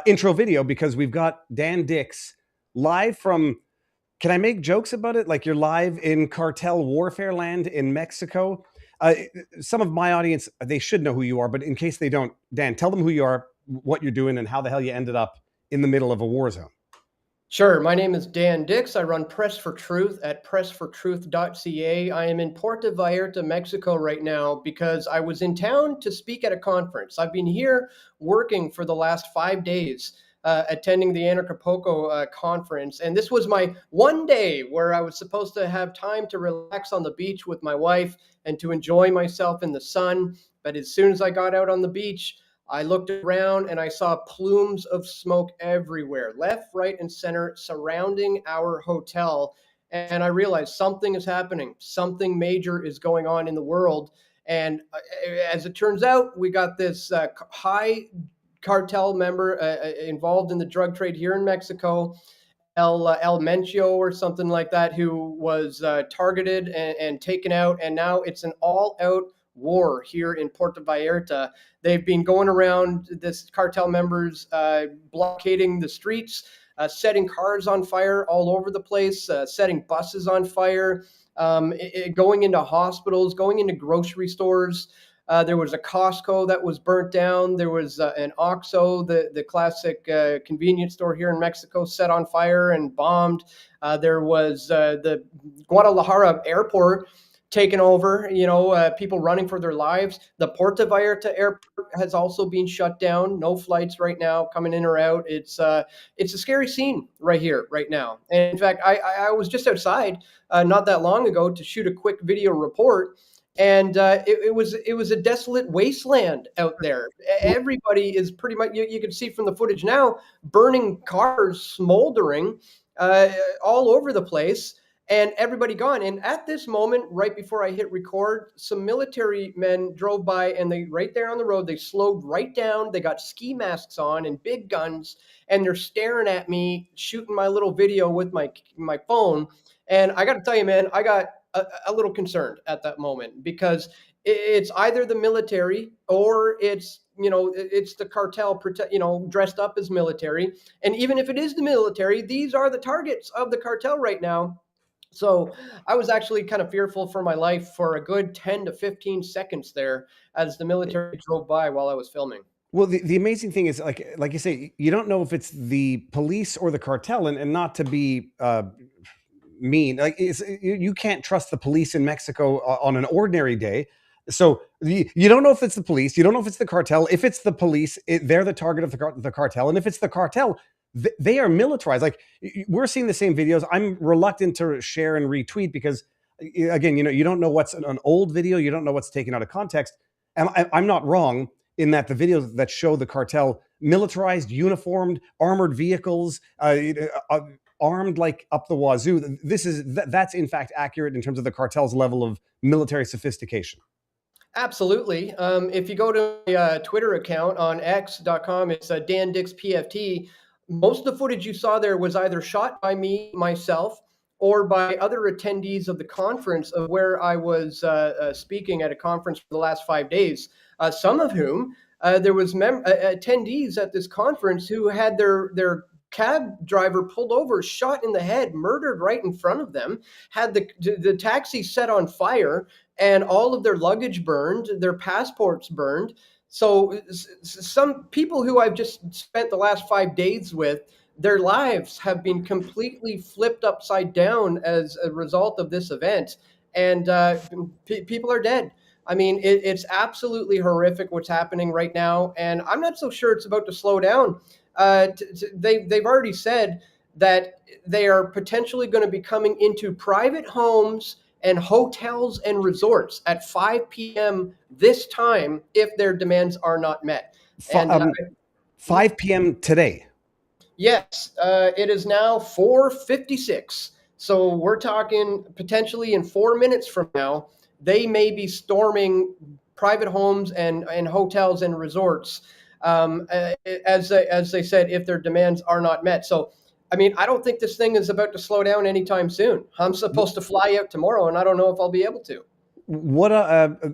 intro video because we've got Dan Dix live from, can I make jokes about it? Like you're live in cartel warfare land in Mexico. Some of my audience, they should know who you are, but in case they don't, Dan, tell them who you are, what you're doing, and how the hell you ended up in the middle of a war zone. Sure. My name is Dan Dix. I run Press for Truth at pressfortruth.ca. I am in Puerto Vallarta, Mexico right now because I was in town to speak at a conference. I've been here working for the last 5 days, attending the Anarchapulco conference. And this was my one day where I was supposed to have time to relax on the beach with my wife and to enjoy myself in the sun. But as soon as I got out on the beach, I looked around and I saw plumes of smoke everywhere, left, right, and center, surrounding our hotel. And I realized something is happening. Something major is going on in the world. And as it turns out, we got this high cartel member involved in the drug trade here in Mexico, El Mencio or something like that, who was targeted and taken out. And now it's an all-out war here in Puerto Vallarta. They've been going around, this cartel members blockading the streets, setting cars on fire all over the place, setting buses on fire, going into hospitals, going into grocery stores. There was a Costco that was burnt down. There was an Oxxo, the classic convenience store here in Mexico, set on fire and bombed. There was the Guadalajara airport taken over, people running for their lives. The Puerto Vallarta airport has also been shut down. No flights right now coming in or out. It's a scary scene right here, right now. And in fact, I was just outside not that long ago to shoot a quick video report. And it was a desolate wasteland out there. Everybody is pretty much, you can see from the footage now, burning cars, smoldering all over the place. And everybody gone. And at this moment, right before I hit record, some military men drove by and they, right there on the road, they slowed right down. They got ski masks on and big guns, and they're staring at me, shooting my little video with my phone. And I got to tell you, man, I got a little concerned at that moment because it's either the military or it's the cartel, dressed up as military. And even if it is the military, these are the targets of the cartel right now. So I was actually kind of fearful for my life for a good 10 to 15 seconds there as the military drove by while I was filming. Well, the amazing thing is, like you say, you don't know if it's the police or the cartel, and not to be mean, like you can't trust the police in Mexico on an ordinary day. So you don't know if it's the police, you don't know if it's the cartel. If it's the police, they're the target of the cartel, and if it's the cartel, they are militarized. Like we're seeing the same videos. I'm reluctant to share and retweet because, again, you don't know what's an old video. You don't know what's taken out of context. And I'm not wrong in that the videos that show the cartel militarized, uniformed, armored vehicles, armed like up the wazoo. That's in fact accurate in terms of the cartel's level of military sophistication. Absolutely. If you go to my Twitter account on x.com, it's Dan Dix PFT. Most of the footage you saw there was either shot by me, myself, or by other attendees of the conference of where I was speaking at a conference for the last 5 days, some of whom there was attendees at this conference who had their cab driver pulled over, shot in the head, murdered right in front of them, had the taxi set on fire, and all of their luggage burned, their passports burned. So some people who I've just spent the last 5 days with, their lives have been completely flipped upside down as a result of this event. And people are dead. I mean, it's absolutely horrific what's happening right now. And I'm not so sure it's about to slow down. They've already said that they are potentially going to be coming into private homes and hotels and resorts at 5 p.m. this time if their demands are not met. 5 p.m. today? Yes, it is now 4:56. So we're talking potentially in 4 minutes from now, they may be storming private homes and hotels and resorts, as they said, if their demands are not met. So I mean, I don't think this thing is about to slow down anytime soon. I'm supposed to fly out tomorrow, and I don't know if I'll be able to. What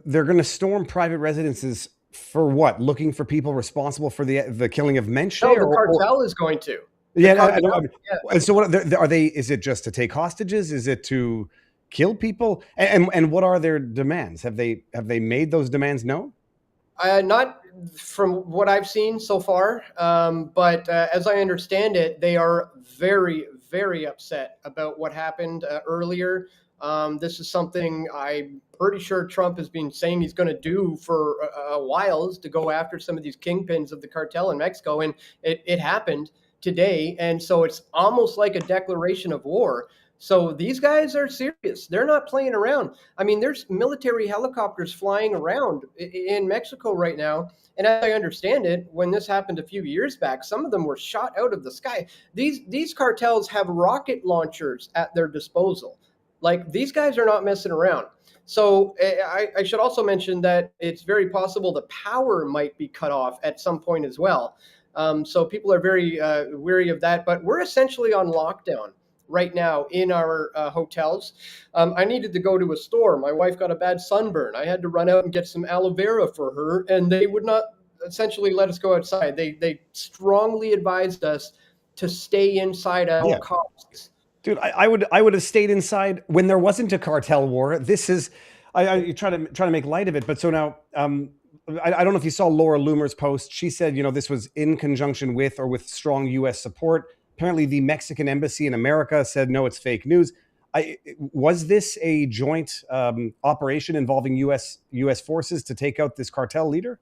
they're going to storm private residences For what? Looking for people responsible for the killing of Menche, No, the or cartel is going to. The yeah, cartel. Yeah. and so what are they? Is it just to take hostages? Is it to kill people? And what are their demands? Have they made those demands known? Not from what I've seen so far, but as I understand it, they are very, very upset about what happened earlier. This is something I'm pretty sure Trump has been saying he's going to do for a while, is to go after some of these kingpins of the cartel in Mexico, and it happened today, and so it's almost like a declaration of war. So these guys are serious. They're not playing around. I mean, there's military helicopters flying around in Mexico right now. And as I understand it, when this happened a few years back, some of them were shot out of the sky. These cartels have rocket launchers at their disposal. Like, these guys are not messing around. So I should also mention that it's very possible the power might be cut off at some point as well. So people are very weary of that. But we're essentially on lockdown right now in our hotels. I needed to go to a store. My wife got a bad sunburn. I had to run out and get some aloe vera for her, and they would not essentially let us go outside. They strongly advised us to stay inside at all Yeah, costs. dude, I would have stayed inside when there wasn't a cartel war. This is, I try to make light of it, but so now, I don't know if you saw Laura Loomer's post. She said, this was in conjunction with or with strong U.S. support. Apparently, the Mexican embassy in America said no, it's fake news. Was this a joint operation involving U.S. forces to take out this cartel leader?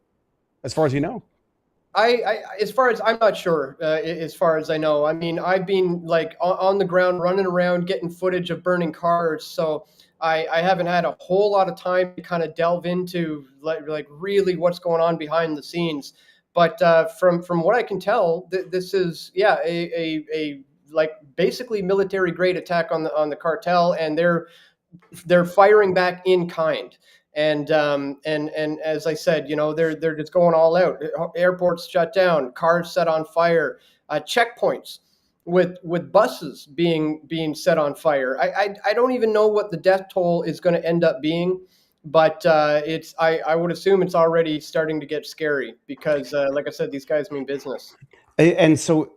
As far as you know. As far as I'm not sure, as far as I know. I mean, I've been like on the ground, running around, getting footage of burning cars. So I haven't had a whole lot of time to kind of delve into like really what's going on behind the scenes. But from what I can tell, this is a like basically military grade attack on the cartel, and they're firing back in kind. And as I said, they're just going all out. Airports shut down, cars set on fire, checkpoints with buses being set on fire. I don't even know what the death toll is going to end up being, but I would assume it's already starting to get scary because, like I said, these guys mean business. And so,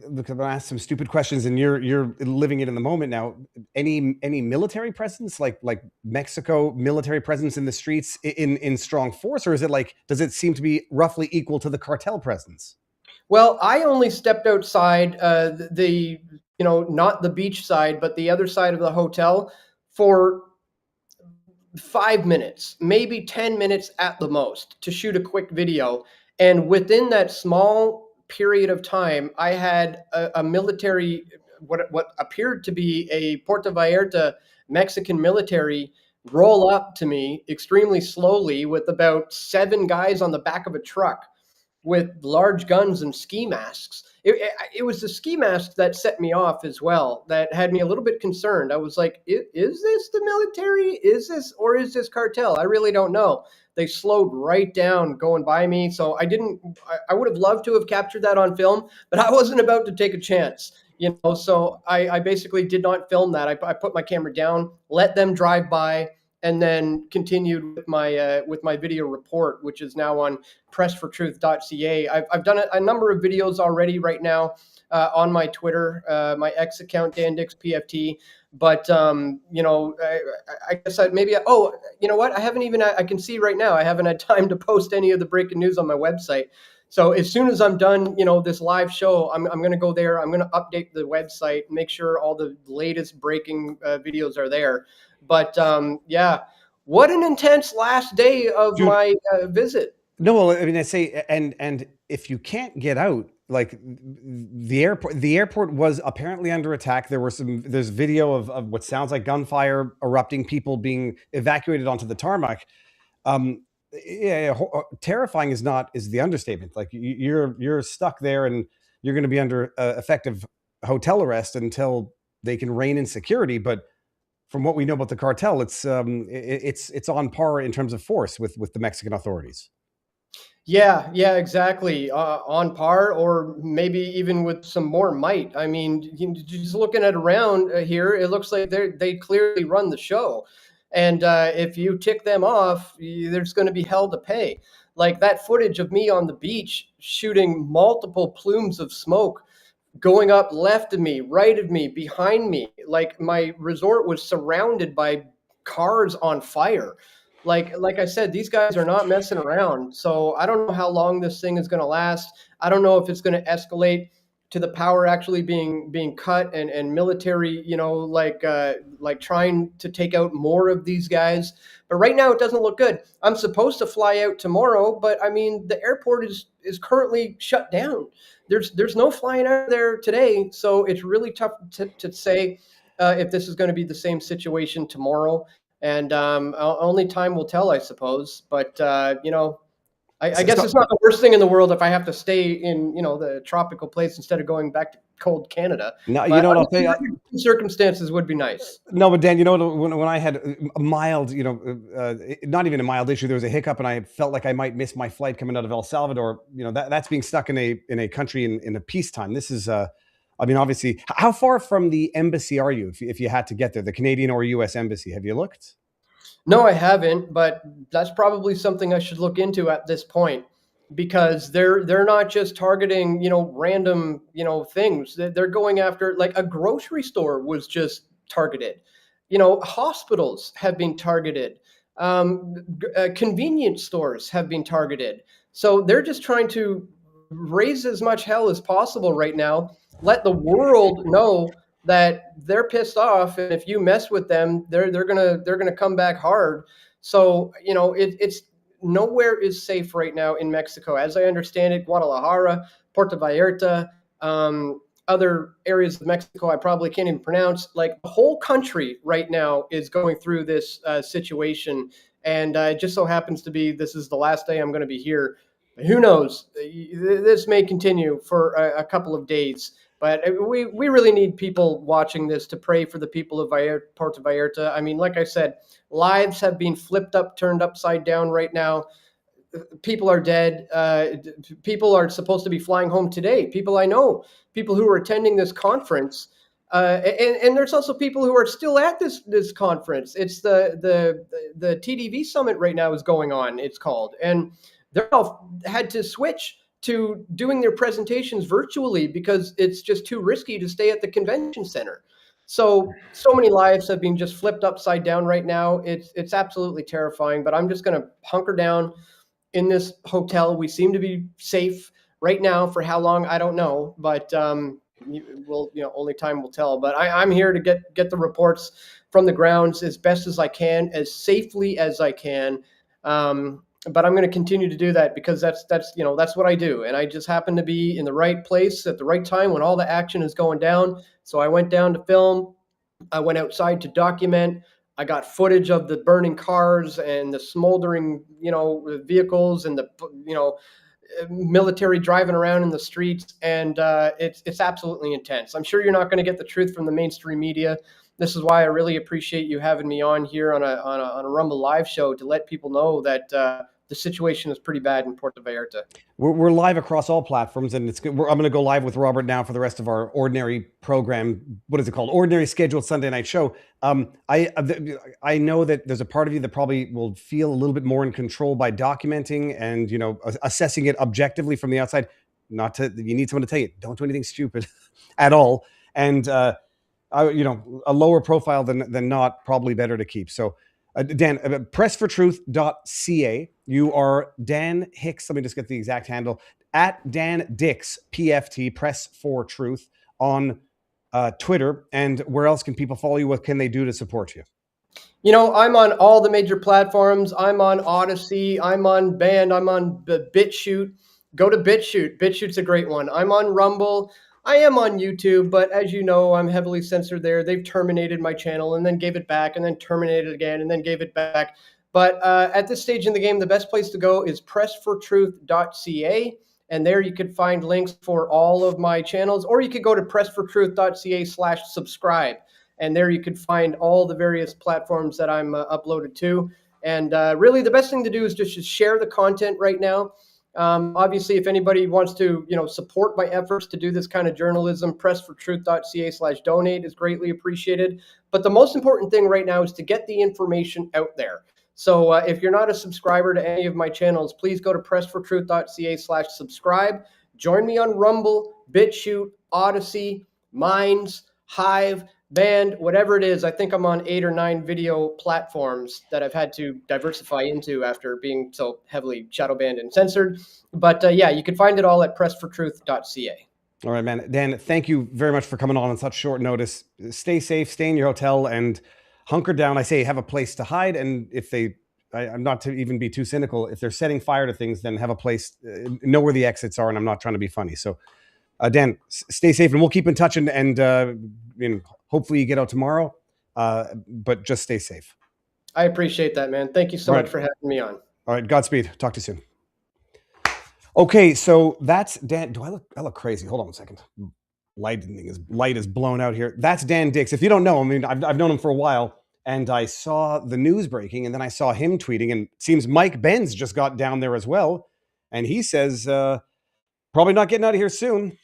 look, I'm gonna ask some stupid questions, and you're living it in the moment now. Any military presence, like Mexico military presence in the streets in strong force, or is it like, does it seem to be roughly equal to the cartel presence? Well, I only stepped outside not the beach side, but the other side of the hotel for 5 minutes, maybe 10 minutes at the most, to shoot a quick video. And within that small period of time, I had a military, what appeared to be a Puerto Vallarta Mexican military, roll up to me extremely slowly with about 7 guys on the back of a truck with large guns and ski masks. It was the ski mask that set me off as well, that had me a little bit concerned. I was like, is this the military? Or is this cartel? I really don't know. They slowed right down going by me. So I would have loved to have captured that on film, but I wasn't about to take a chance. So I basically did not film that. I put my camera down, let them drive by, and then continued with my video report, which is now on pressfortruth.ca. I've done a number of videos already right now on my Twitter, my X account, DanDixPFT. But I guess you know what? I can see right now I haven't had time to post any of the breaking news on my website. So as soon as I'm done, this live show, I'm going to go there. I'm going to update the website, make sure all the latest breaking videos are there. But yeah, what an intense last day of Dude, my visit. no, well, I mean, I say, and if you can't get out, like the airport was apparently under attack. There's video of what sounds like gunfire erupting, people being evacuated onto the tarmac. Yeah, terrifying is the understatement. Like, you're stuck there, and you're going to be under effective hotel arrest until they can rein in security. But from what we know about the cartel, it's on par in terms of force with the Mexican authorities. Yeah, exactly. On par, or maybe even with some more might. I mean, just looking at around here, it looks like they clearly run the show. And if you tick them off, there's going to be hell to pay. Like that footage of me on the beach shooting multiple plumes of smoke going up left of me, right of me, behind me. Like my resort was surrounded by cars on fire. Like I said, these guys are not messing around. So I don't know how long this thing is going to last. I don't know if it's going to escalate to the power actually being cut and military, like trying to take out more of these guys. But right now it doesn't look good. I'm supposed to fly out tomorrow, but I mean the airport is currently shut down. There's no flying out there today, so it's really tough to say if this is going to be the same situation tomorrow. And only time will tell, I suppose. But I guess So it's not the worst thing in the world if I have to stay in the tropical place instead of going back to cold Canada. now, you But know what I'll tell you. circumstances would be nice. No, but Dan, you know what? When I had a mild, not even a mild issue, there was a hiccup, and I felt like I might miss my flight coming out of El Salvador. That's being stuck in a country in a peacetime. This is, I mean, obviously, how far from the embassy are you if you had to get there, the Canadian or U.S. embassy? Have you looked? No, I haven't, but that's probably something I should look into at this point because they're not just targeting, random, things. They're going after like a grocery store was just targeted. Hospitals have been targeted. Convenience stores have been targeted. So they're just trying to raise as much hell as possible right now. Let the world know that they're pissed off, and if you mess with them, they're gonna come back hard. So it's nowhere is safe right now in Mexico, as I understand it. Guadalajara, Puerto Vallarta, other areas of Mexico I probably can't even pronounce. Like the whole country right now is going through this situation, and it just so happens to be this is the last day I'm going to be here. Who knows? This may continue for a couple of days. But we really need people watching this to pray for the people of Puerto Vallarta. I mean, like I said, lives have been flipped up, turned upside down right now. People are dead. People are supposed to be flying home today. People I know, people who are attending this conference. And there's also people who are still at this conference. It's the TDV summit right now is going on, it's called. And they're all had to switch to doing their presentations virtually because it's just too risky to stay at the convention center. So many lives have been just flipped upside down right now. It's absolutely terrifying, but I'm just going to hunker down in this hotel. We seem to be safe right now. For how long, I don't know, but only time will tell. But I'm here to get the reports from the grounds as best as I can, as safely as I can. But I'm going to continue to do that because that's what I do. And I just happen to be in the right place at the right time when all the action is going down. So I went down to film. I went outside to document. I got footage of the burning cars and the smoldering, vehicles and the, military driving around in the streets. And it's absolutely intense. I'm sure you're not going to get the truth from the mainstream media. This is why I really appreciate you having me on here on a Rumble Live show to let people know that the situation is pretty bad in Puerto Vallarta. We're live across all platforms, and I'm going to go live with Robert now for the rest of our ordinary program. What is it called? Ordinary scheduled Sunday night show. I know that there's a part of you that probably will feel a little bit more in control by documenting and assessing it objectively from the outside. You need someone to tell you, don't do anything stupid at all, and a lower profile than not, probably better to keep. So Dan, pressfortruth.ca. You are Dan Hicks. Let me just get the exact handle. At Dan Dix, PFT, Press for Truth, on Twitter. And where else can people follow you? What can they do to support you? I'm on all the major platforms. I'm on Odyssey. I'm on Band. I'm on BitChute. Go to BitChute. BitChute's a great one. I'm on Rumble. I am on YouTube, but as you know, I'm heavily censored there. They've terminated my channel and then gave it back and then terminated again and then gave it back. But at this stage in the game, the best place to go is pressfortruth.ca. And there you could find links for all of my channels, or you could go to pressfortruth.ca/subscribe. And there you could find all the various platforms that I'm uploaded to. And really the best thing to do is just share the content right now. Obviously, if anybody wants to, support my efforts to do this kind of journalism, pressfortruth.ca/donate is greatly appreciated. But the most important thing right now is to get the information out there. So if you're not a subscriber to any of my channels, please go to pressfortruth.ca/subscribe. Join me on Rumble, BitChute, Odyssey, Minds, Hive, Band, whatever it is. I think I'm on 8 or 9 video platforms that I've had to diversify into after being so heavily shadow banned and censored. But yeah, you can find it all at pressfortruth.ca. All right, man. Dan, thank you very much for coming on such short notice. Stay safe, stay in your hotel, and hunker down. I say have a place to hide, and if they, I'm not to even be too cynical, if they're setting fire to things, then have a place, know where the exits are, and I'm not trying to be funny. So, Dan, stay safe, and we'll keep in touch, and hopefully you get out tomorrow, but just stay safe. I appreciate that, man. Thank you so much for having me on. All right, Godspeed. Talk to you soon. Okay, so that's Dan. Do I look crazy? Hold on a second. Light is blown out here. That's Dan Dix. If you don't know him, I mean, I've known him for a while, and I saw the news breaking, and then I saw him tweeting, and it seems Mike Benz just got down there as well, and he says probably not getting out of here soon.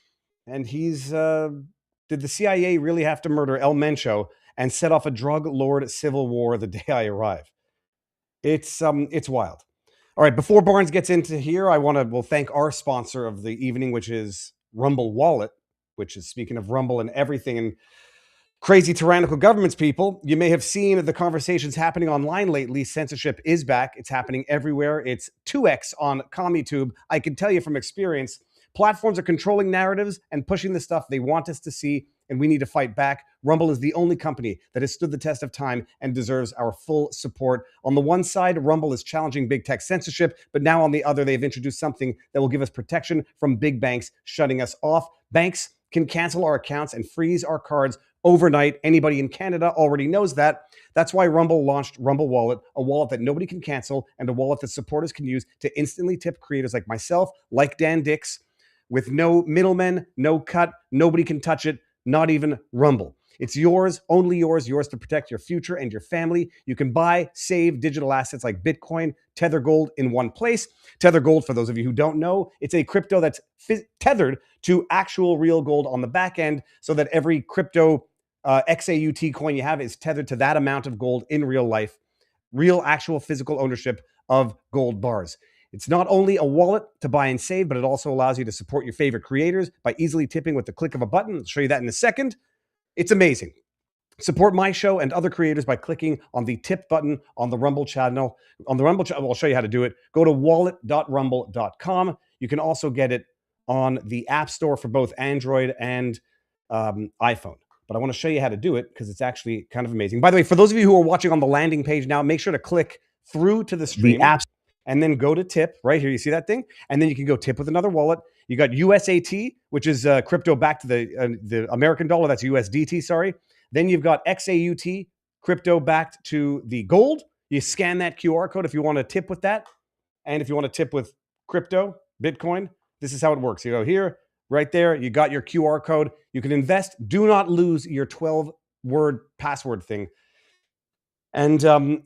And he's did the CIA really have to murder El Mencho and set off a drug lord civil war the day I arrive? It's wild. All right, before Barnes gets into here, I want to thank our sponsor of the evening, which is Rumble Wallet, which is, speaking of Rumble and everything and crazy tyrannical governments, people, you may have seen the conversations happening online lately. Censorship is back. It's happening everywhere. It's 2x on CommuTube. I can tell you from experience, platforms are controlling narratives and pushing the stuff they want us to see, and we need to fight back. Rumble is the only company that has stood the test of time and deserves our full support. On the one side, Rumble is challenging big tech censorship, but now on the other, they've introduced something that will give us protection from big banks shutting us off. Banks can cancel our accounts and freeze our cards overnight. Anybody in Canada already knows that. That's why Rumble launched Rumble Wallet, a wallet that nobody can cancel and a wallet that supporters can use to instantly tip creators like myself, like Dan Dix, with no middlemen, no cut. Nobody can touch it, not even Rumble. It's yours, only yours to protect your future and your family. You can buy, save digital assets like Bitcoin, Tether Gold in one place. Tether Gold, for those of you who don't know, it's a crypto that's tethered to actual real gold on the back end, so that every crypto XAUT coin you have is tethered to that amount of gold in real life, real actual physical ownership of gold bars. It's not only a wallet to buy and save, but it also allows you to support your favorite creators by easily tipping with the click of a button. I'll show you that in a second. It's amazing. Support my show and other creators by clicking on the tip button on the Rumble channel. On the Rumble channel, I'll show you how to do it. Go to wallet.rumble.com. You can also get it on the App Store for both Android and iPhone. But I want to show you how to do it because it's actually kind of amazing. By the way, for those of you who are watching on the landing page now, make sure to click through to the stream. The apps. And then go to tip right here. You see that thing? And then you can go tip with another wallet. You got USAT, which is crypto back to the American dollar. That's USDT, sorry. Then you've got XAUT, crypto backed to the gold. You scan that QR code if you want to tip with that. And if you want to tip with crypto, Bitcoin, this is how it works. You go here, right there. You got your QR code. You can invest. Do not lose your 12-word password thing. And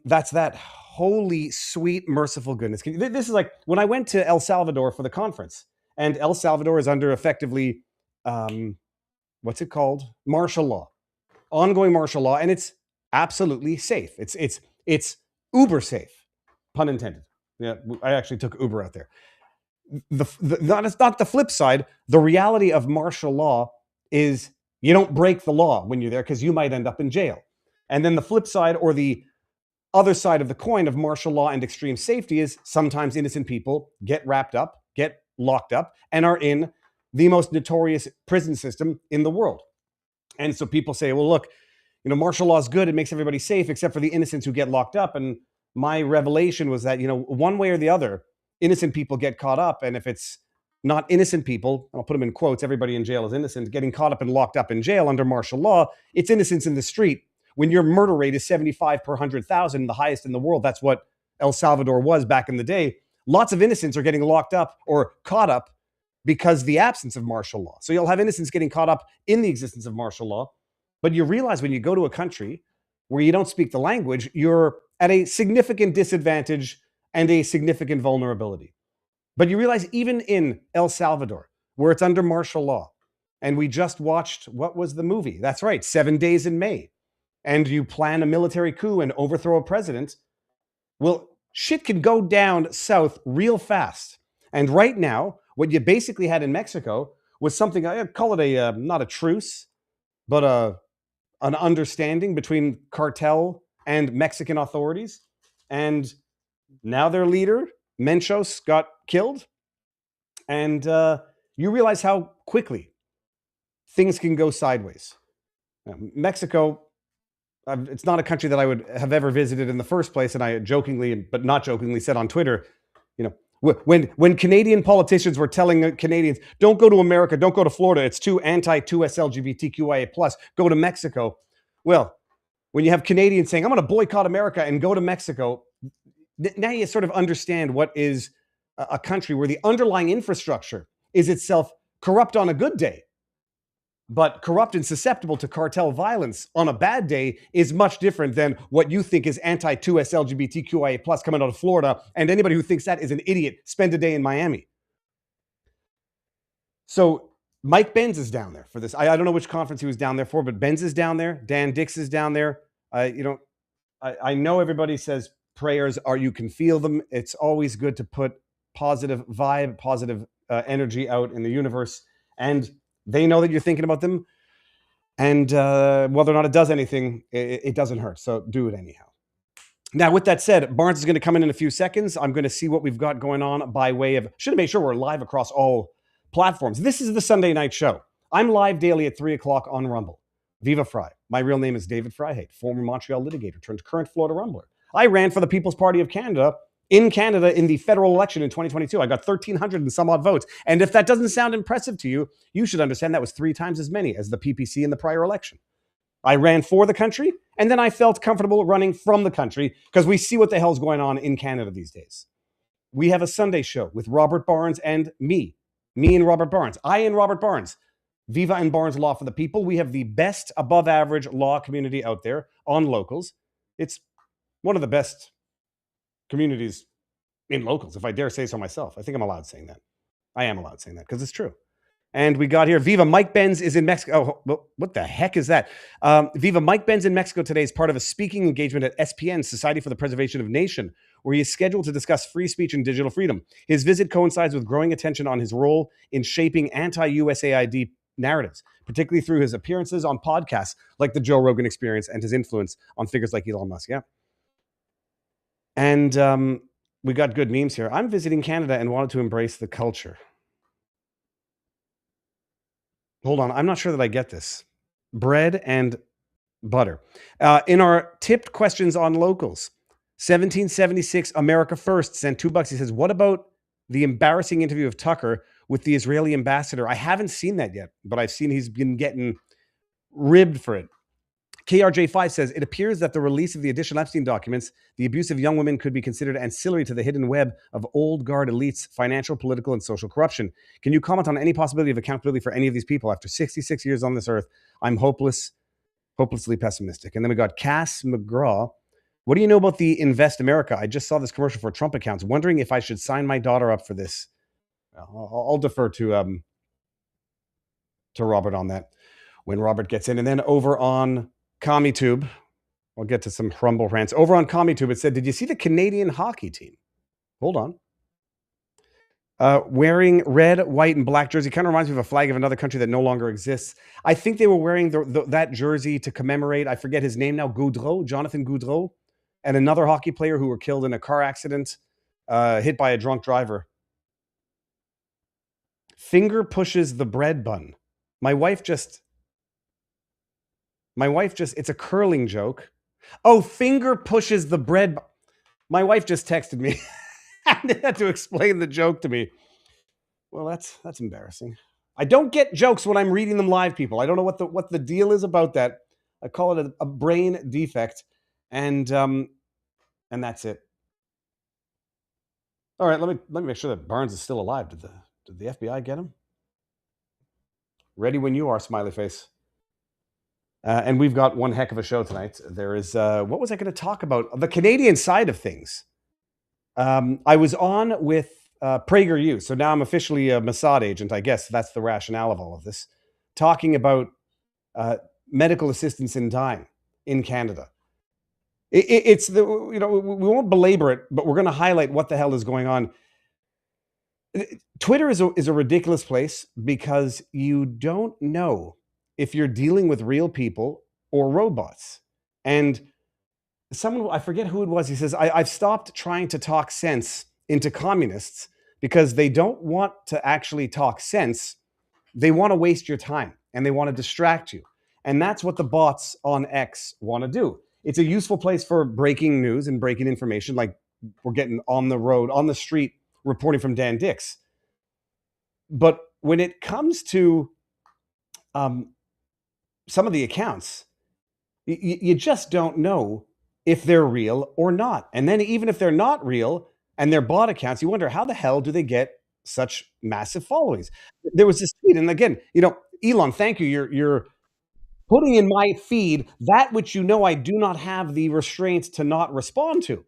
that's that. Holy, sweet, merciful goodness. This is like when I went to El Salvador for the conference, and El Salvador is under effectively, what's it called? Martial law, ongoing martial law, and it's absolutely safe. It's uber safe, pun intended. Yeah, I actually took Uber out there. It's not the flip side. The reality of martial law is you don't break the law when you're there because you might end up in jail. And then the flip side, or the other side of the coin of martial law and extreme safety, is sometimes innocent people get wrapped up, get locked up, and are in the most notorious prison system in the world. And so people say, well, look, martial law is good. It makes everybody safe, except for the innocents who get locked up. And my revelation was that, one way or the other, innocent people get caught up. And if it's not innocent people, I'll put them in quotes, everybody in jail is innocent, getting caught up and locked up in jail under martial law, it's innocents in the street. When your murder rate is 75 per 100,000, the highest in the world, that's what El Salvador was back in the day. Lots of innocents are getting locked up or caught up because the absence of martial law. So you'll have innocents getting caught up in the existence of martial law. But you realize when you go to a country where you don't speak the language, you're at a significant disadvantage and a significant vulnerability. But you realize even in El Salvador, where it's under martial law, and we just watched, what was the movie? That's right, 7 Days in May. And you plan a military coup and overthrow a president, Well, shit can go down south real fast. And right now, what you basically had in Mexico was something, I'd call it a, not a truce, but an understanding between cartel and Mexican authorities. And now their leader, Menchos, got killed. And you realize how quickly things can go sideways. Mexico, it's not a country that I would have ever visited in the first place. And I jokingly, but not jokingly, said on Twitter, you know, when Canadian politicians were telling Canadians, don't go to America, don't go to Florida, it's too anti-2S LGBTQIA+, go to Mexico. Well, when you have Canadians saying, I'm going to boycott America and go to Mexico, now you sort of understand what is a country where the underlying infrastructure is itself corrupt on a good day, but corrupt and susceptible to cartel violence on a bad day is much different than what you think is anti-2S LGBTQIA+ coming out of Florida. And anybody who thinks that is an idiot. Spend a day in Miami. So Mike Benz is down there for this. I don't know which conference he was down there for, but Benz is down there. Dan Dix is down there. I know everybody says prayers are, you can feel them. It's always good to put positive vibe, positive energy out in the universe. And they know that you're thinking about them. And whether or not it does anything, it doesn't hurt. So do it anyhow. Now, with that said, Barnes is going to come in a few seconds. I'm going to see what we've got going on by way of, should have made sure we're live across all platforms. This is the Sunday night show. I'm live daily at 3 o'clock on Rumble. Viva Fry. My real name is David Freiheit, former Montreal litigator turned current Florida Rumbler. I ran for the People's Party of Canada in the federal election in 2022. I got 1,300 and some odd votes. And if that doesn't sound impressive to you, you should understand that was 3 times as many as the PPC in the prior election. I ran for the country, and then I felt comfortable running from the country because we see what the hell's going on in Canada these days. We have a Sunday show with Robert Barnes and me and Robert Barnes. I and Robert Barnes. Viva and Barnes Law for the People. We have the best above average law community out there on locals. It's one of the best communities in locals, if I dare say so myself. I think I'm allowed saying that. I am allowed saying that because it's true. And we got here, Viva Mike Benz is in Mexico. Oh, what the heck is that? Viva Mike Benz in Mexico today is part of a speaking engagement at SPN, Society for the Preservation of Nation, where he is scheduled to discuss free speech and digital freedom. His visit coincides with growing attention on his role in shaping anti-USAID narratives, particularly through his appearances on podcasts like the Joe Rogan Experience and his influence on figures like Elon Musk. Yeah. And we got good memes here. I'm visiting Canada and wanted to embrace the culture. Hold on. I'm not sure that I get this. Bread and butter. In our tipped questions on locals, 1776 America First sent $2. He says, what about the embarrassing interview of Tucker with the Israeli ambassador? I haven't seen that yet, but I've seen he's been getting ribbed for it. KRJ5 says, it appears that the release of the additional Epstein documents, the abuse of young women could be considered ancillary to the hidden web of old guard elites, financial, political, and social corruption. Can you comment on any possibility of accountability for any of these people? After 66 years on this earth, I'm hopelessly pessimistic. And then we got Cass McGraw. What do you know about the Invest America? I just saw this commercial for Trump accounts. Wondering if I should sign my daughter up for this. I'll defer to Robert on that when Robert gets in. And then over on CommieTube, I'll get to some Rumble rants. Over on CommieTube, it said, did you see the Canadian hockey team? Hold on. Wearing red, white, and black jersey. Kind of reminds me of a flag of another country that no longer exists. I think they were wearing that jersey to commemorate, I forget his name now, Jonathan Gaudreau, and another hockey player who were killed in a car accident, hit by a drunk driver. Finger pushes the bread bun. My wife just, it's a curling joke. Oh, finger pushes the bread. My wife just texted me and had to explain the joke to me. Well, that's embarrassing. I don't get jokes when I'm reading them live, people. I don't know what the deal is about that. I call it a brain defect, and that's it. All right, let me make sure that Barnes is still alive. Did the FBI get him? Ready when you are, smiley face. And we've got one heck of a show tonight. There is, what was I going to talk about? The Canadian side of things. I was on with PragerU, so now I'm officially a Mossad agent. I guess that's the rationale of all of this. Talking about medical assistance in dying in Canada. It's the, we won't belabor it, but we're going to highlight what the hell is going on. Twitter is a ridiculous place because you don't know if you're dealing with real people or robots. And someone, I forget who it was, he says, I've stopped trying to talk sense into communists because they don't want to actually talk sense. They want to waste your time and they want to distract you. And that's what the bots on X want to do. It's a useful place for breaking news and breaking information, like we're getting on the road, on the street, reporting from Dan Dix. But when it comes to um, some of the accounts, you just don't know if they're real or not. And then even if they're not real and they're bot accounts, you wonder how the hell do they get such massive followings? There was this tweet, and again, Elon, thank you. You're putting in my feed that which I do not have the restraints to not respond to.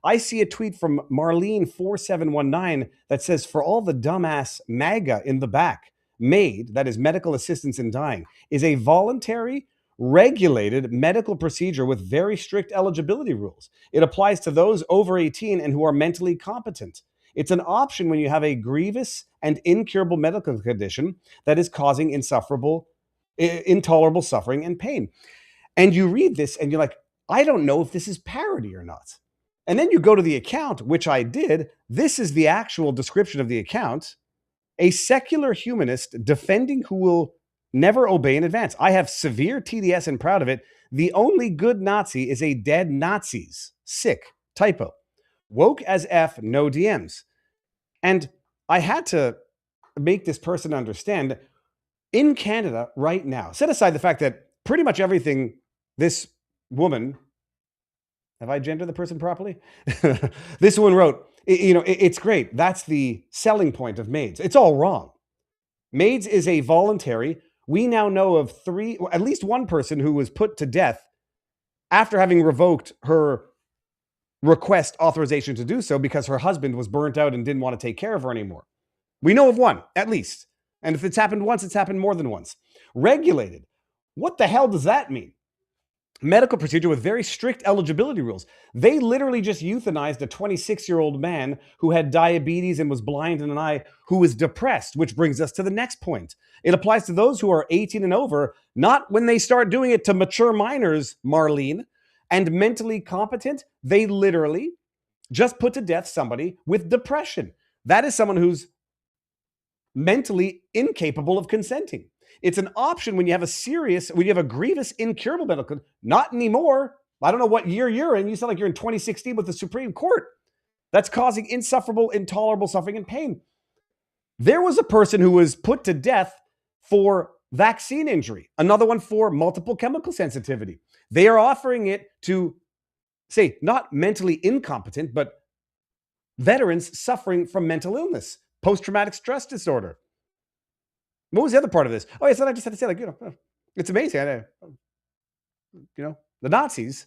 I see a tweet from Marlene4719 that says, for all the dumbass MAGA in the back, MAID, that is medical assistance in dying, is a voluntary, regulated medical procedure with very strict eligibility rules. It applies to those over 18 and who are mentally competent. It's an option when you have a grievous and incurable medical condition that is causing intolerable suffering and pain. And you read this and you're like, I don't know if this is parody or not. And then you go to the account, which I did. This is the actual description of the account. A secular humanist defending who will never obey in advance. I have severe TDS and proud of it. The only good Nazi is a dead Nazis. Sick. Typo. Woke as F, no DMs. And I had to make this person understand in Canada right now, set aside the fact that pretty much everything this woman, have I gendered the person properly? This woman wrote, it's great. That's the selling point of MAIDS. It's all wrong. MAIDS is a voluntary. We now know of at least one person who was put to death after having revoked her request authorization to do so because her husband was burnt out and didn't want to take care of her anymore. We know of one, at least. And if it's happened once, it's happened more than once. Regulated. What the hell does that mean? Medical procedure with very strict eligibility rules. They literally just euthanized a 26-year-old man who had diabetes and was blind in an eye, who was depressed, which brings us to the next point. It applies to those who are 18 and over, not when they start doing it to mature minors, Marlene, and mentally competent. They literally just put to death somebody with depression. That is someone who's mentally incapable of consenting. It's an option when you have a grievous, incurable medical, not anymore. I don't know what year you're in. You sound like you're in 2016 with the Supreme Court. That's causing insufferable, intolerable suffering and pain. There was a person who was put to death for vaccine injury, another one for multiple chemical sensitivity. They are offering it to, say, not mentally incompetent, but veterans suffering from mental illness, post-traumatic stress disorder. What was the other part of this? Oh, yes, I just had to say, it's amazing. The Nazis,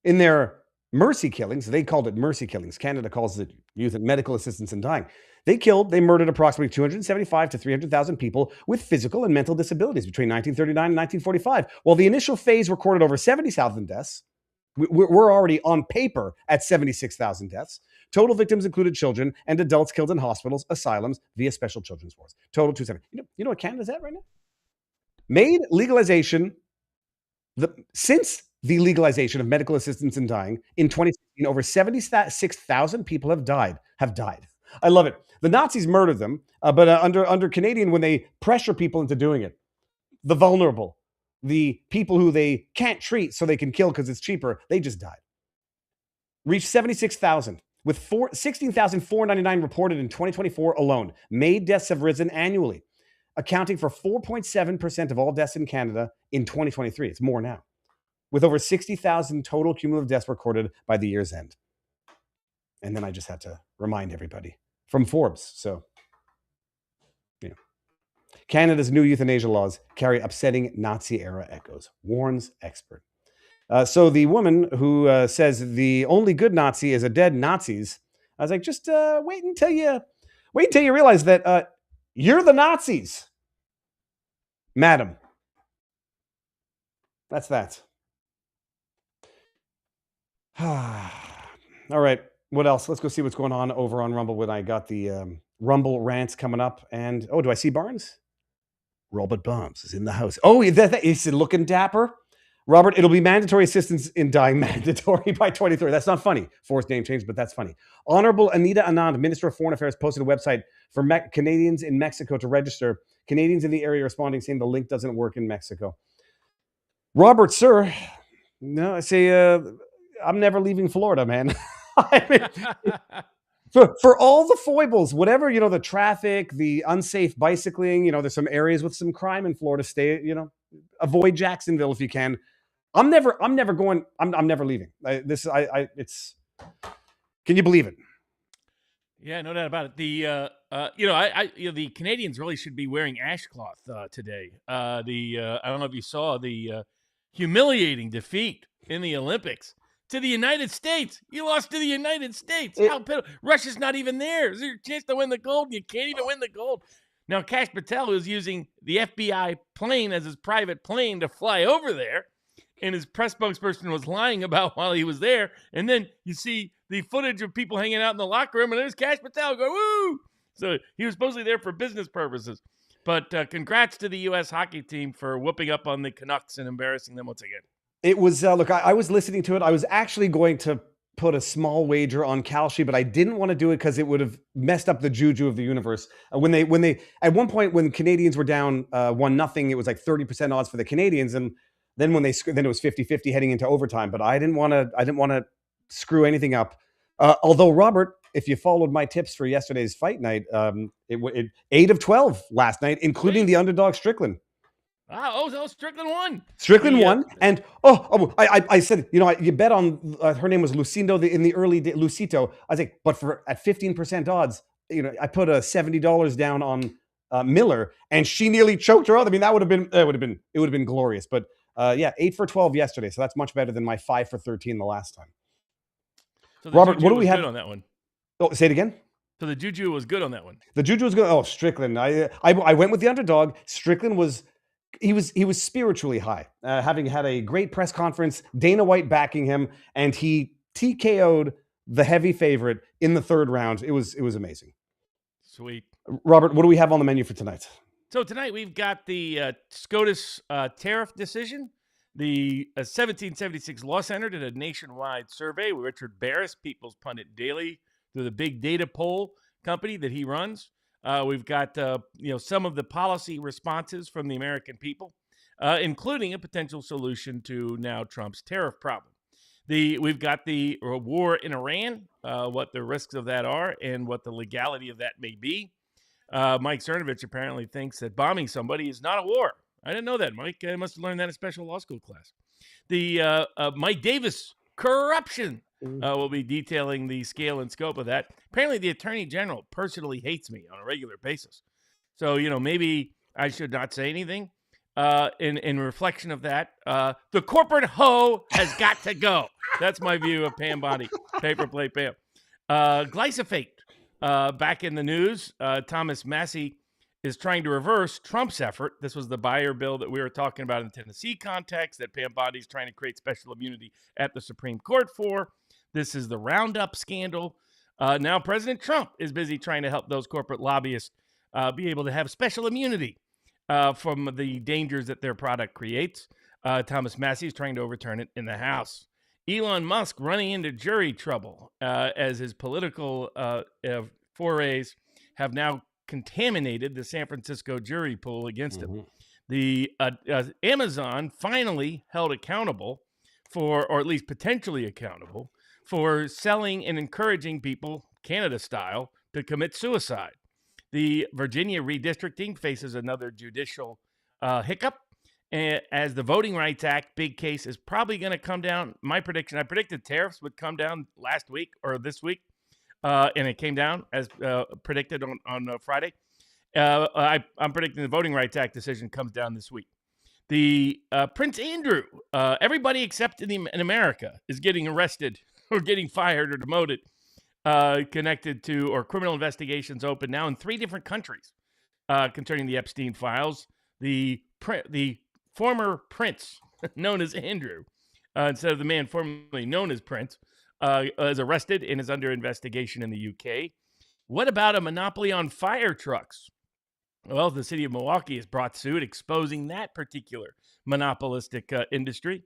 in their mercy killings, they called it mercy killings. Canada calls it medical assistance in dying. They murdered approximately 275 to 300,000 people with physical and mental disabilities between 1939 and 1945. While the initial phase recorded over 70,000 deaths, we're already on paper at 76,000 deaths. Total victims included children and adults killed in hospitals, asylums, via special children's wards. Total 270. You know what Canada's at right now? Made legalization, since the legalization of medical assistance in dying in 2016, over 76,000 people have died. I love it. The Nazis murdered them, but under Canadian, when they pressure people into doing it, the vulnerable, the people who they can't treat so they can kill because it's cheaper, they just died. Reached 76,000, with 16,499 reported in 2024 alone. MAID deaths have risen annually, accounting for 4.7% of all deaths in Canada in 2023. It's more now, with over 60,000 total cumulative deaths recorded by the year's end. And then I just had to remind everybody from Forbes. So, Canada's new euthanasia laws carry upsetting Nazi-era echoes, warns expert. So the woman who says the only good Nazi is a dead Nazis, I was like, just wait until you realize that you're the Nazis, madam. That's that. All right. What else? Let's go see what's going on over on Rumble when I got the Rumble rants coming up. And do I see Barnes? Robert Barnes is in the house. Oh, is it looking dapper? Robert, it'll be mandatory assistance in dying mandatory by 2030. That's not funny. Forced name change, but that's funny. Honorable Anita Anand, Minister of Foreign Affairs, posted a website for Canadians in Mexico to register. Canadians in the area responding, saying the link doesn't work in Mexico. Robert, sir, no, I say I'm never leaving Florida, man. I mean, for all the foibles, whatever, the traffic, the unsafe bicycling, there's some areas with some crime in Florida. Stay, avoid Jacksonville if you can. I'm never going. I'm never leaving. It's. Can you believe it? Yeah, no doubt about it. The Canadians really should be wearing ashcloth today. I don't know if you saw the humiliating defeat in the Olympics to the United States. You lost to the United States. How pitiful. Russia's not even there. Is there a chance to win the gold? You can't even win the gold. Now, Kash Patel is using the FBI plane as his private plane to fly over there, and his press spokesperson was lying about while he was there. And then you see the footage of people hanging out in the locker room, and there's Kash Patel going, woo! So he was supposedly there for business purposes. But congrats to the U.S. hockey team for whooping up on the Canucks and embarrassing them once again. It was, look, I was listening to it. I was actually going to put a small wager on Kalshi, but I didn't want to do it because it would have messed up the juju of the universe. When they at one point when Canadians were down 1-0, it was like 30% odds for the Canadians, and then when then it was 50-50 heading into overtime. But I didn't want to screw anything up. Although, Robert, if you followed my tips for yesterday's fight night, it 8 of 12 last night, including the underdog Strickland. Strickland won. Strickland won, and I said, you bet on her name was Lucindo in the early day, Lucito. I was like, but at 15% odds, I put a $70 down on Miller, and she nearly choked her out. I mean, it would have been glorious. But 8 for 12 yesterday, so that's much better than my 5 for 13 the last time. So Robert, what do we have on that one? Oh, say it again. So the juju was good on that one. The juju was good. Oh, Strickland. I went with the underdog. Strickland was. He was spiritually high, having had a great press conference, Dana White backing him, and he TKO'd the heavy favorite in the third round. It was amazing. Sweet. Robert, what do we have on the menu for tonight? So tonight we've got the SCOTUS tariff decision. The 1776 Law Center did a nationwide survey with Richard Barris, People's Pundit Daily, through the big data poll company that he runs. We've got some of the policy responses from the American people, including a potential solution to now Trump's tariff problem. We've got the war in Iran, what the risks of that are, and what the legality of that may be. Mike Cernovich apparently thinks that bombing somebody is not a war. I didn't know that, Mike. I must have learned that in a special law school class. The Mike Davis corruption. We'll be detailing the scale and scope of that. Apparently, the Attorney General personally hates me on a regular basis. So, maybe I should not say anything. In reflection of that, the corporate hoe has got to go. That's my view of Pam Bondi, paper plate Pam. Glyphosate, back in the news. Thomas Massie is trying to reverse Trump's effort. This was the buyer bill that we were talking about in the Tennessee context that Pam Bondi is trying to create special immunity at the Supreme Court for. This is the Roundup scandal. Now President Trump is busy trying to help those corporate lobbyists be able to have special immunity from the dangers that their product creates. Thomas Massie is trying to overturn it in the House. Elon Musk running into jury trouble as his political forays have now contaminated the San Francisco jury pool against him. The Amazon finally held accountable for, or at least potentially accountable, for selling and encouraging people, Canada style, to commit suicide. The Virginia redistricting faces another judicial hiccup, as the Voting Rights Act big case is probably going to come down. My prediction, I predicted tariffs would come down last week or this week, and it came down as predicted on Friday. I'm predicting the Voting Rights Act decision comes down this week. The Prince Andrew, everybody except in America is getting arrested or getting fired or demoted, connected to, or criminal investigations open now in 3 different countries concerning the Epstein files. The former prince, known as Andrew, instead of the man formerly known as Prince, is arrested and is under investigation in the UK. What about a monopoly on fire trucks? Well, the city of Milwaukee has brought suit exposing that particular monopolistic industry.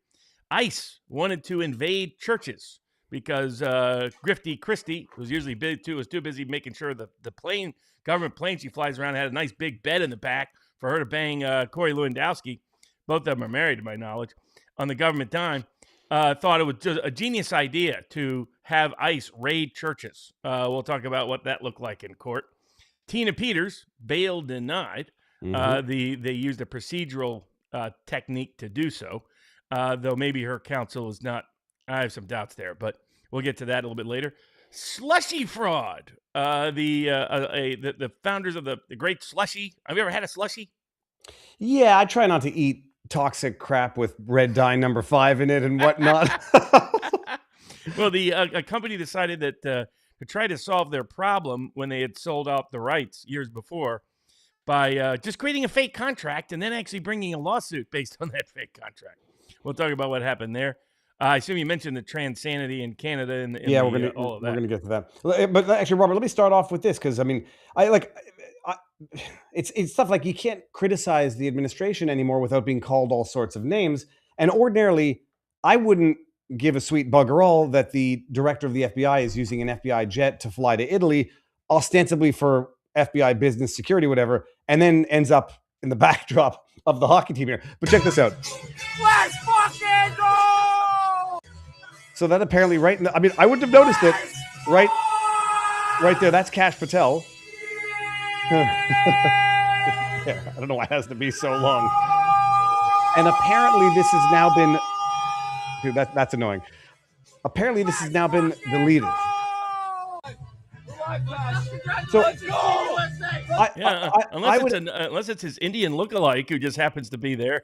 ICE wanted to invade churches because Grifty Christie, who's usually big too, was too busy making sure the government plane she flies around had a nice big bed in the back for her to bang Corey Lewandowski. Both of them are married, to my knowledge, on the government dime. Thought it was just a genius idea to have ICE raid churches. We'll talk about what that looked like in court. Tina Peters, bail denied. They used a procedural technique to do so, though maybe her counsel is not. I have some doubts there, but we'll get to that a little bit later. Slushy fraud. The founders of the great slushy. Have you ever had a slushy? Yeah, I try not to eat toxic crap with red dye number 5 in it and whatnot. Well, a company decided that to try to solve their problem when they had sold out the rights years before by just creating a fake contract and then actually bringing a lawsuit based on that fake contract. We'll talk about what happened there. I assume you mentioned the Transanity in Canada and yeah, we're gonna get to that. But actually, Robert, let me start off with this because I mean, it's stuff like you can't criticize the administration anymore without being called all sorts of names. And ordinarily, I wouldn't give a sweet bugger all that the director of the FBI is using an FBI jet to fly to Italy, ostensibly for FBI business security, whatever, and then ends up in the backdrop of the hockey team here. But check this out. Let's fucking go! So that apparently I mean, I wouldn't have noticed it. Right there. That's Kash Patel. Yeah, I don't know why it has to be so long. And apparently this has now been... Dude, that's annoying. Apparently this has now been deleted. So, unless it's his Indian lookalike who just happens to be there.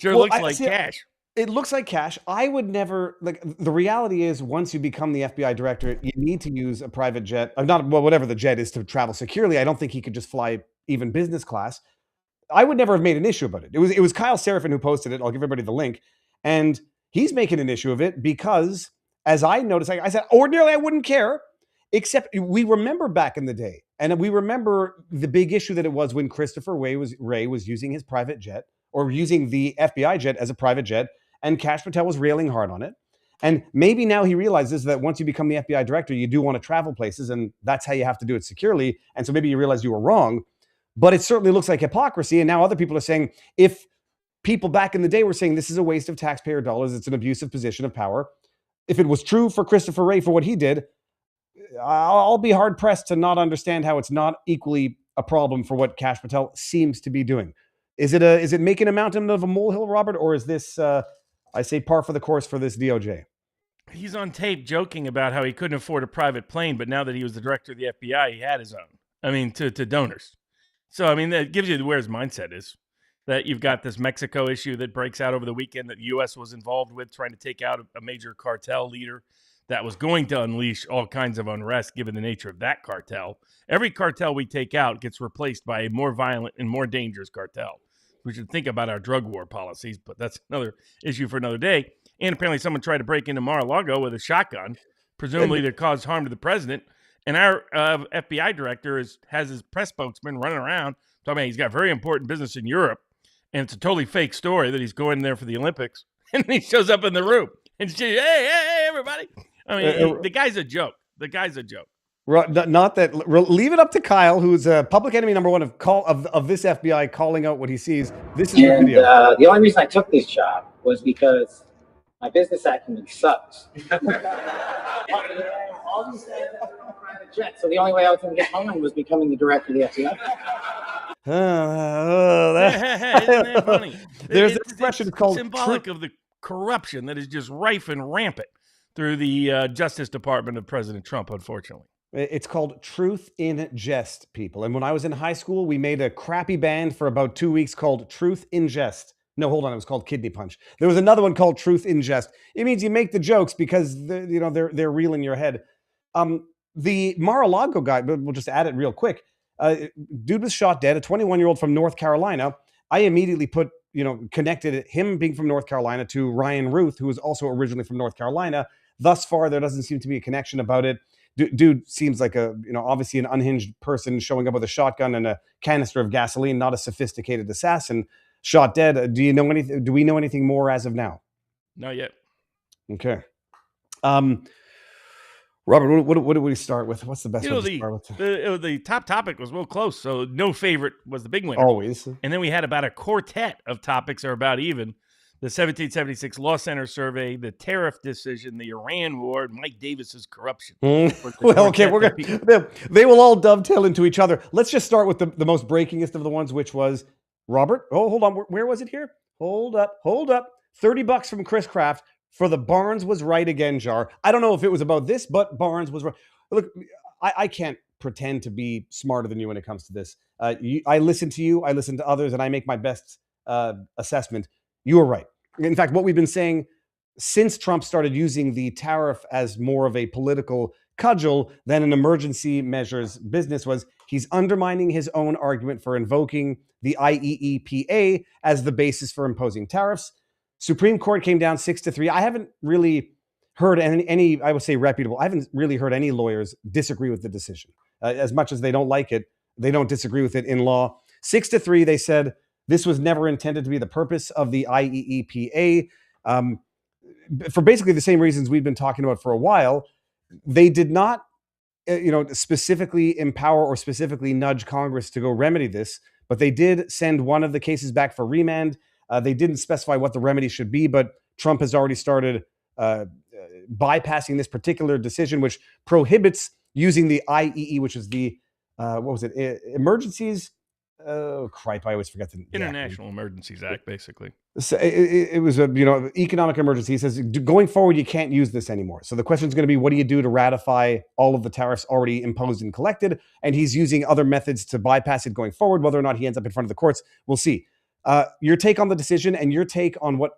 Looks like Kash. It looks like Kash. I would never, like, the reality is once you become the FBI director, you need to use a private jet, whatever the jet is to travel securely. I don't think he could just fly even business class. I would never have made an issue about it. It was Kyle Seraphin who posted it. I'll give everybody the link. And he's making an issue of it because, as I noticed, I said, ordinarily I wouldn't care, except we remember back in the day. And we remember the big issue that it was when Christopher Wray was using his private jet or using the FBI jet as a private jet. And Kash Patel was railing hard on it. And maybe now he realizes that once you become the FBI director, you do want to travel places, and that's how you have to do it securely. And so maybe you realize you were wrong. But it certainly looks like hypocrisy. And now other people are saying, if people back in the day were saying this is a waste of taxpayer dollars, it's an abusive position of power. If it was true for Christopher Wray for what he did, I'll be hard-pressed to not understand how it's not equally a problem for what Kash Patel seems to be doing. Is it making a mountain of a molehill, Robert, or is this... I say par for the course for this DOJ. He's on tape joking about how he couldn't afford a private plane, but now that he was the director of the FBI, he had his own. I mean, to donors. So, I mean, that gives you where his mindset is. That you've got this Mexico issue that breaks out over the weekend that the U.S. was involved with, trying to take out a major cartel leader that was going to unleash all kinds of unrest, given the nature of that cartel. Every cartel we take out gets replaced by a more violent and more dangerous cartel. We should think about our drug war policies, but that's another issue for another day. And apparently someone tried to break into Mar-a-Lago with a shotgun, presumably to cause harm to the president. And our FBI director has his press spokesman running around talking about he's got very important business in Europe. And it's a totally fake story that he's going there for the Olympics. And he shows up in the room and says, hey, everybody. I mean, the guy's a joke. The guy's a joke. Not that. Leave it up to Kyle, who's a public enemy number one of this FBI, calling out what he sees. This is the video. The only reason I took this job was because my business acumen sucks. So the only way I was going to get home was becoming the director of the FBI. Isn't that funny? There's an expression called symbolic of the corruption that is just rife and rampant through the Justice Department of President Trump, unfortunately. It's called Truth in Jest, people. And when I was in high school, we made a crappy band for about 2 weeks called Truth in Jest. No, hold on. It was called Kidney Punch. There was another one called Truth in Jest. It means you make the jokes because they're real in your head. The Mar-a-Lago guy, we'll just add it real quick. Dude was shot dead, a 21-year-old from North Carolina. I immediately put connected him being from North Carolina to Ryan Ruth, who was also originally from North Carolina. Thus far, there doesn't seem to be a connection about it. Dude seems like obviously an unhinged person showing up with a shotgun and a canister of gasoline, not a sophisticated assassin. Shot dead. Do we know anything more as of now? Not yet. Okay. Robert, what do we start with? What's the best way to start with? The top topic was real close, so no favorite was the big winner. Always. And then we had about a quartet of topics are about even. The 1776 Law Center survey, the tariff decision, the Iran war, and Mike Davis's corruption. Well, okay, they will all dovetail into each other. Let's just start with the most breakingest of the ones, which was Robert. Oh, hold on. Where was it here? Hold up. $30 from Chris Kraft for the Barnes was right again jar. I don't know if it was about this, but Barnes was right. Look, I can't pretend to be smarter than you when it comes to this. I listen to you, I listen to others, and I make my best assessment. You are right. In fact, what we've been saying since Trump started using the tariff as more of a political cudgel than an emergency measures business was he's undermining his own argument for invoking the IEEPA as the basis for imposing tariffs. Supreme Court came down 6-3. I haven't really heard any, I would say reputable, I haven't really heard any lawyers disagree with the decision. As much as they don't like it, they don't disagree with it in law. 6-3, they said this was never intended to be the purpose of the IEEPA. For basically the same reasons we've been talking about for a while. They did not, specifically empower or specifically nudge Congress to go remedy this, but they did send one of the cases back for remand. They didn't specify what the remedy should be, but Trump has already started bypassing this particular decision, which prohibits using the IEE, which is the, emergencies. Oh, cripe, I always forget the International Emergencies Act, basically. So it was a economic emergency. He says going forward, you can't use this anymore. So the question is going to be, what do you do to ratify all of the tariffs already imposed and collected? And he's using other methods to bypass it going forward. Whether or not he ends up in front of the courts, we'll see. Your take on the decision and your take on what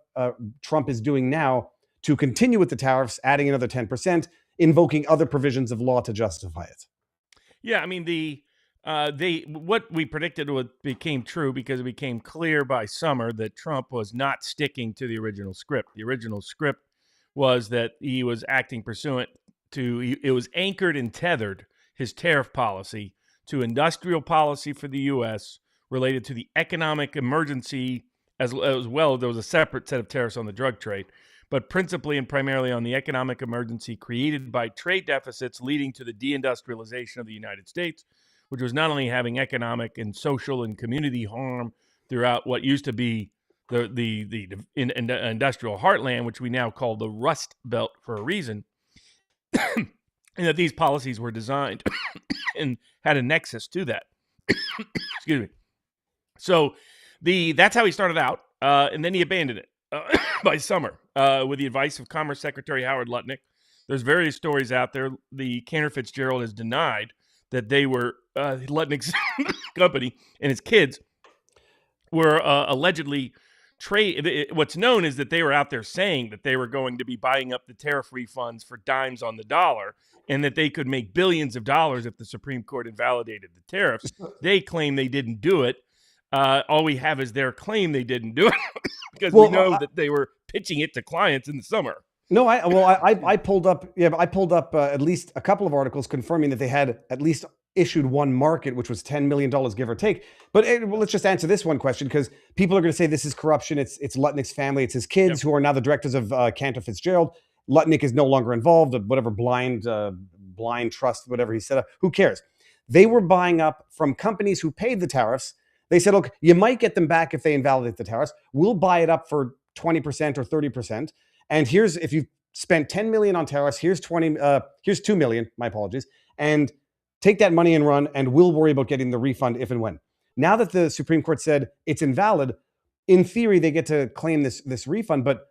Trump is doing now to continue with the tariffs, adding another 10%, invoking other provisions of law to justify it. Yeah, I mean, what we predicted became true because it became clear by summer that Trump was not sticking to the original script. The original script was that he was acting pursuant to, it was anchored and tethered, his tariff policy, to industrial policy for the U.S., related to the economic emergency as well. There was a separate set of tariffs on the drug trade, but principally and primarily on the economic emergency created by trade deficits leading to the deindustrialization of the United States, which was not only having economic and social and community harm throughout what used to be the industrial heartland, which we now call the Rust Belt for a reason, and that these policies were designed and had a nexus to that. Excuse me. So that's how he started out, and then he abandoned it by summer with the advice of Commerce Secretary Howard Lutnick. There's various stories out there. The Cantor Fitzgerald has denied that they were Lutnick's company and his kids were allegedly what's known is that they were out there saying that they were going to be buying up the tariff refunds for dimes on the dollar and that they could make billions of dollars if the Supreme Court invalidated the tariffs. They claim they didn't do it. All we have is their claim they didn't do it because we know that they were pitching it to clients in the summer. No, I pulled up. Yeah, I pulled up at least a couple of articles confirming that they had at least issued one market, which was $10 million, give or take. But let's just answer this one question because people are going to say this is corruption. It's Lutnick's family. It's his kids who are now the directors of Cantor Fitzgerald. Lutnick is no longer involved. Whatever blind trust, whatever he set up. Who cares? They were buying up from companies who paid the tariffs. They said, look, you might get them back if they invalidate the tariffs. We'll buy it up for 20% or 30%. And if you've spent 10 million on tariffs, here's 2 million, my apologies, and take that money and run, and we'll worry about getting the refund if and when. Now that the Supreme Court said it's invalid, in theory, they get to claim this refund. But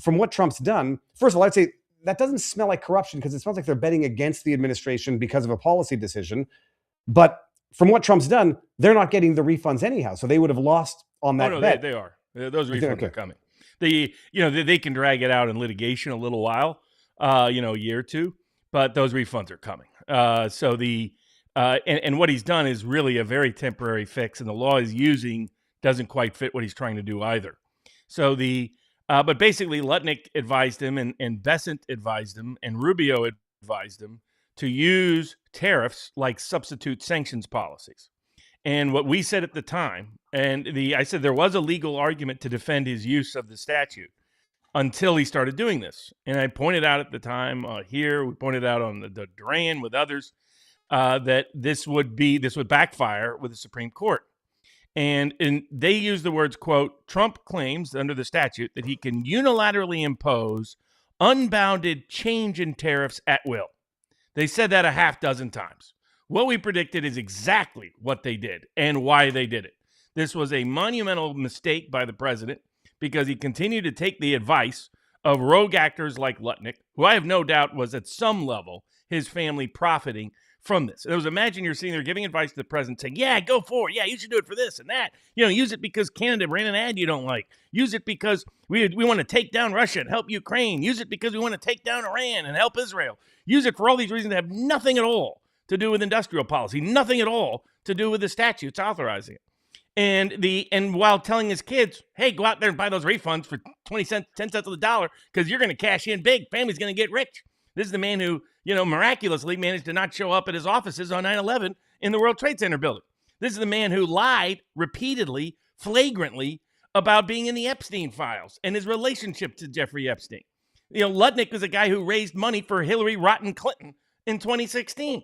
from what Trump's done, first of all, I'd say that doesn't smell like corruption because it smells like they're betting against the administration because of a policy decision. But from what Trump's done, they're not getting the refunds anyhow. So they would have lost on that bet. They are. Those refunds are coming. They can drag it out in litigation a little while, a year or two, but those refunds are coming. And what he's done is really a very temporary fix, and the law is using doesn't quite fit what he's trying to do either. So but basically Lutnick advised him and Bessent advised him and Rubio advised him to use tariffs like substitute sanctions policies. And what we said at the time, I said there was a legal argument to defend his use of the statute until he started doing this. And I pointed out at the time we pointed out on the Duran with others that this would backfire with the Supreme Court. And they use the words, quote, Trump claims under the statute that he can unilaterally impose unbounded change in tariffs at will. They said that a half dozen times. What we predicted is exactly what they did and why they did it. This was a monumental mistake by the president because he continued to take the advice of rogue actors like Lutnick, who I have no doubt was at some level his family profiting from this. It was, imagine you're sitting there giving advice to the president saying, yeah, go for it. Yeah, you should do it for this and that. Use it because Canada ran an ad you don't like. Use it because we want to take down Russia and help Ukraine. Use it because we want to take down Iran and help Israel. Use it for all these reasons that have nothing at all to do with industrial policy, nothing at all to do with the statutes authorizing it. And while telling his kids, hey, go out there and buy those refunds for 20 cents, 10 cents on the dollar, because you're going to cash in big. Family's going to get rich. This is the man who, miraculously managed to not show up at his offices on 9/11 in the World Trade Center building. This is the man who lied repeatedly, flagrantly about being in the Epstein files and his relationship to Jeffrey Epstein. Lutnick was a guy who raised money for Hillary Rotten Clinton in 2016.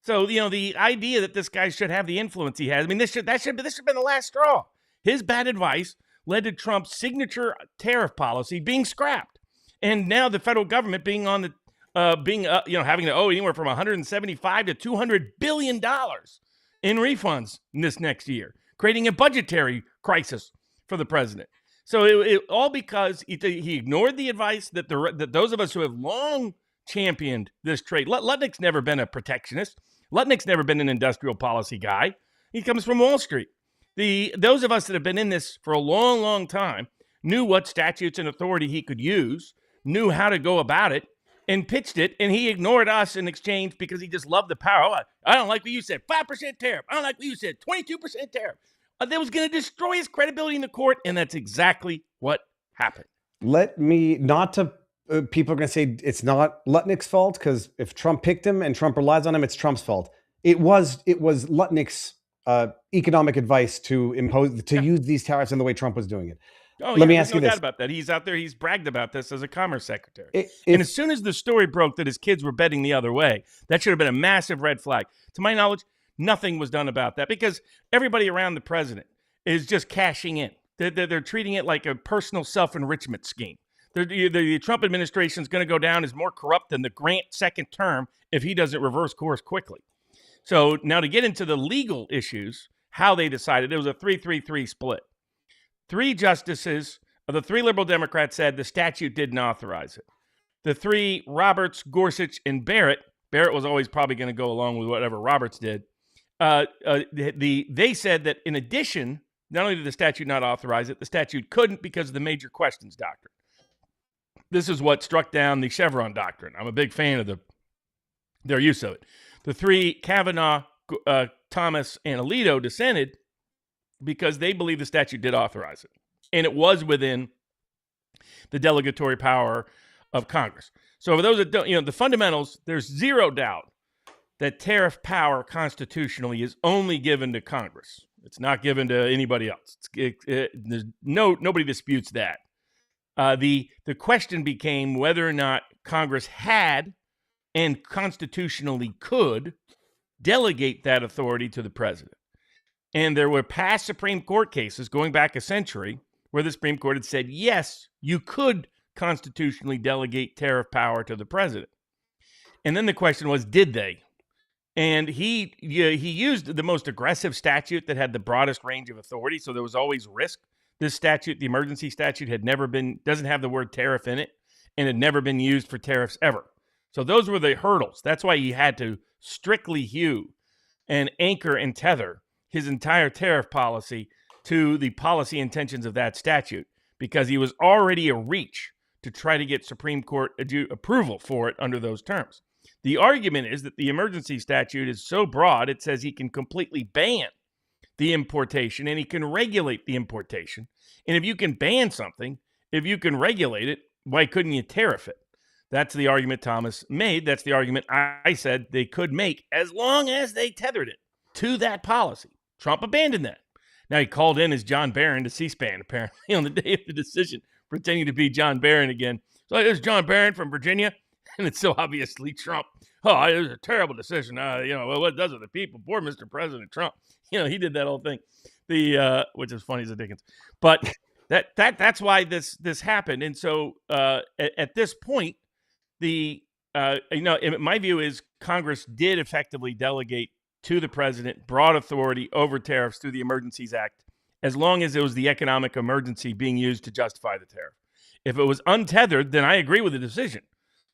So, the idea that this guy should have the influence he has, this should have been the last straw. His bad advice led to Trump's signature tariff policy being scrapped. And now the federal government being on the, having to owe anywhere from $175 to $200 billion in refunds this next year, creating a budgetary crisis for the president. So it all because he ignored the advice that those of us who have long championed this trade. Lutnick's never been a protectionist. Lutnick's never been an industrial policy guy. He comes from Wall Street. Those of us that have been in this for a long, long time knew what statutes and authority he could use, knew how to go about it, and pitched it, and he ignored us in exchange because he just loved the power. Oh, I don't like what you said, 5% tariff. I don't like what you said, 22% tariff. That was going to destroy his credibility in the court, and that's exactly what happened. People are going to say it's not Lutnick's fault because if Trump picked him and Trump relies on him, it's Trump's fault. It was Lutnick's economic advice to use these tariffs in the way Trump was doing it. Let me ask you this. Doubt about that. He's out there. He's bragged about this as a commerce secretary. And as soon as the story broke that his kids were betting the other way, that should have been a massive red flag. To my knowledge, nothing was done about that because everybody around the president is just cashing in. They're treating it like a personal self-enrichment scheme. The Trump administration is going to go down as more corrupt than the Grant second term if he doesn't reverse course quickly. So now to get into the legal issues, how they decided, it was a 3-3-3 split. 3 justices of the 3 liberal Democrats said the statute didn't authorize it. The 3, Roberts, Gorsuch, and Barrett was always probably going to go along with whatever Roberts did. They said that in addition, not only did the statute not authorize it, the statute couldn't because of the major questions doctrine. This is what struck down the Chevron doctrine. I'm a big fan of their use of it. The 3, Kavanaugh, Thomas, and Alito dissented because they believe the statute did authorize it. And it was within the delegatory power of Congress. So for those that don't, the fundamentals, there's zero doubt that tariff power constitutionally is only given to Congress. It's not given to anybody else. Nobody disputes that. The question became whether or not Congress had and constitutionally could delegate that authority to the president. And there were past Supreme Court cases going back a century where the Supreme Court had said, yes, you could constitutionally delegate tariff power to the president. And then the question was, did they? And he used the most aggressive statute that had the broadest range of authority, so there was always risk. This statute, the emergency statute, doesn't have the word tariff in it, and had never been used for tariffs ever. So those were the hurdles. That's why he had to strictly hew and anchor and tether his entire tariff policy to the policy intentions of that statute, because he was already a reach to try to get Supreme Court approval for it under those terms. The argument is that the emergency statute is so broad, it says he can completely ban the importation and he can regulate the importation. And if you can ban something, if you can regulate it, why couldn't you tariff it? That's the argument Thomas made. That's the argument I said they could make as long as they tethered it to that policy. Trump abandoned that. Now, he called in as John Barron to C-SPAN, apparently, on the day of the decision, pretending to be John Barron again. So there's John Barron from Virginia, and it's so obviously Trump. Oh, it was a terrible decision. What does it the people? Poor Mr. President Trump. He did that whole ththing, which is funny as a Dickens. But that's why this happened. And so at this point, in my view is Congress did effectively delegate to the president broad authority over tariffs through the Emergencies Act, as long as it was the economic emergency being used to justify the tariff. If it was untethered, then I agree with the decision.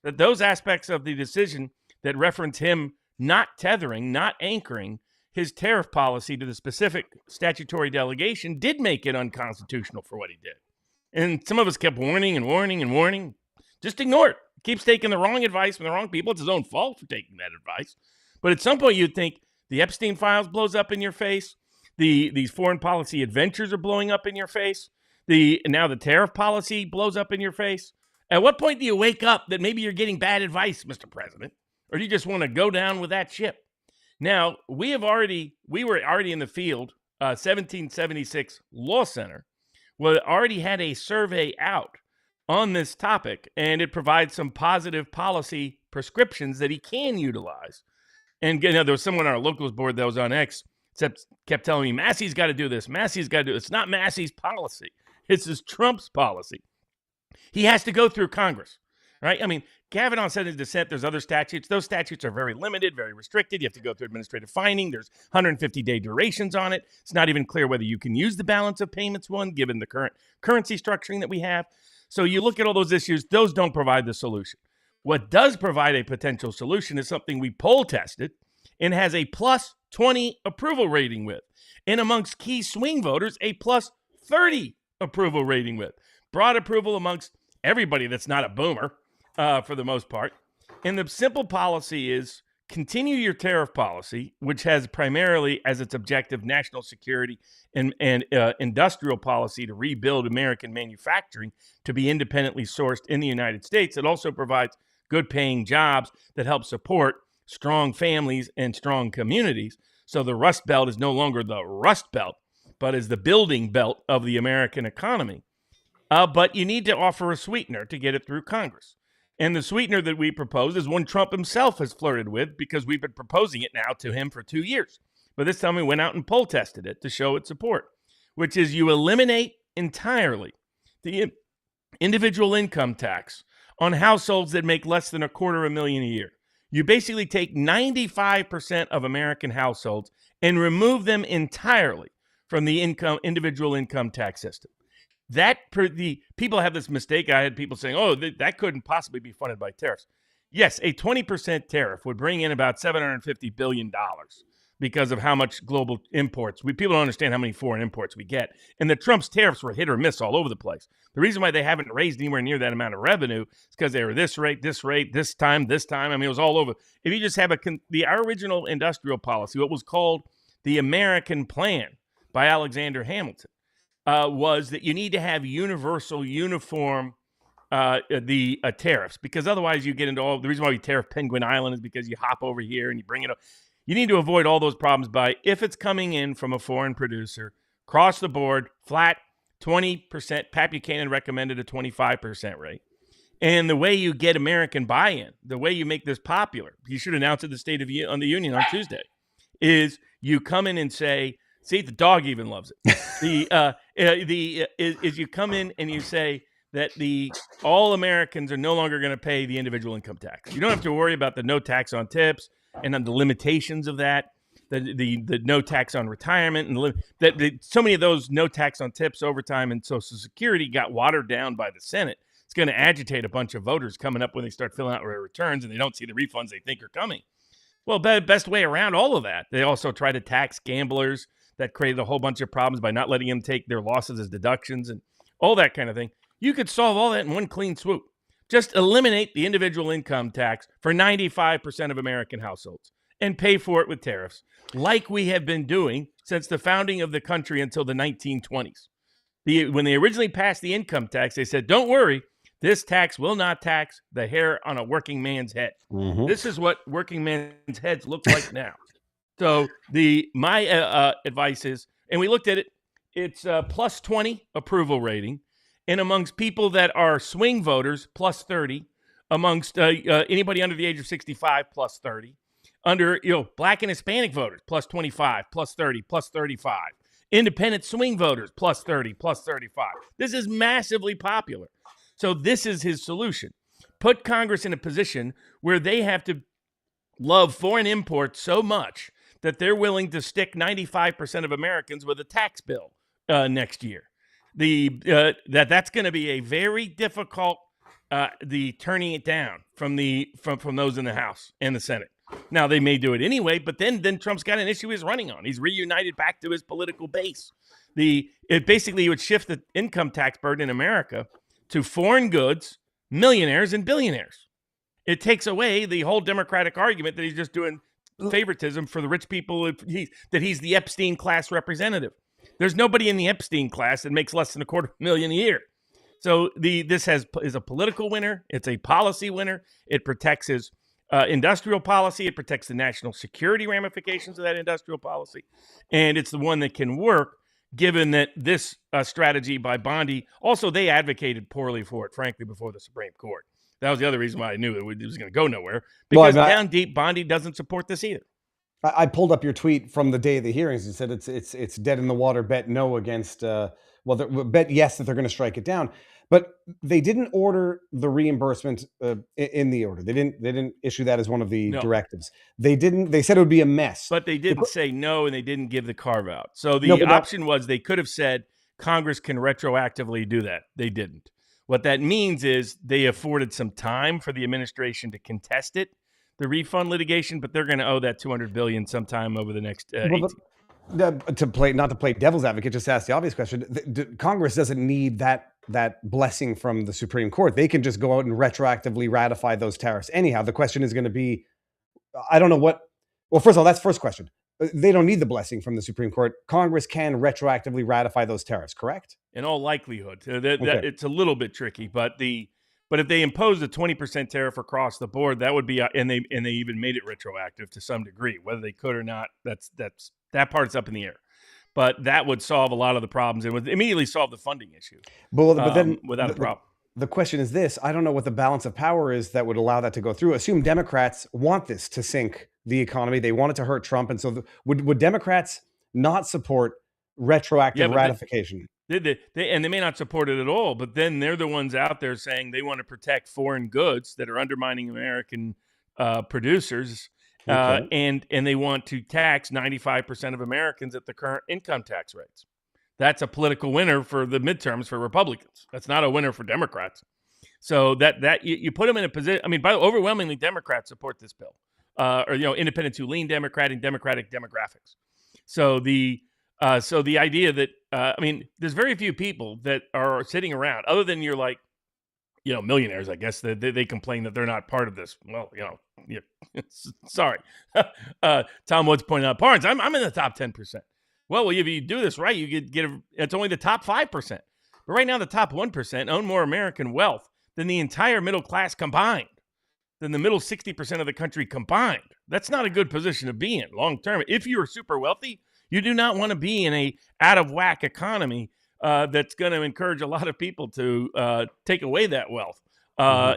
That those aspects of the decision that reference him not tethering, not anchoring his tariff policy to the specific statutory delegation did make it unconstitutional for what he did. And some of us kept warning and warning and warning. Just ignore it. Keeps taking the wrong advice from the wrong people. It's his own fault for taking that advice. But at some point you'd think the Epstein files blows up in your face. These foreign policy adventures are blowing up in your face. Now the tariff policy blows up in your face. At what point do you wake up that maybe you're getting bad advice, Mr. President? Or do you just want to go down with that ship? Now, we were already in the field. 1776 Law Center already had a survey out on this topic, and it provides some positive policy prescriptions that he can utilize. And there was someone on our locals board that was on X, kept telling me, Massey's got to do this. Massey's got to do it. It's not Massey's policy. This is Trump's policy. He has to go through Congress, right? I mean, Kavanaugh said in his dissent, there's other statutes. Those statutes are very limited, very restricted. You have to go through administrative finding. There's 150-day durations on it. It's not even clear whether you can use the balance of payments one, given the current currency structuring that we have. So you look at all those issues, those don't provide the solution. What does provide a potential solution is something we poll tested and has a plus 20 approval rating with. And amongst key swing voters, a plus 30 approval rating with. Broad approval amongst everybody that's not a boomer, for the most part. And the simple policy is continue your tariff policy, which has primarily as its objective national security and industrial policy to rebuild American manufacturing to be independently sourced in the United States. It also provides good paying jobs that help support strong families and strong communities. So the Rust Belt is no longer the Rust Belt, but is the building belt of the American economy. But you need to offer a sweetener to get it through Congress. And the sweetener that we propose is one Trump himself has flirted with, because we've been proposing it now to him for 2 years. But this time we went out and poll tested it to show its support, which is you eliminate entirely the individual income tax on households that make less than $250,000 a year. You basically take 95% of American households and remove them entirely from the individual income tax system. The people have this mistake. I had people saying, oh, that couldn't possibly be funded by tariffs. Yes, a 20% tariff would bring in about $750 billion because of how much global imports. People don't understand how many foreign imports we get. And the Trump's tariffs were hit or miss all over the place. The reason why they haven't raised anywhere near that amount of revenue is because they were this rate, this time. I mean, it was all over. If you just have our original industrial policy, what was called the American Plan by Alexander Hamilton, was that you need to have universal, uniform tariffs, because otherwise you get into all the reason why we tariff Penguin Island is because you hop over here and you bring it up. You need to avoid all those problems by, if it's coming in from a foreign producer, across the board, flat 20%. Pat Buchanan recommended a 25% rate. And the way you get American buy-in, the way you make this popular, you should announce at the State of the Union on Tuesday, is you come in and say, see, the dog even loves it. Is you come in and you say that all Americans are no longer going to pay the individual income tax. You don't have to worry about the no tax on tips and on the limitations of that, the no tax on retirement, and so many of those no tax on tips, overtime, and Social Security got watered down by the Senate. It's going to agitate a bunch of voters coming up when they start filling out their returns and they don't see the refunds they think are coming. Well, best way around all of that, they also try to tax gamblers. That created a whole bunch of problems by not letting them take their losses as deductions and all that kind of thing. You could solve all that in one clean swoop. Just eliminate the individual income tax for 95% of American households and pay for it with tariffs, like we have been doing since the founding of the country until the 1920s. When they originally passed the income tax, they said, don't worry, this tax will not tax the hair on a working man's head. Mhm. This is what working men's heads look like now. So my advice is, and we looked at it, it's plus 20 approval rating. And amongst people that are swing voters, plus 30. Amongst anybody under the age of 65, plus 30. Under Black and Hispanic voters, plus 25, plus 30, plus 35. Independent swing voters, plus 30, plus 35. This is massively popular. So this is his solution. Put Congress in a position where they have to love foreign imports so much that they're willing to stick 95% of Americans with a tax bill next year. That's going to be a very difficult the turning it down from those in the House and the Senate. Now they may do it anyway, but then Trump's got an issue he's running on. He's reunited back to his political base. It basically would shift the income tax burden in America to foreign goods, millionaires, and billionaires. It takes away the whole Democratic argument that he's just doing favoritism for the rich people, that he's the Epstein class representative. There's nobody in the Epstein class that makes less than $250,000 a year. So this is a political winner. It's a policy winner. It protects his industrial policy. It protects the national security ramifications of that industrial policy. And it's the one that can work, given that this strategy by Bondi, also they advocated poorly for it, frankly, before the Supreme Court. That was the other reason why I knew it was going to go nowhere, because down deep, Bondi doesn't support this either. I pulled up your tweet from the day of the hearings. You said it's dead in the water. Bet no against. Bet yes that they're going to strike it down. But they didn't order the reimbursement in the order. They didn't issue that as one of the directives. They didn't. They said it would be a mess. But they didn't say no, and they didn't give the carve out. So the option was they could have said Congress can retroactively do that. They didn't. What that means is they afforded some time for the administration to contest it, the refund litigation, but they're going to owe that $200 billion sometime over the next 18. Not to play devil's advocate, just ask the obvious question. Congress doesn't need that blessing from the Supreme Court. They can just go out and retroactively ratify those tariffs. Anyhow, the question is going to be, I don't know what. Well, first of all, that's the first question. They don't need the blessing from the Supreme Court. Congress can retroactively ratify those tariffs, correct? In all likelihood. It's a little bit tricky, but if they imposed a 20% tariff across the board, that would be, and they even made it retroactive to some degree. Whether they could or not, that part's up in the air. But that would solve a lot of the problems and would immediately solve the funding issue. But then without a problem. The question is this: I don't know what the balance of power is that would allow that to go through. Assume Democrats want this to sink the economy. They want it to hurt Trump, and so would Democrats not support retroactive ratification? They may not support it at all, but then they're the ones out there saying they want to protect foreign goods that are undermining American producers, and they want to tax 95% of Americans at the current income tax rates. That's a political winner for the midterms for Republicans. That's not a winner for Democrats. So that you put them in a position. I mean, overwhelmingly Democrats support this bill, or independents who lean Democrat and Democratic demographics. So the idea that there's very few people that are sitting around other than millionaires. I guess that they complain that they're not part of this. Well, sorry. Tom Woods pointed out, Barnes, I'm in the top 10%. Well, if you do this right, you get it's only the top 5%. But right now, the top 1% own more American wealth than the entire middle class combined, than the middle 60% of the country combined. That's not a good position to be in long term. If you're super wealthy, you do not want to be in a out of whack economy that's going to encourage a lot of people to take away that wealth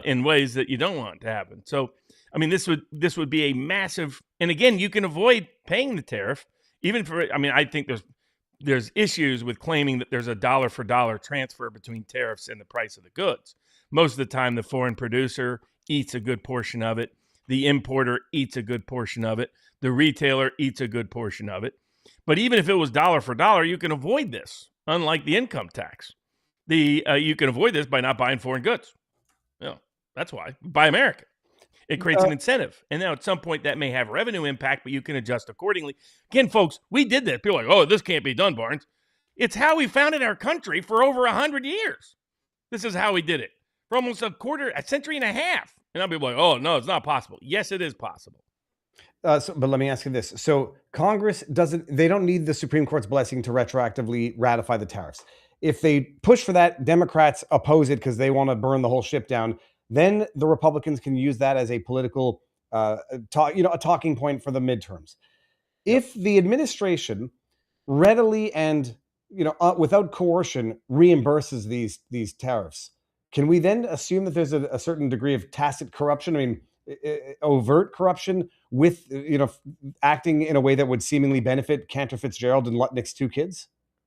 in ways that you don't want to happen. So, this would be a massive. And again, you can avoid paying the tariff. I think there's issues with claiming that there's a dollar for dollar transfer between tariffs and the price of the goods. Most of the time, the foreign producer eats a good portion of it. The importer eats a good portion of it. The retailer eats a good portion of it. But even if it was dollar for dollar, you can avoid this, unlike the income tax. You can avoid this by not buying foreign goods. That's why. Buy American. It creates an incentive. And now at some point that may have revenue impact, but you can adjust accordingly. Again, folks, we did this. People are like, oh, this can't be done, Barnes. It's how we founded our country for over 100 years. This is how we did it. For almost a century and a half. And now people are like, oh, no, it's not possible. Yes, it is possible. But let me ask you this. So Congress they don't need the Supreme Court's blessing to retroactively ratify the tariffs. If they push for that, Democrats oppose it because they want to burn the whole ship down. Then the Republicans can use that as a political, a talking point for the midterms. If the administration readily and without coercion reimburses these tariffs, can we then assume that there's a certain degree of tacit corruption? I mean, overt corruption with acting in a way that would seemingly benefit Cantor Fitzgerald and Lutnick's two kids?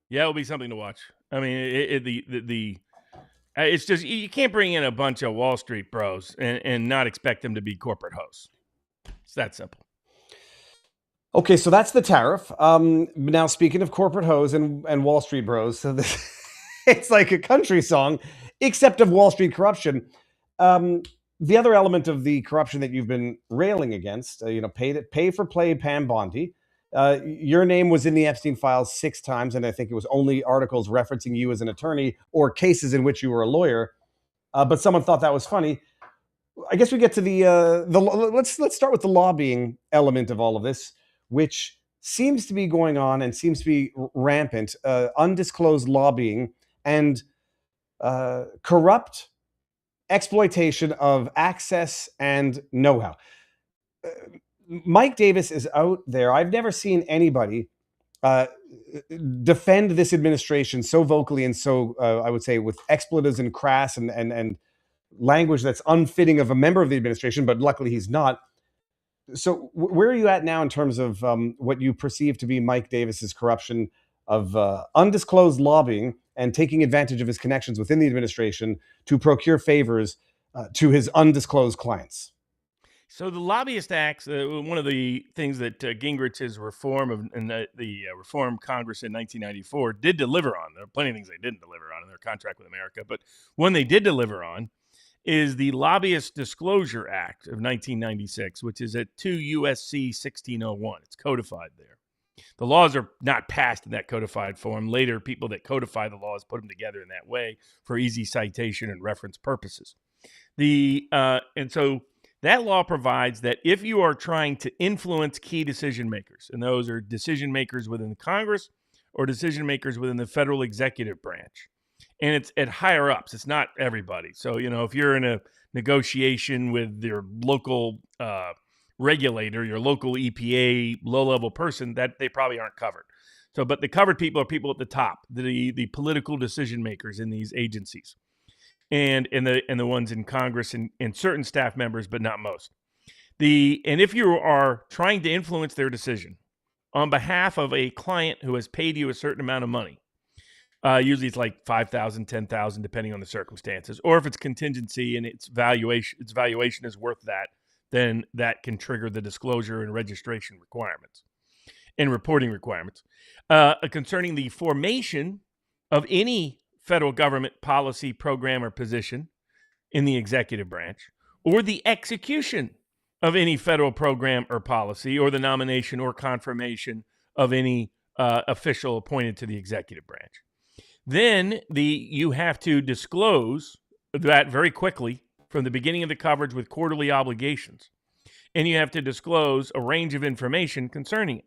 Yeah, it'll be something to watch. I mean, it's just you can't bring in a bunch of Wall Street bros and not expect them to be corporate hosts. It's that simple. Okay, so that's the tariff. Now, speaking of corporate hoes and Wall Street bros, so it's like a country song, except of Wall Street corruption. The other element of the corruption that you've been railing against, pay for play Pam Bondi. Your name was in the Epstein files 6 times, and I think it was only articles referencing you as an attorney or cases in which you were a lawyer. But someone thought that was funny. I guess we get to let's start with the lobbying element of all of this, which seems to be going on and seems to be rampant. Undisclosed lobbying and corrupt exploitation of access and know-how. Mike Davis is out there. I've never seen anybody defend this administration so vocally and so, I would say, with expletives and crass and language that's unfitting of a member of the administration, but luckily he's not. So where are you at now in terms of what you perceive to be Mike Davis's corruption of undisclosed lobbying and taking advantage of his connections within the administration to procure favors to his undisclosed clients? So the Lobbyist Acts, one of the things that Gingrich's reform the Reform Congress in 1994 did deliver on. There are plenty of things they didn't deliver on in their contract with America, but one they did deliver on is the Lobbyist Disclosure Act of 1996, which is at 2 U.S.C. 1601. It's codified there. The laws are not passed in that codified form. Later, people that codify the laws put them together in that way for easy citation and reference purposes. And so that law provides that if you are trying to influence key decision makers, and those are decision makers within the Congress or decision makers within the federal executive branch, and it's at higher ups, it's not everybody. So, if you're in a negotiation with your local regulator, your local EPA low-level person, that they probably aren't covered. So, but the covered people are people at the top, the political decision makers in these agencies, and the ones in Congress and certain staff members, but not most. And if you are trying to influence their decision on behalf of a client who has paid you a certain amount of money, usually it's like $5,000, $10,000, depending on the circumstances, or if it's contingency and its valuation is worth that, then that can trigger the disclosure and registration requirements and reporting requirements concerning the formation of any federal government policy, program, or position in the executive branch, or the execution of any federal program or policy, or the nomination or confirmation of any official appointed to the executive branch. Then you have to disclose that very quickly from the beginning of the coverage with quarterly obligations. And you have to disclose a range of information concerning it.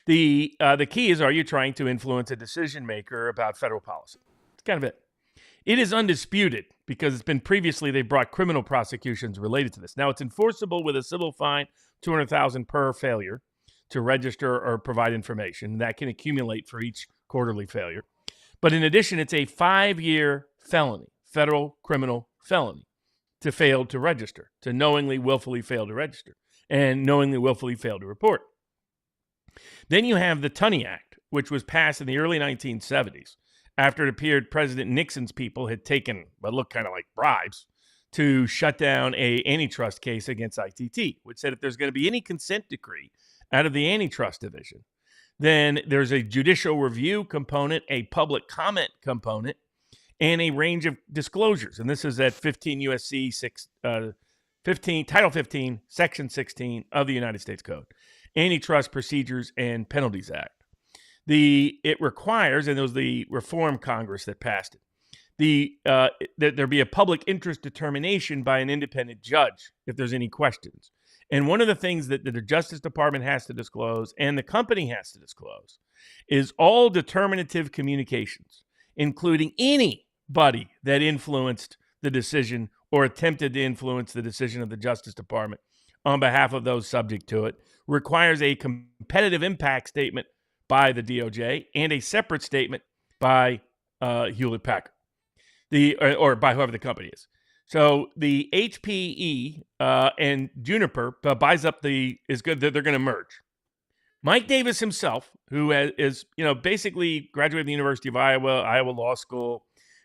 The key is, are you trying to influence a decision maker about federal policy? That's kind of it. It is undisputed because it's been previously, they brought criminal prosecutions related to this. Now, it's enforceable with a civil fine, $200,000 per failure to register or provide information. That can accumulate for each quarterly failure. But in addition, it's a 5-year felony, federal criminal felony, to fail to register, to knowingly, willfully fail to register, and knowingly, willfully fail to report. Then you have the Tunney Act, which was passed in the early 1970s after it appeared President Nixon's people had taken what looked kind of like bribes to shut down an antitrust case against ITT, which said if there's going to be any consent decree out of the antitrust division, then there's a judicial review component, a public comment component, and a range of disclosures. And this is at 15 U.S.C. 15, Title 15, Section 16 of the United States Code, Antitrust Procedures and Penalties Act. It requires, and it was the Reform Congress that passed it, that there be a public interest determination by an independent judge if there's any questions. And one of the things that the Justice Department has to disclose and the company has to disclose is all determinative communications, including anybody that influenced the decision or attempted to influence the decision of the Justice Department on behalf of those subject to it, requires a competitive impact statement by the DOJ and a separate statement by Hewlett-Packard, or by whoever the company is. So the HPE and Juniper buys up is good that they're going to merge. Mike Davis himself, who is basically graduated from the University of Iowa Law School,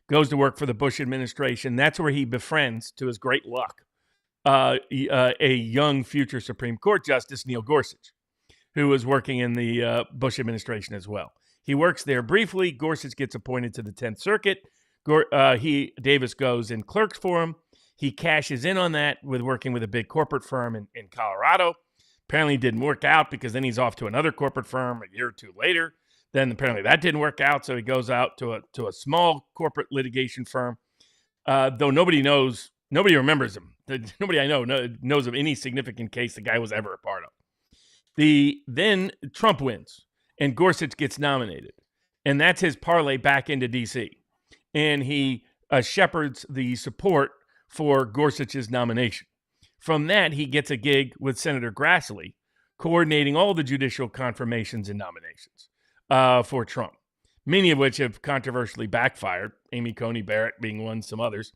goes to work for the Bush administration. That's where he befriends, to his great luck, a young future Supreme Court Justice, Neil Gorsuch, who was working in the Bush administration as well. He works there briefly. Gorsuch gets appointed to the 10th Circuit. Davis goes and clerks for him. He cashes in on that with working with a big corporate firm in Colorado. Apparently it didn't work out because then he's off to another corporate firm a year or two later. Then apparently that didn't work out, so he goes out to a small corporate litigation firm. Though nobody remembers him. Nobody I know knows of any significant case the guy was ever a part of. Then Trump wins, and Gorsuch gets nominated. And that's his parlay back into D.C. And he shepherds the support for Gorsuch's nomination. From that, he gets a gig with Senator Grassley, coordinating all the judicial confirmations and nominations for Trump, many of which have controversially backfired, Amy Coney Barrett being one, some others.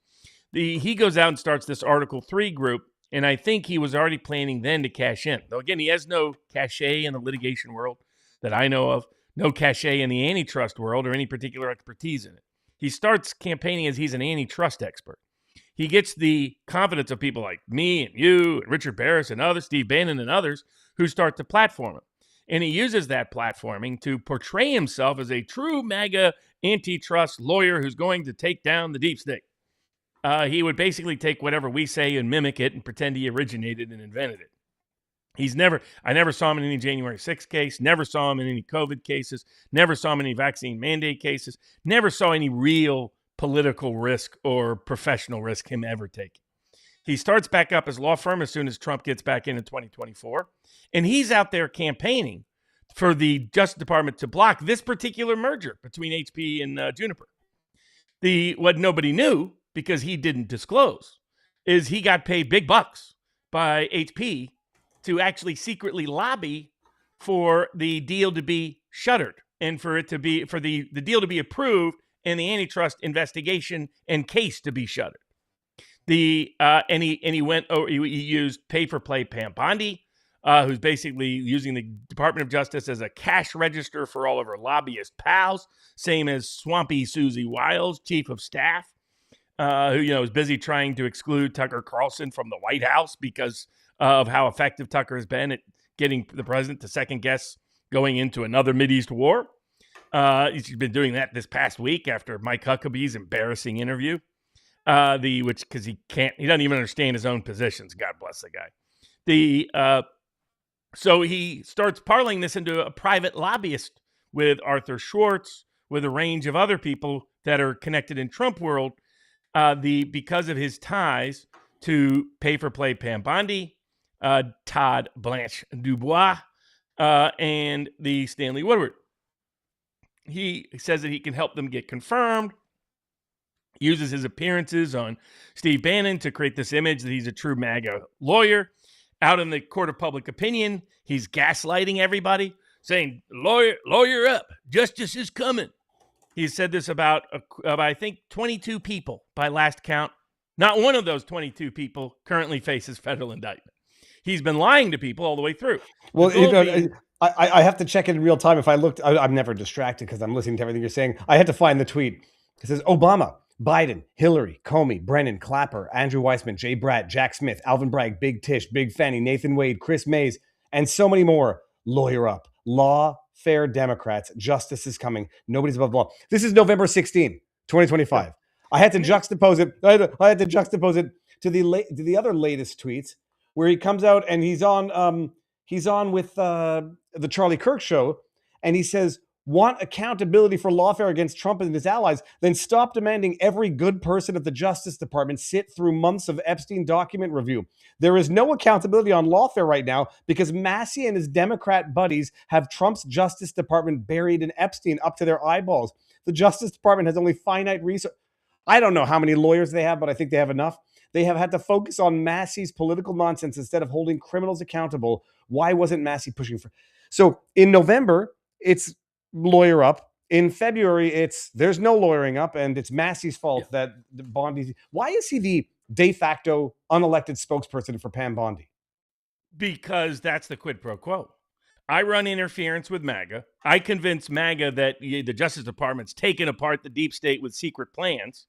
He goes out and starts this Article 3 group, and I think he was already planning then to cash in. Though, again, he has no cachet in the litigation world that I know of, no cachet in the antitrust world or any particular expertise in it. He starts campaigning as he's an antitrust expert. He gets the confidence of people like me and you and Richard Barris and others, Steve Bannon and others, who start to platform him. And he uses that platforming to portray himself as a true MAGA antitrust lawyer who's going to take down the deep state. He would basically take whatever we say and mimic it and pretend he originated and invented it. I never saw him in any January 6th case, never saw him in any COVID cases, never saw him in any vaccine mandate cases, never saw any real political risk or professional risk him ever taking. He starts back up his law firm as soon as Trump gets back in 2024, and he's out there campaigning for the Justice Department to block this particular merger between HP and Juniper. What nobody knew, because he didn't disclose, is he got paid big bucks by HP to actually secretly lobby for the deal to be shuttered and for the deal to be approved and the antitrust investigation and case to be shuttered. He used pay-for-play Pam Bondi, who's basically using the Department of Justice as a cash register for all of her lobbyist pals, same as Swampy Susie Wiles, chief of staff, who is busy trying to exclude Tucker Carlson from the White House because of how effective Tucker has been at getting the president to second guess going into another Mideast war. He's been doing that this past week after Mike Huckabee's embarrassing interview, because he doesn't even understand his own positions. God bless the guy. So he starts parlaying this into a private lobbyist with Arthur Schwartz, with a range of other people that are connected in Trump world, because of his ties to pay-for-play Pam Bondi, Todd Blanche Dubois, and the Stanley Woodward. He says that he can help them get confirmed, uses his appearances on Steve Bannon to create this image that he's a true MAGA lawyer. Out in the court of public opinion, he's gaslighting everybody, saying, lawyer up, justice is coming. He said this about I think, 22 people by last count. Not one of those 22 people currently faces federal indictment. He's been lying to people all the way through. Well, I have to check it in real time. If I looked, I'm never distracted because I'm listening to everything you're saying. I had to find the tweet. It says Obama, Biden, Hillary, Comey, Brennan, Clapper, Andrew Weissman, Jay Bratt, Jack Smith, Alvin Bragg, Big Tish, Big Fanny, Nathan Wade, Chris Mays, and so many more. Lawyer up. Law, fair Democrats. Justice is coming. Nobody's above the law. This is November 16, 2025. Yeah. I had to juxtapose it. I had to juxtapose it to the other latest tweets where he comes out and he's on with the Charlie Kirk show, and he says, want accountability for lawfare against Trump and his allies, then stop demanding every good person at the Justice Department sit through months of Epstein document review. There is no accountability on lawfare right now because Massey and his Democrat buddies have Trump's Justice Department buried in Epstein up to their eyeballs. The Justice Department has only finite resources. I don't know how many lawyers they have, but I think they have enough. They have had to focus on Massey's political nonsense instead of holding criminals accountable. Why wasn't Massey pushing for? So in November, it's lawyer up. In February, it's there's no lawyering up, and it's Massey's fault that the Bondi. Why is he the de facto unelected spokesperson for Pam Bondi? Because that's the quid pro quo. I run interference with MAGA. I convince MAGA that the Justice Department's taken apart the deep state with secret plans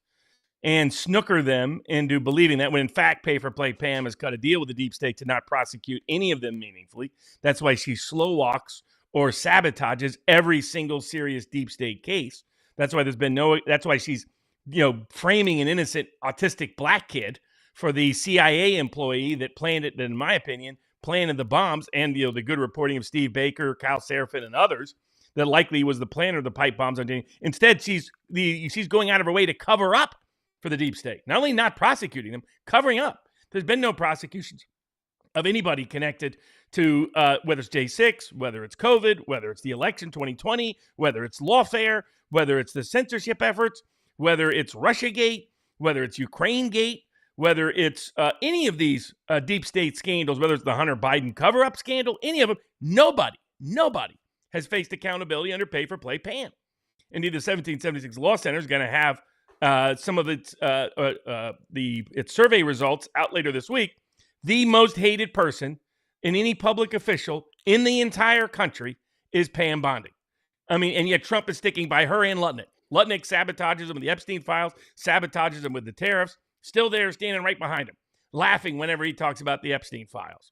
and snooker them into believing that, when in fact Pay for Play Pam has cut a deal with the deep state to not prosecute any of them meaningfully. That's why she slow walks or sabotages every single serious deep state case. That's why that's why she's, framing an innocent autistic black kid for the CIA employee that planned it, that in my opinion, planted the bombs, and the good reporting of Steve Baker, Kyle Seraphin, and others that likely was the planner of the pipe bombs on Danny. Instead, she's going out of her way to cover up for the deep state. Not only not prosecuting them, covering up. There's been no prosecutions of anybody connected to whether it's J6, whether it's COVID, whether it's the election 2020, whether it's lawfare, whether it's the censorship efforts, whether it's Russiagate, whether it's Ukrainegate, whether it's any of these deep state scandals, whether it's the Hunter Biden cover-up scandal, any of them. Nobody has faced accountability under Pay for Play Pam. Indeed, the 1776 Law Center is going to have some of its survey results out later this week. The most hated person in any public official in the entire country is Pam Bondi. I mean, and yet Trump is sticking by her and Lutnick. Lutnick sabotages him with the Epstein files, sabotages him with the tariffs, still there standing right behind him, laughing whenever he talks about the Epstein files.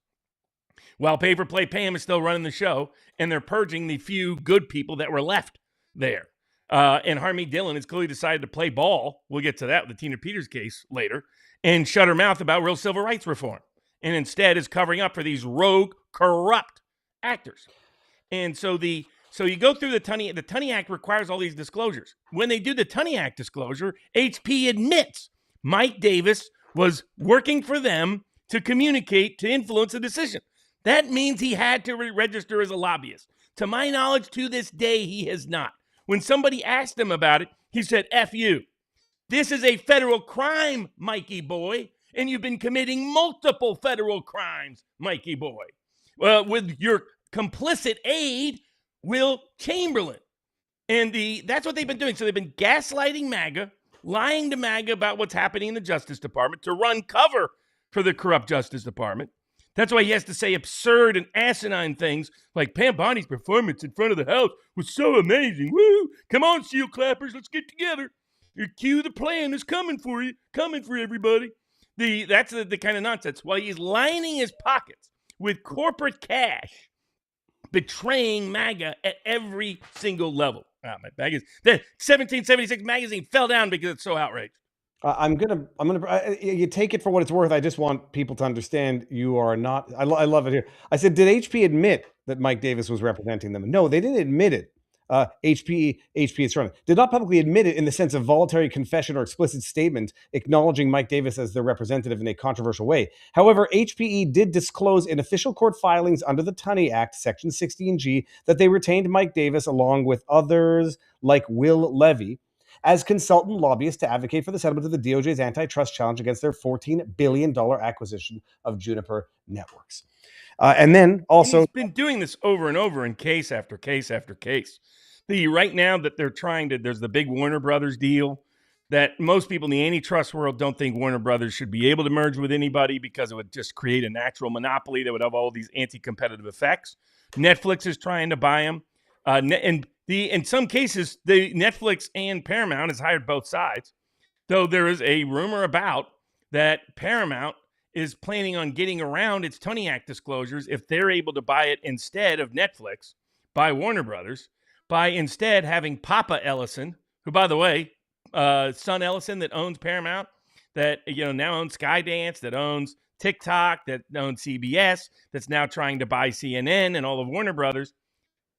While Pay for Play Pam is still running the show, and they're purging the few good people that were left there. And Harmeet Dillon has clearly decided to play ball. We'll get to that with the Tina Peters case later, and shut her mouth about real civil rights reform. And instead is covering up for these rogue, corrupt actors. And so you go through the Tunney Act requires all these disclosures. When they do the Tunney Act disclosure, HP admits Mike Davis was working for them to communicate, to influence the decision. That means he had to register as a lobbyist. To my knowledge, to this day, he has not. When somebody asked him about it, he said, F you. This is a federal crime, Mikey boy, and you've been committing multiple federal crimes, Mikey boy. With your complicit aide, Will Chamberlain. And that's what they've been doing. So they've been gaslighting MAGA, lying to MAGA about what's happening in the Justice Department to run cover for the corrupt Justice Department. That's why he has to say absurd and asinine things like Pam Bondi's performance in front of the House was so amazing. Woo! Come on, seal clappers, let's get together. Your cue the plan is coming for you, coming for everybody. That's the kind of nonsense. While he's lining his pockets with corporate cash, betraying MAGA at every single level. My bag is the 1776 magazine fell down because it's so outraged. You take it for what it's worth. I just want people to understand you are not. I love it here. I said, did HP admit that Mike Davis was representing them? No, they didn't admit it. HP is trying. Did not publicly admit it in the sense of voluntary confession or explicit statement acknowledging Mike Davis as their representative in a controversial way. However, HPE did disclose in official court filings under the Tunney Act, Section 16G, that they retained Mike Davis along with others like Will Levy as consultant lobbyists to advocate for the settlement of the DOJ's antitrust challenge against their $14 billion acquisition of Juniper Networks. And then also... He's been doing this over and over in case after case after case. Right now that they're trying to... There's the big Warner Brothers deal that most people in the antitrust world don't think Warner Brothers should be able to merge with anybody because it would just create a natural monopoly that would have all these anti-competitive effects. Netflix is trying to buy them. In some cases, the Netflix and Paramount has hired both sides, though there is a rumor about that Paramount is planning on getting around its Tunney Act disclosures if they're able to buy it instead of Netflix by Warner Brothers, by instead having Papa Ellison, who, by the way, son Ellison that owns Paramount, that now owns Skydance, that owns TikTok, that owns CBS, that's now trying to buy CNN and all of Warner Brothers.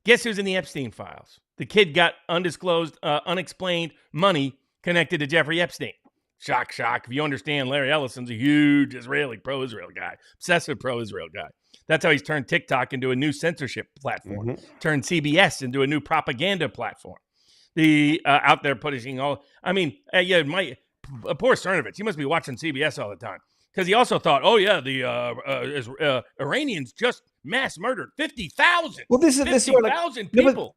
Guess who's in the Epstein files? The kid got undisclosed, unexplained money connected to Jeffrey Epstein. Shock, shock. If you understand, Larry Ellison's a huge Israeli, pro-Israel guy, obsessive pro-Israel guy. That's how he's turned TikTok into a new censorship platform, turned CBS into a new propaganda platform. Out there pushing all, I mean, poor Cernovich, he must be watching CBS all the time. Because he also thought, oh, yeah, the Iranians just mass murdered 50,000. Well, this is 50,000 people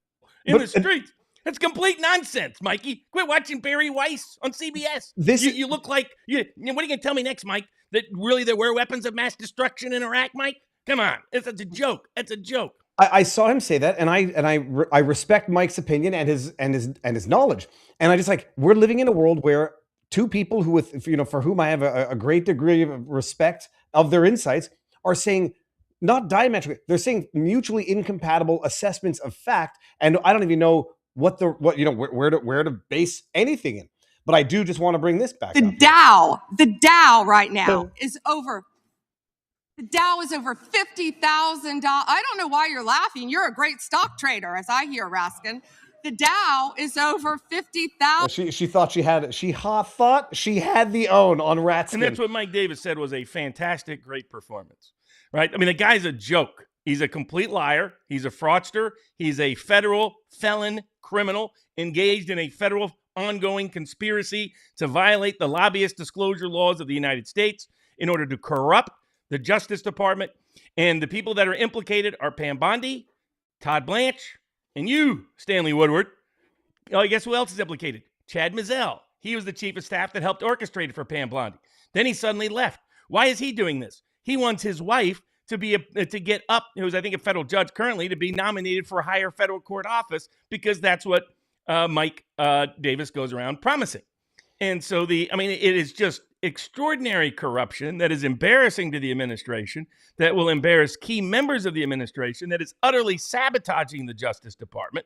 in the streets. That's complete nonsense, Mikey. Quit watching Barry Weiss on CBS. You look like, what are you going to tell me next, Mike? That really there were weapons of mass destruction in Iraq, Mike? Come on. It's a joke. It's a joke. I saw him say that, and I respect Mike's opinion and his knowledge. And I just we're living in a world where two people who, for whom I have a great degree of respect of their insights, are saying not diametrically, they're saying mutually incompatible assessments of fact, and I don't even know where to base anything in. But I do just want to bring this back. The Dow right now is over. The Dow is over $50,000. I don't know why you're laughing. You're a great stock trader, as I hear, Raskin. The Dow is over 50,000. She thought she had the own on Ratskin. And that's what Mike Davis said was a fantastic, great performance, right? I mean, the guy's a joke. He's a complete liar. He's a fraudster. He's a federal felon criminal engaged in a federal ongoing conspiracy to violate the lobbyist disclosure laws of the United States in order to corrupt the Justice Department. And the people that are implicated are Pam Bondi, Todd Blanche, and you, Stanley Woodward. Guess who else is implicated? Chad Mizell. He was the chief of staff that helped orchestrate it for Pam Bondi. Then he suddenly left. Why is he doing this? He wants his wife to get up, who's I think a federal judge currently, to be nominated for a higher federal court office, because that's what Mike Davis goes around promising. And so it is just extraordinary corruption that is embarrassing to the administration, that will embarrass key members of the administration, that is utterly sabotaging the Justice Department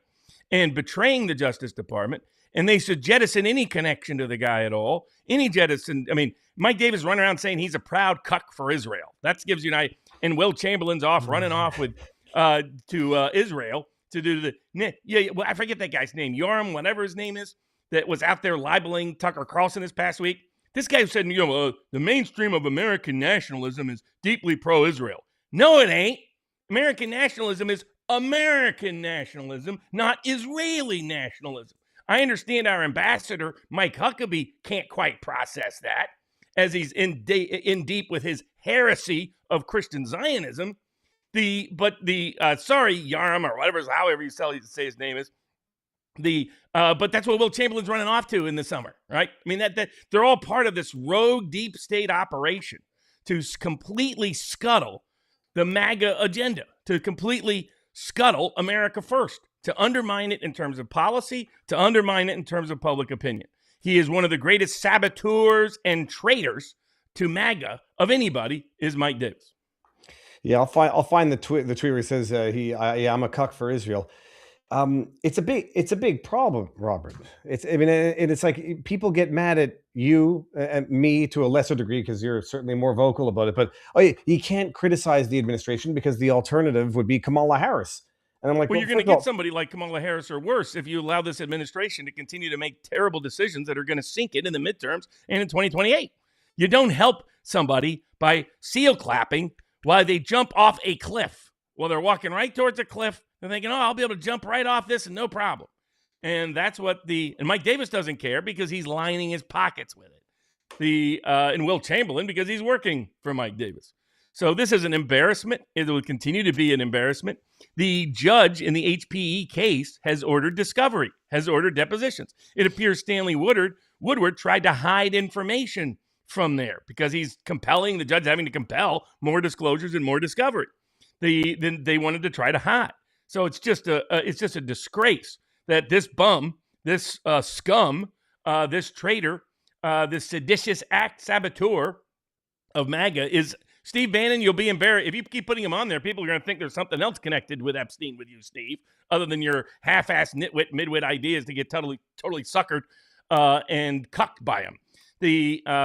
and betraying the Justice Department. And they should jettison any connection to the guy at all. Mike Davis running around saying he's a proud cuck for Israel. That gives you an idea. And Will Chamberlain's running off with to Israel to do I forget that guy's name, Yoram, whatever his name is, that was out there libeling Tucker Carlson this past week. This guy said, the mainstream of American nationalism is deeply pro-Israel. No, it ain't. American nationalism is American nationalism, not Israeli nationalism. I understand our ambassador, Mike Huckabee, can't quite process that, as he's in deep with his heresy of Christian Zionism. But Yaram, or however you say his name is, but that's what Will Chamberlain's running off to in the summer, right? I mean, that they're all part of this rogue deep state operation to completely scuttle the MAGA agenda, to completely scuttle America first, to undermine it in terms of policy, to undermine it in terms of public opinion. He is one of the greatest saboteurs and traitors to MAGA of anybody, is Mike Davis. Yeah, I'll find the tweet where he says I'm a cuck for Israel. It's a big problem, Robert. It's like people get mad at you and me to a lesser degree because you're certainly more vocal about it. But you can't criticize the administration because the alternative would be Kamala Harris. And I'm like, well, you're going to get somebody like Kamala Harris or worse if you allow this administration to continue to make terrible decisions that are going to sink it in the midterms and in 2028. You don't help somebody by seal clapping while they jump off a cliff. Well, they're walking right towards a cliff. They're thinking, I'll be able to jump right off this and no problem. And that's what and Mike Davis doesn't care because he's lining his pockets with it. And Will Chamberlain because he's working for Mike Davis. So this is an embarrassment. It will continue to be an embarrassment. The judge in the HPE case has ordered discovery, has ordered depositions. It appears Stanley Woodward tried to hide information from there because he's compelling, the judge having to compel more disclosures and more discovery. They wanted to try to hide. So it's just a disgrace that this bum, this scum, this traitor, this seditious act saboteur of MAGA is Steve Bannon. You'll be embarrassed. If you keep putting him on there, people are going to think there's something else connected with Epstein with you, Steve, other than your half-assed nitwit, midwit ideas to get totally suckered and cucked by him.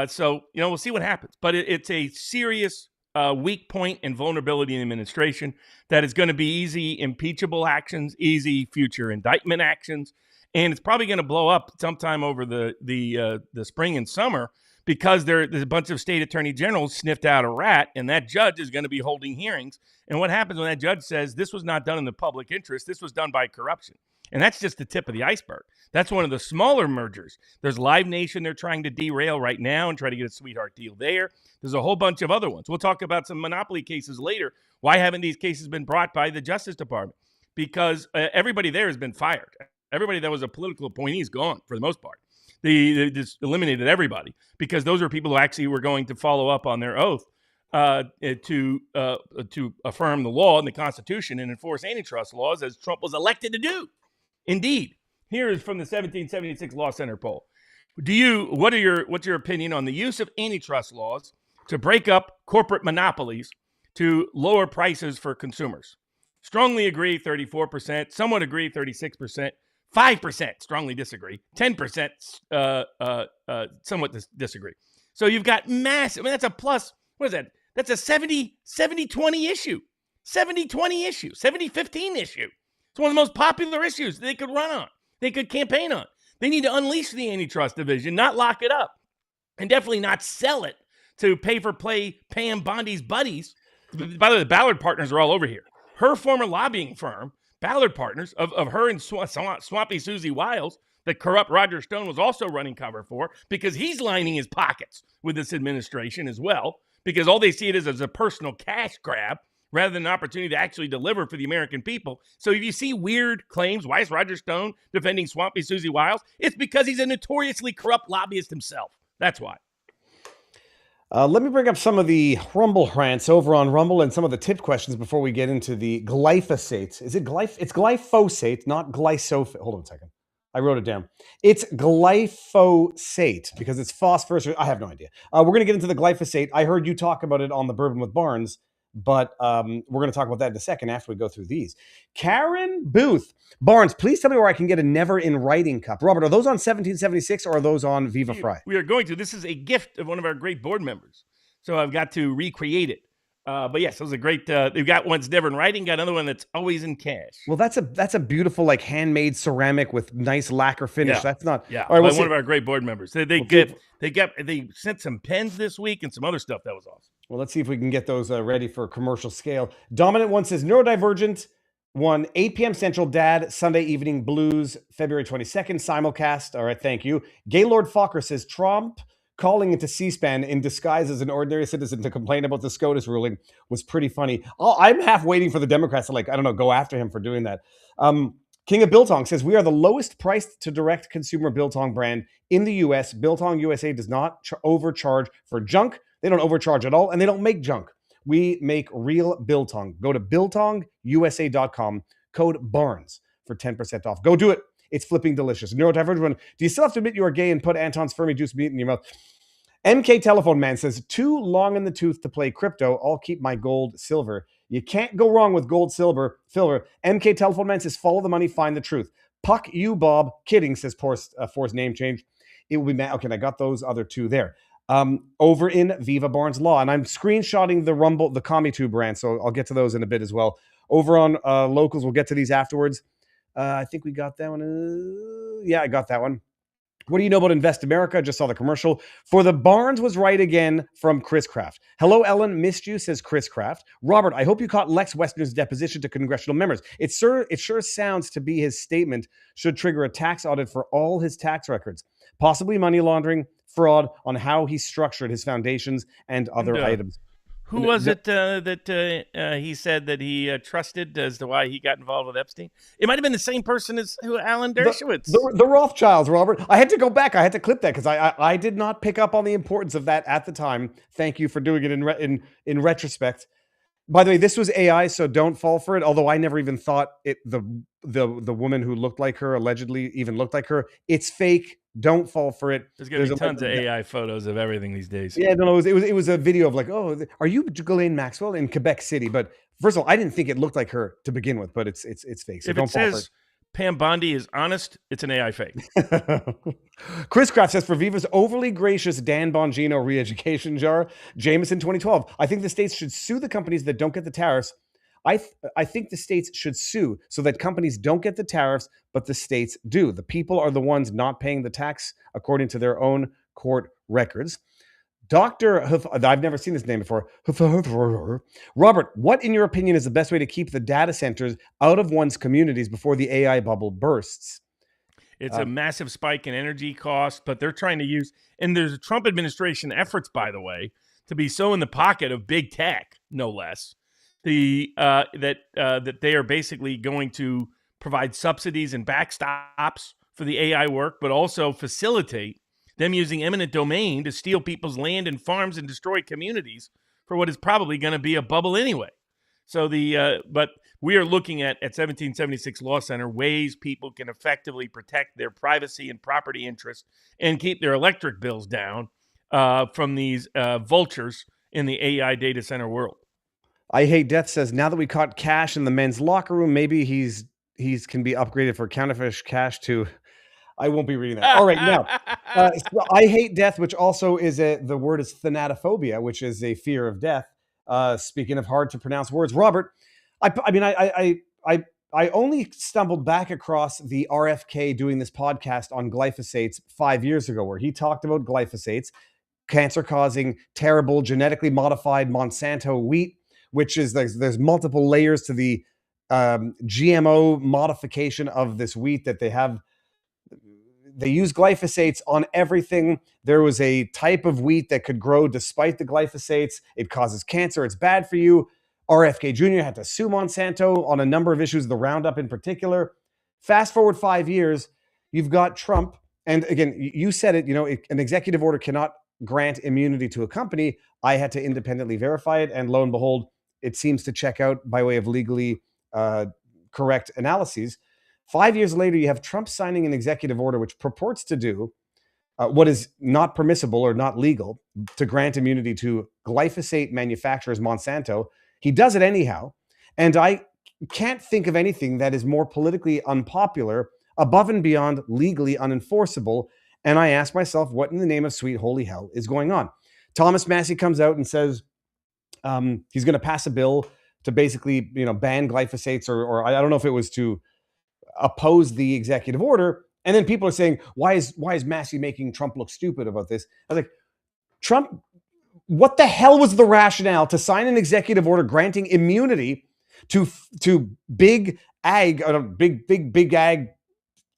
So, we'll see what happens. But it's a serious weak point and vulnerability in the administration that is going to be easy impeachable actions, easy future indictment actions, and it's probably going to blow up sometime over the spring and summer because there's a bunch of state attorney generals sniffed out a rat, and that judge is going to be holding hearings. And what happens when that judge says this was not done in the public interest, this was done by corruption? And that's just the tip of the iceberg. That's one of the smaller mergers. There's Live Nation they're trying to derail right now and try to get a sweetheart deal there. There's a whole bunch of other ones. We'll talk about some monopoly cases later. Why haven't these cases been brought by the Justice Department? Because everybody there has been fired. Everybody that was a political appointee is gone for the most part. They just eliminated everybody because those are people who actually were going to follow up on their oath to affirm the law and the Constitution and enforce antitrust laws as Trump was elected to do. Indeed. Here is from the 1776 Law Center poll. What's your opinion on the use of antitrust laws to break up corporate monopolies to lower prices for consumers? Strongly agree, 34%. Somewhat agree, 36%. 5% strongly disagree. 10% somewhat disagree. So you've got massive. I mean, that's a plus. What is that? That's a 70-20 issue. 70-20 issue. 70-15 issue. It's one of the most popular issues they could run on. They could campaign on. They need to unleash the antitrust division, not lock it up, and definitely not sell it to pay-for-play Pam Bondi's buddies. By the way, the Ballard Partners are all over here. Her former lobbying firm, Ballard Partners, of her and Swampy Susie Wiles, that corrupt Roger Stone was also running cover for, because he's lining his pockets with this administration as well, because all they see it as a personal cash grab rather than an opportunity to actually deliver for the American people. So if you see weird claims, why is Roger Stone defending Swampy Susie Wiles? It's because he's a notoriously corrupt lobbyist himself. That's why. Let me bring up some of the Rumble rants over on Rumble and some of the tip questions before we get into the glyphosate. Is it It's glyphosate, not glyphosate. Hold on a second. I wrote it down. It's glyphosate because it's phosphorus. I have no idea. We're going to get into the glyphosate. I heard you talk about it on the Bourbon with Barnes, but we're going to talk about that in a second after we go through these. Karen Booth. Barnes, please tell me where I can get a Never in Writing cup. Robert, are those on 1776 or are those on Viva Fry? We are going to. This is a gift of one of our great board members. So I've got to recreate it. But yes, it was a great, they've got one's Never in Writing, got another one that's always in cash. Well, that's a beautiful, like, handmade ceramic with nice lacquer finish. Yeah. That's not. Yeah, all right, one of our great board members. They sent some pens this week and some other stuff that was awesome. Well, let's see if we can get those ready for commercial scale. Dominant One says Neurodivergent 1, 8 p.m. Central, Dad, Sunday Evening Blues, February 22nd, simulcast. All right, thank you. Gaylord Fokker says Trump calling into C-SPAN in disguise as an ordinary citizen to complain about the SCOTUS ruling was pretty funny. I'm half waiting for the Democrats to, go after him for doing that. King of Biltong says, we are the lowest priced to direct consumer Biltong brand in the U.S. Biltong USA does not overcharge for junk. They don't overcharge at all, and they don't make junk. We make real Biltong. Go to biltongusa.com, code BARNES for 10% off. Go do it. It's flipping delicious. Neurodivergent, do you still have to admit you are gay and put Anton's Fermi juice meat in your mouth? MK Telephone Man says, too long in the tooth to play crypto. I'll keep my gold, silver. You can't go wrong with gold, silver. MK Telephone Man says, follow the money, find the truth. Puck you, Bob. Kidding, says Force name change. It will be mad. Okay, and I got those other two there. Over in Viva Barnes Law, and I'm screenshotting the Rumble, the CommiTube rant, so I'll get to those in a bit as well. Over on Locals, we'll get to these afterwards. I think we got that one. Yeah, I got that one. What do you know about Invest America? Just saw the commercial. For the Barnes was right again from Chris Kraft. Hello, Ellen. Missed you, says Chris Kraft. Robert, I hope you caught Lex Western's deposition to congressional members. It sure sounds to be his statement should trigger a tax audit for all his tax records. Possibly money laundering, fraud on how he structured his foundations and other items. Who was it that he said that he trusted as to why he got involved with Epstein? It might have been the same person as Alan Dershowitz. The Rothschilds, Robert. I had to go back. I had to clip that because I did not pick up on the importance of that at the time. Thank you for doing it in retrospect. By the way, this was AI, so don't fall for it. Although I never even thought the woman who looked like her, allegedly even looked like her. It's fake. Don't fall for it. There's going to be tons of AI photos of everything these days. Yeah, no, it was a video of like, oh, are you Ghislaine Maxwell in Quebec City? But first of all, I didn't think it looked like her to begin with, but it's fake. So if don't it fall for says it. Pam Bondi is honest. It's an AI fake. Chris Kraft says, for Viva's overly gracious Dan Bongino re-education jar, Jameson 2012. I think the states should sue the companies that don't get the tariffs. I think the states should sue so that companies don't get the tariffs, but the states do. The people are the ones not paying the tax according to their own court records. Dr. I've never seen this name before. Robert, what, in your opinion, is the best way to keep the data centers out of one's communities before the AI bubble bursts? It's a massive spike in energy costs, but they're trying to use, and there's a Trump administration efforts, by the way, to be so in the pocket of big tech, no less, that they are basically going to provide subsidies and backstops for the AI work, but also facilitate them using eminent domain to steal people's land and farms and destroy communities for what is probably going to be a bubble anyway. So but we are looking at 1776 Law Center ways people can effectively protect their privacy and property interests and keep their electric bills down from these vultures in the AI data center world. I Hate Death says, now that we caught Cash in the men's locker room, maybe he's can be upgraded for counterfeit cash to... I won't be reading that. All right, now, I Hate Death, which also is the word is thanatophobia, which is a fear of death. Speaking of hard to pronounce words, Robert, I only stumbled back across the RFK doing this podcast on glyphosates 5 years ago, where he talked about glyphosates, cancer-causing, terrible, genetically modified Monsanto wheat, which is there's multiple layers to the GMO modification of this wheat that they have. They use glyphosates on everything. There was a type of wheat that could grow despite the glyphosates. It causes cancer. It's bad for you. RFK Jr. had to sue Monsanto on a number of issues, the Roundup in particular. Fast forward 5 years, you've got Trump. And again, you said it, an executive order cannot grant immunity to a company. I had to independently verify it. And lo and behold, it seems to check out by way of legally correct analyses. 5 years later, you have Trump signing an executive order which purports to do what is not permissible or not legal, to grant immunity to glyphosate manufacturers Monsanto. He does it anyhow. And I can't think of anything that is more politically unpopular, above and beyond legally unenforceable. And I ask myself, what in the name of sweet holy hell is going on? Thomas Massey comes out and says he's going to pass a bill to basically ban glyphosates, or I don't know if it was to oppose the executive order. And then people are saying, why is Massey making Trump look stupid about this? I was like, Trump, what the hell was the rationale to sign an executive order granting immunity to big ag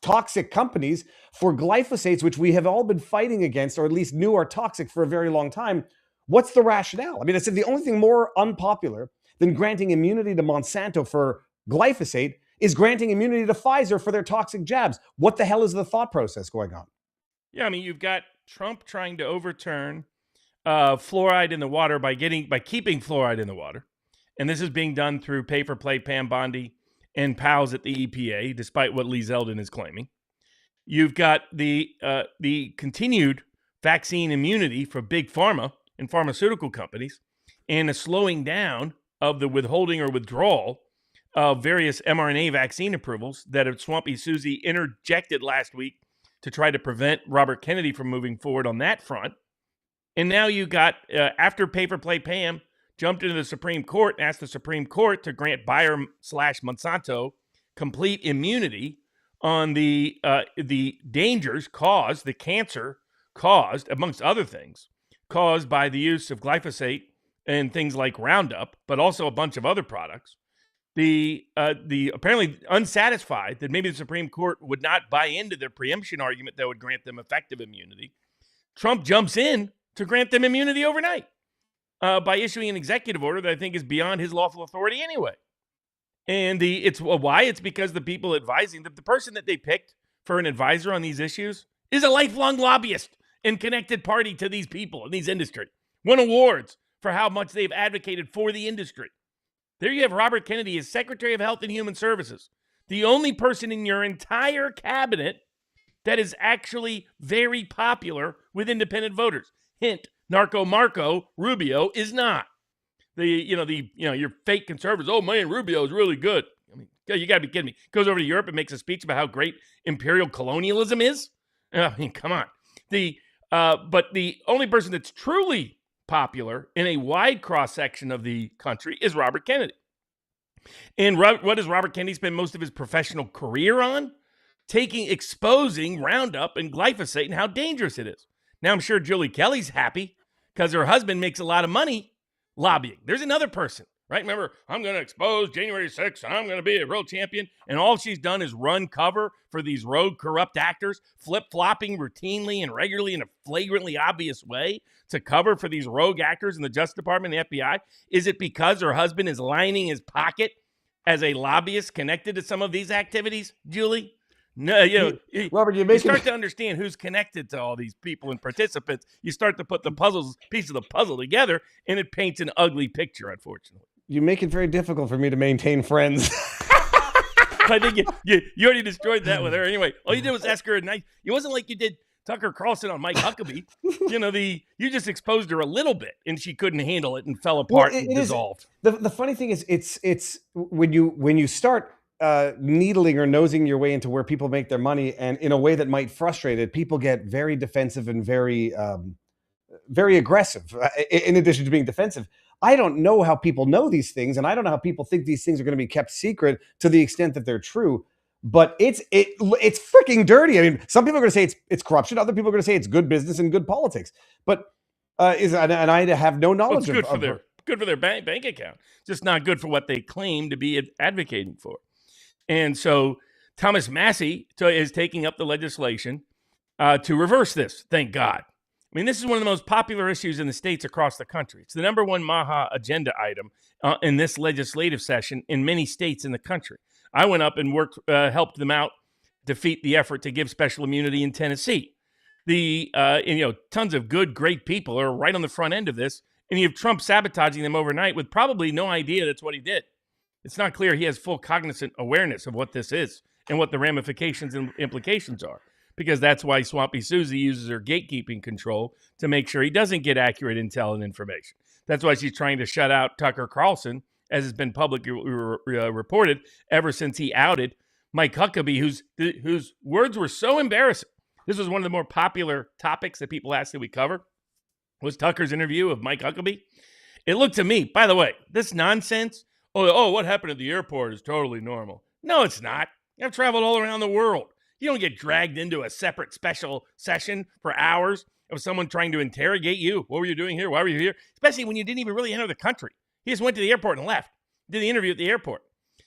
toxic companies for glyphosates, which we have all been fighting against, or at least knew are toxic for a very long time? What's the rationale? I mean, I said the only thing more unpopular than granting immunity to Monsanto for glyphosate is granting immunity to Pfizer for their toxic jabs. What the hell is the thought process going on? Yeah, I mean, you've got Trump trying to overturn fluoride in the water by keeping fluoride in the water. And this is being done through pay-for-play Pam Bondi and pals at the EPA, despite what Lee Zeldin is claiming. You've got the continued vaccine immunity for big pharma and pharmaceutical companies, and a slowing down of the withholding or withdrawal of various mRNA vaccine approvals that Swampy Susie interjected last week to try to prevent Robert Kennedy from moving forward on that front. And now you got, after pay-for-play Pam jumped into the Supreme Court and asked the Supreme Court to grant Bayer/Monsanto complete immunity on the dangers caused, the cancer caused, amongst other things, caused by the use of glyphosate and things like Roundup, but also a bunch of other products. The apparently unsatisfied that maybe the Supreme Court would not buy into their preemption argument that would grant them effective immunity, Trump jumps in to grant them immunity overnight by issuing an executive order that I think is beyond his lawful authority anyway. And why? It's because the people advising, the person that they picked for an advisor on these issues is a lifelong lobbyist and connected party to these people in these industry. Won awards for how much they've advocated for the industry. There you have Robert Kennedy as Secretary of Health and Human Services, the only person in your entire cabinet that is actually very popular with independent voters. Hint, Narco Marco Rubio is not. Your fake conservatives, oh man, Rubio is really good. I mean, you got to be kidding me. Goes over to Europe and makes a speech about how great imperial colonialism is. I mean, come on. But the only person that's truly popular in a wide cross-section of the country is Robert Kennedy. And what does Robert Kennedy spend most of his professional career on? Exposing Roundup and glyphosate and how dangerous it is. Now, I'm sure Julie Kelly's happy because her husband makes a lot of money lobbying. There's another person, right? Remember, I'm going to expose January 6th. I'm going to be a world champion. And all she's done is run cover for these rogue, corrupt actors, flip-flopping routinely and regularly in a flagrantly obvious way to cover for these rogue actors in the Justice Department and the FBI. Is it because her husband is lining his pocket as a lobbyist connected to some of these activities, Julie? No, Robert, you start to understand who's connected to all these people and participants. You start to put the piece of the puzzle together, and it paints an ugly picture, unfortunately. You make it very difficult for me to maintain friends. I think you already destroyed that with her. Anyway, all you did was ask her a nice. It wasn't like you did Tucker Carlson on Mike Huckabee. You just exposed her a little bit, and she couldn't handle it and fell apart and dissolved. The funny thing is, it's when you start needling or nosing your way into where people make their money, and in a way that might frustrate it, people get very defensive and very aggressive. In addition to being defensive, I don't know how people know these things, and I don't know how people think these things are going to be kept secret to the extent that they're true. But it's freaking dirty. I mean, some people are going to say it's corruption. Other people are going to say it's good business and good politics. But and I have no knowledge of good for their bank account. Just not good for what they claim to be advocating for. And so Thomas Massie is taking up the legislation to reverse this. Thank God. I mean, this is one of the most popular issues in the states across the country. It's the number one Maha agenda item in this legislative session in many states in the country. I went up and helped them out defeat the effort to give special immunity in Tennessee. Tons of great people are right on the front end of this, and you have Trump sabotaging them overnight with probably no idea that's what he did. It's not clear he has full cognizant awareness of what this is and what the ramifications and implications are, because that's why Swampy Susie uses her gatekeeping control to make sure he doesn't get accurate intel and information. That's why she's trying to shut out Tucker Carlson, as has been publicly reported ever since he outed Mike Huckabee, whose words were so embarrassing. This was one of the more popular topics that people asked that we cover, was Tucker's interview of Mike Huckabee. It looked to me, by the way, this nonsense, what happened at the airport is totally normal. No, it's not. I've traveled all around the world. You don't get dragged into a separate special session for hours of someone trying to interrogate you. What were you doing here? Why were you here? Especially when you didn't even really enter the country. He just went to the airport and left. Did the interview at the airport.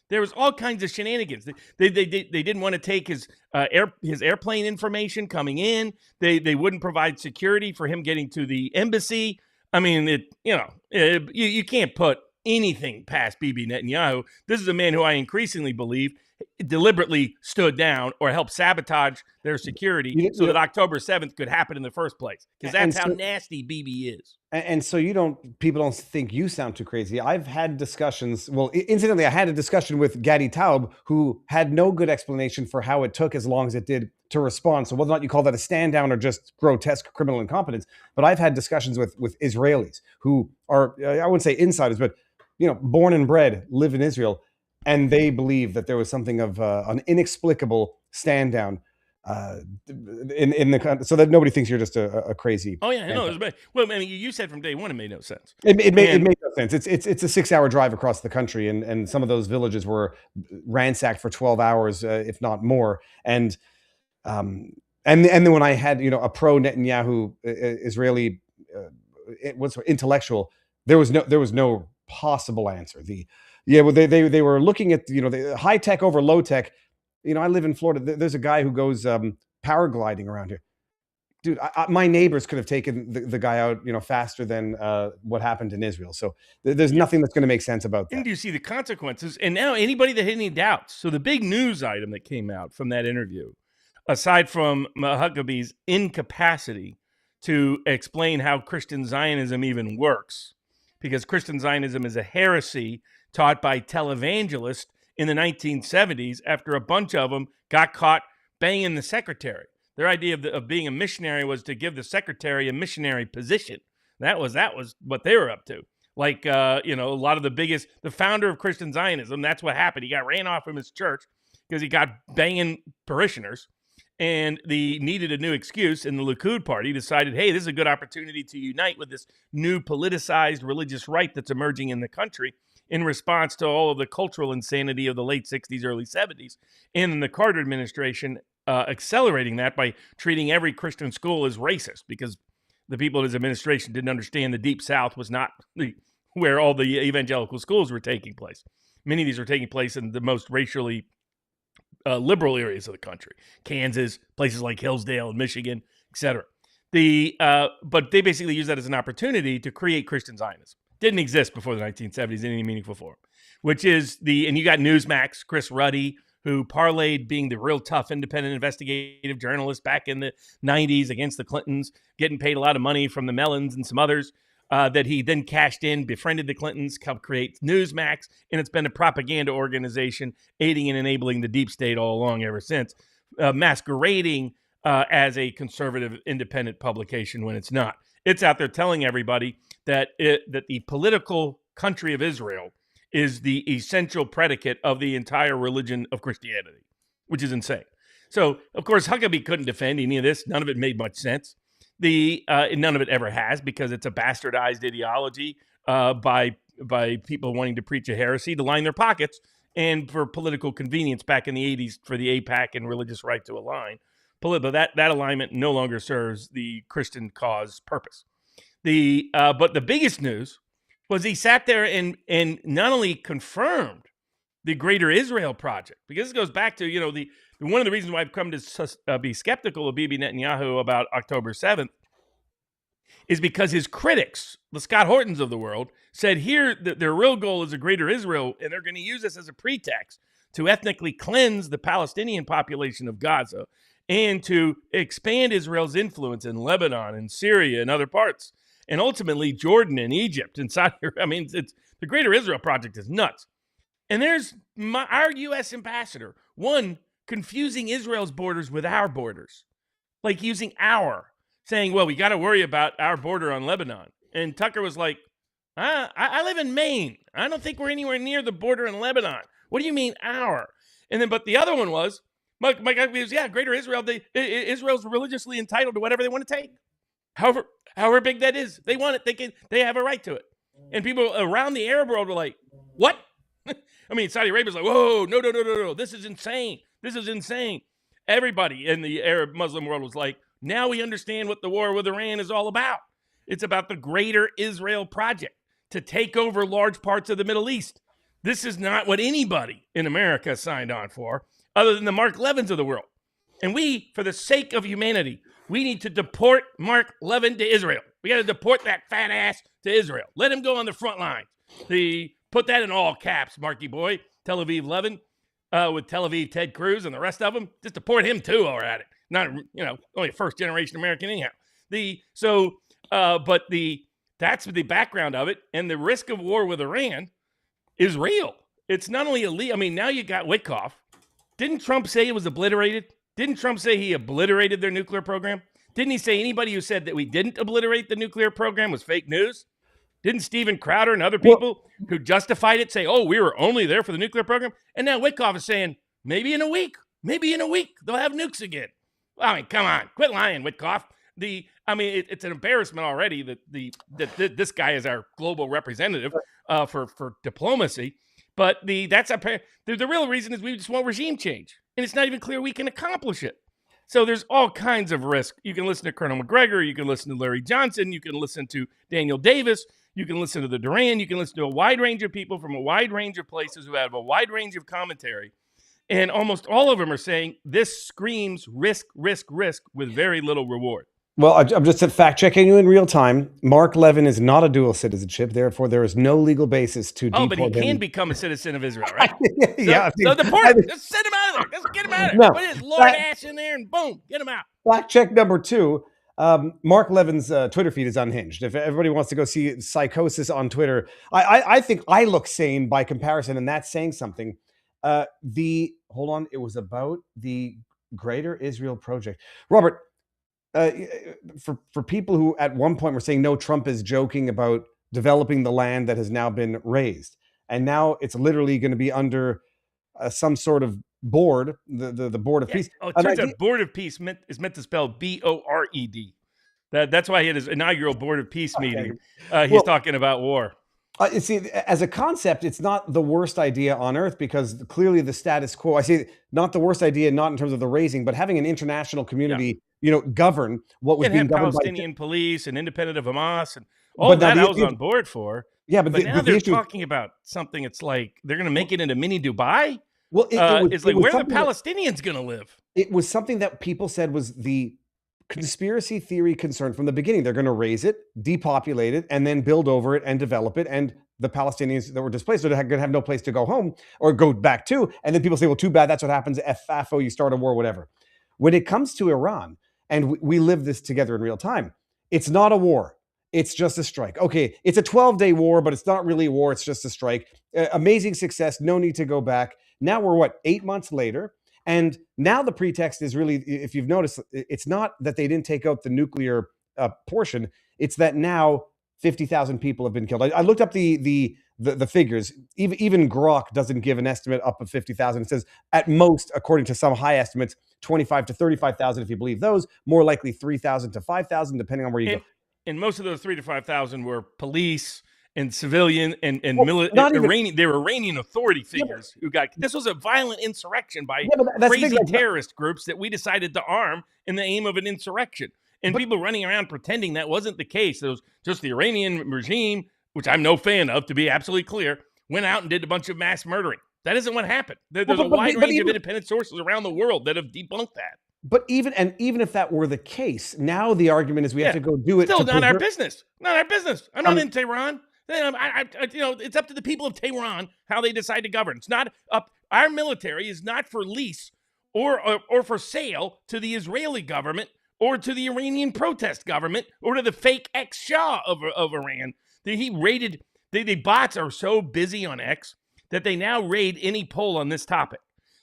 There was all kinds of shenanigans. They didn't want to take his airplane information coming in. They wouldn't provide security for him getting to the embassy. I mean, you can't put anything past Bibi Netanyahu. This is a man who I increasingly believe deliberately stood down or helped sabotage their security so that October 7th could happen in the first place. Because that's how nasty Bibi is. And so people don't think you sound too crazy. I've had discussions. Well, incidentally, I had a discussion with Gadi Taub, who had no good explanation for how it took as long as it did to respond. So whether or not you call that a stand down or just grotesque criminal incompetence. But I've had discussions with Israelis who are, I wouldn't say insiders, but born and bred, live in Israel. And they believe that there was something of an inexplicable stand down in the, so that nobody thinks you're just a crazy. Oh yeah, no. Well, I mean, you said from day one it made no sense. It made no sense. It's a 6-hour drive across the country, and some of those villages were ransacked for 12 hours, if not more. And then when I had a pro Netanyahu Israeli intellectual, there was no possible answer. They were looking at the high tech over low tech. I live in Florida. There's a guy who goes paragliding around here. Dude, my neighbors could have taken the guy out faster than what happened in Israel. So there's nothing that's going to make sense about that. And you see the consequences. And now anybody that had any doubts. So the big news item that came out from that interview, aside from Huckabee's incapacity to explain how Christian Zionism even works, because Christian Zionism is a heresy taught by televangelists in the 1970s after a bunch of them got caught banging the secretary. Their idea of being a missionary was to give the secretary a missionary position. That was what they were up to. like a lot of the founder of Christian Zionism. That's what happened. He got ran off from his church because he got banging parishioners, and they needed a new excuse. And the Likud party decided, hey, this is a good opportunity to unite with this new politicized religious right that's emerging in the country in response to all of the cultural insanity of the late 60s, early 70s, and the Carter administration accelerating that by treating every Christian school as racist, because the people in his administration didn't understand the Deep South was not where all the evangelical schools were taking place. Many of these were taking place in the most racially liberal areas of the country, Kansas, places like Hillsdale, Michigan, etc. But they basically used that as an opportunity to create Christian Zionism. Didn't exist before the 1970s in any meaningful form, which is and you got Newsmax, Chris Ruddy, who parlayed being the real tough independent investigative journalist back in the 90s against the Clintons, getting paid a lot of money from the Mellons and some others, that he then cashed in, befriended the Clintons, helped create Newsmax, and it's been a propaganda organization aiding and enabling the deep state all along ever since, masquerading as a conservative independent publication when it's not. It's out there telling everybody that the political country of Israel is the essential predicate of the entire religion of Christianity, which is insane. So, of course, Huckabee couldn't defend any of this. None of it made much sense. None of it ever has, because it's a bastardized ideology by people wanting to preach a heresy to line their pockets and for political convenience back in the 80s for the AIPAC and religious right to align. But that alignment no longer serves the Christian cause purpose. But the biggest news was he sat there and not only confirmed the Greater Israel Project, because this goes back to, one of the reasons why I've come to be skeptical of Bibi Netanyahu about October 7th is because his critics, the Scott Hortons of the world, said here that their real goal is a Greater Israel, and they're going to use this as a pretext to ethnically cleanse the Palestinian population of Gaza and to expand Israel's influence in Lebanon and Syria and other parts, and ultimately Jordan and Egypt and Saudi Arabia. I mean, the Greater Israel Project is nuts. And there's our U.S. ambassador, confusing Israel's borders with our borders, like using saying, well, we got to worry about our border on Lebanon. And Tucker was like, I live in Maine. I don't think we're anywhere near the border in Lebanon. What do you mean our? And then, but the other one was, Mike was, Greater Israel, Israel's religiously entitled to whatever they want to take. However big that is, they want it. They have a right to it. And people around the Arab world were like, what? I mean, Saudi Arabia's like, whoa, no. This is insane. This is insane. Everybody in the Arab Muslim world was like, now we understand what the war with Iran is all about. It's about the Greater Israel Project to take over large parts of the Middle East. This is not what anybody in America signed on for, other than the Mark Levins of the world. And we, for the sake of humanity, we need to deport Mark Levin to Israel. We got to deport that fat ass to Israel. Let him go on the front line. Put that in all caps, Marky boy, Tel Aviv Levin, with Tel Aviv Ted Cruz and the rest of them. Just deport him too while we're at it. Not, only a first-generation American anyhow. That's the background of it. And the risk of war with Iran is real. It's not only illegal. I mean, now you got Witkoff. Didn't Trump say it was obliterated? Didn't Trump say he obliterated their nuclear program? Didn't he say anybody who said that we didn't obliterate the nuclear program was fake news? Didn't Steven Crowder and other people who justified it say, oh, we were only there for the nuclear program? And now Witkoff is saying, maybe in a week, they'll have nukes again. I mean, come on, quit lying, Witkoff. It's an embarrassment already that this guy is our global representative for diplomacy. But the real reason is we just want regime change. And it's not even clear we can accomplish it. So there's all kinds of risk. You can listen to Colonel McGregor. You can listen to Larry Johnson. You can listen to Daniel Davis. You can listen to the Duran. You can listen to a wide range of people from a wide range of places who have a wide range of commentary. And almost all of them are saying this screams risk with very little reward. Well, I'm just fact-checking you in real time. Mark Levin is not a dual citizenship. Therefore, there is no legal basis to deport him. Oh, but he can become a citizen of Israel, right? Yeah. So deport him. Just send him out of there. Just get him out of there. No, Put his Lord ass in there and boom, get him out. Fact check number 2. Mark Levin's Twitter feed is unhinged. If everybody wants to go see psychosis on Twitter, I think I look sane by comparison, and that's saying something. Hold on. It was about the Greater Israel Project. Robert, for people who at one point were saying, no, Trump is joking about developing the land that has now been raised. And now it's literally going to be under some sort of board, the Board of Peace. Oh, it turns out Board of Peace is meant to spell B-O-R-E-D. That's why he had his inaugural Board of Peace meeting. He's talking about war. See, as a concept, it's not the worst idea on earth, because clearly the status quo, I say not the worst idea, not in terms of the raising, but having an international community, govern what was being governed Palestinian police and independent of Hamas and all that I was on board for. Yeah, but now they're talking about something. It's like they're going to make it into mini Dubai. Well, it's like, where are the Palestinians going to live? It was something that people said was the conspiracy theory concern from the beginning. They're going to raise it, depopulate it, and then build over it and develop it. And the Palestinians that were displaced are going to have no place to go home or go back to. And then people say, well, too bad. That's what happens. FAFO, you start a war, whatever. When it comes to Iran, and we live this together in real time, it's not a war. It's just a strike. Okay, it's a 12-day war, but it's not really a war. It's just a strike. Amazing success. No need to go back. Now we're 8 months later? And now the pretext is really, if you've noticed, it's not that they didn't take out the nuclear portion. It's that now 50,000 people have been killed. I looked up the figures. Even Grok doesn't give an estimate up of 50,000. It says at most, according to some high estimates, 25 to 35,000 if you believe those. More likely 3,000 to 5,000, depending on where you go. And most of those 3,000 to 5,000 were police and civilian and military. They were Iranian authority figures who got. This was a violent insurrection by crazy terrorist groups that we decided to arm in the aim of an insurrection. And people running around pretending that wasn't the case. It was just the Iranian regime, which I'm no fan of, to be absolutely clear, went out and did a bunch of mass murdering. That isn't what happened. There's a wide range of independent sources around the world that have debunked that. But even if that were the case, now the argument is we have to go do it. Still not our business. Not our business. I'm not in Tehran. It's up to the people of Tehran how they decide to govern. It's not up. Our military is not for lease or for sale to the Israeli government or to the Iranian protest government or to the fake ex-Shah of Iran. The bots are so busy on X that they now raid any poll on this topic.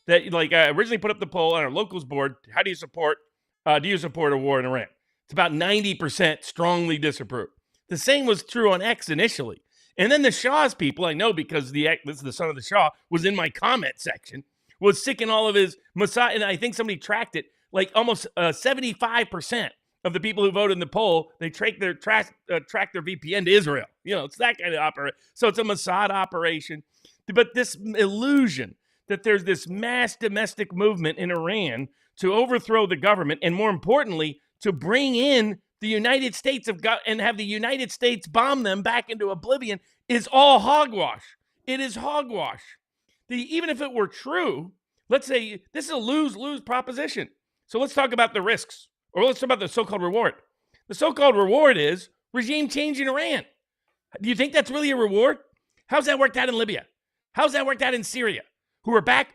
That I originally put up the poll on our locals board. How do you support? Do you support a war in Iran? It's about 90% strongly disapprove. The same was true on X initially, and then the Shah's people, I know because this is the son of the Shah, was in my comment section, was sicking all of his Mossad, and I think somebody tracked it. Like almost 75% of the people who voted in the poll, they track their VPN to Israel. It's that kind of operation. So it's a Mossad operation, but this illusion that there's this mass domestic movement in Iran to overthrow the government and, more importantly, to bring in the United States and have the United States bomb them back into oblivion is all hogwash. It is hogwash. Even if it were true, let's say this is a lose-lose proposition. So let's talk about the risks, or let's talk about the so-called reward. The so-called reward is regime change in Iran. Do you think that's really a reward? How's that worked out in Libya? How's that worked out in Syria? We're back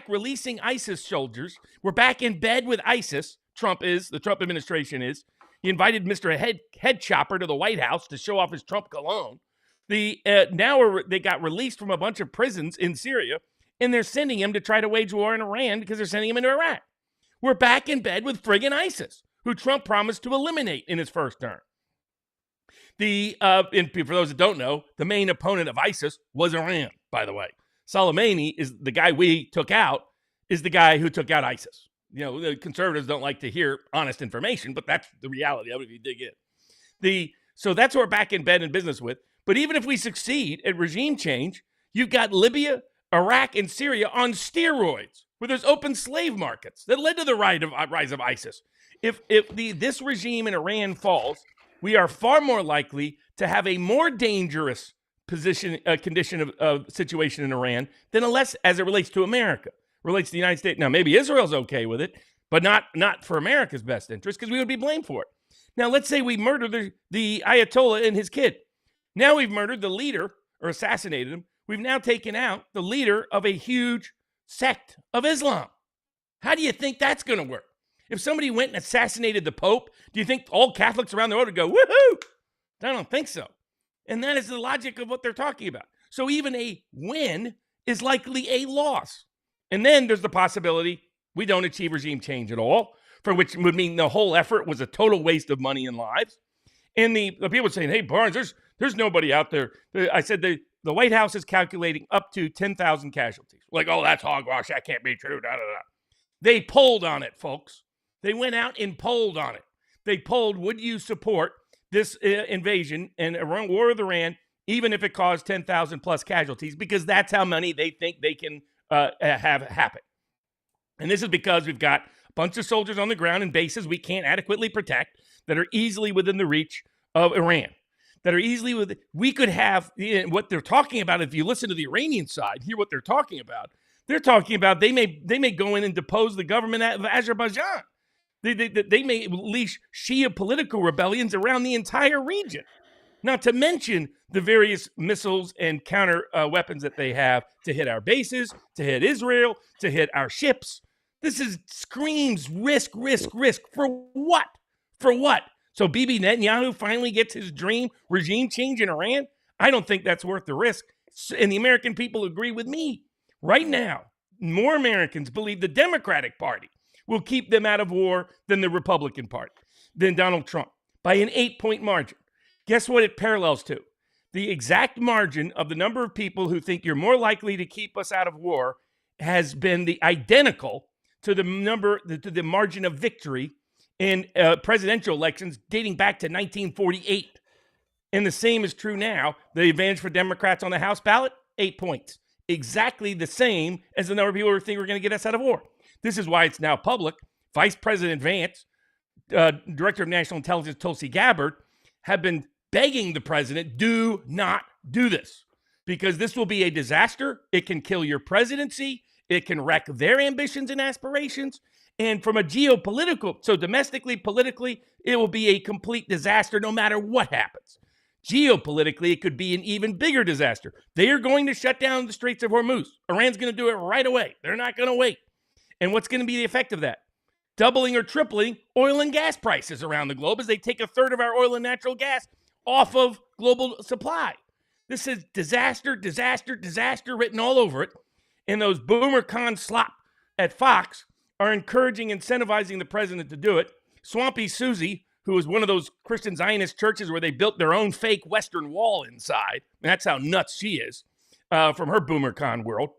releasing ISIS soldiers. We're back in bed with ISIS. The Trump administration is. He invited Mr. Head Chopper to the White House to show off his Trump cologne. They got released from a bunch of prisons in Syria, and they're sending him to try to wage war in Iran because they're sending him into Iraq. We're back in bed with friggin' ISIS, who Trump promised to eliminate in his first term. And for those that don't know, the main opponent of ISIS was Iran, by the way. Soleimani is the guy we took out, is the guy who took out ISIS. The conservatives don't like to hear honest information, but that's the reality of it if you dig in. So that's what we're back in bed in business with. But even if we succeed at regime change, you've got Libya, Iraq, and Syria on steroids, where there's open slave markets that led to the rise of ISIS. If this regime in Iran falls, we are far more likely to have a more dangerous condition of situation in Iran than as it relates to America, relates to the United States. Now, maybe Israel's okay with it, but not for America's best interest, because we would be blamed for it. Now, let's say we murder the Ayatollah and his kid. Now we've murdered the leader, or assassinated him. We've now taken out the leader of a huge sect of Islam. How do you think that's going to work? If somebody went and assassinated the Pope, do you think all Catholics around the world would go, woohoo? I don't think so. And that is the logic of what they're talking about. So even a win is likely a loss. And then there's the possibility we don't achieve regime change at all, for which would mean the whole effort was a total waste of money and lives. And the people saying, hey, Barnes, There's nobody out there. I said the White House is calculating up to 10,000 casualties. Like, oh, that's hogwash. That can't be true. Da, da, da. They polled on it, folks. They went out and polled on it. They polled, would you support this invasion and war with Iran, even if it caused 10,000 plus casualties, because that's how many they think they can have happen. And this is because we've got a bunch of soldiers on the ground in bases we can't adequately protect that are easily within the reach of Iran, that are easily with. We could have what they're talking about. If you listen to the Iranian side, hear what they're talking about. They're talking about they may go in and depose the government of Azerbaijan. They may unleash Shia political rebellions around the entire region. Not to mention the various missiles and counter weapons that they have to hit our bases, to hit Israel, to hit our ships. This screams risk, risk, risk. For what? For what? So Bibi Netanyahu finally gets his dream regime change in Iran? I don't think that's worth the risk. And the American people agree with me. Right now, more Americans believe the Democratic Party will keep them out of war than the Republican Party, than Donald Trump, by an 8-point margin. Guess what it parallels to? The exact margin of the number of people who think you're more likely to keep us out of war has been the identical to the the margin of victory in presidential elections dating back to 1948. And the same is true now. The advantage for Democrats on the House ballot, 8 points. Exactly the same as the number of people who think we're going to get us out of war. This is why it's now public. Vice President Vance, Director of National Intelligence Tulsi Gabbard, have been begging the president, do not do this, because this will be a disaster. It can kill your presidency. It can wreck their ambitions and aspirations. And from a geopolitical, so domestically, politically, it will be a complete disaster no matter what happens. Geopolitically, it could be an even bigger disaster. They are going to shut down the Straits of Hormuz. Iran's going to do it right away. They're not going to wait. And what's going to be the effect of that? Doubling or tripling oil and gas prices around the globe as they take a third of our oil and natural gas off of global supply. This is disaster, disaster, disaster written all over it. And those boomer con slop at Fox are encouraging, incentivizing the president to do it. Swampy Susie, who is one of those Christian Zionist churches where they built their own fake Western Wall inside, and that's how nuts she is from her boomer con world,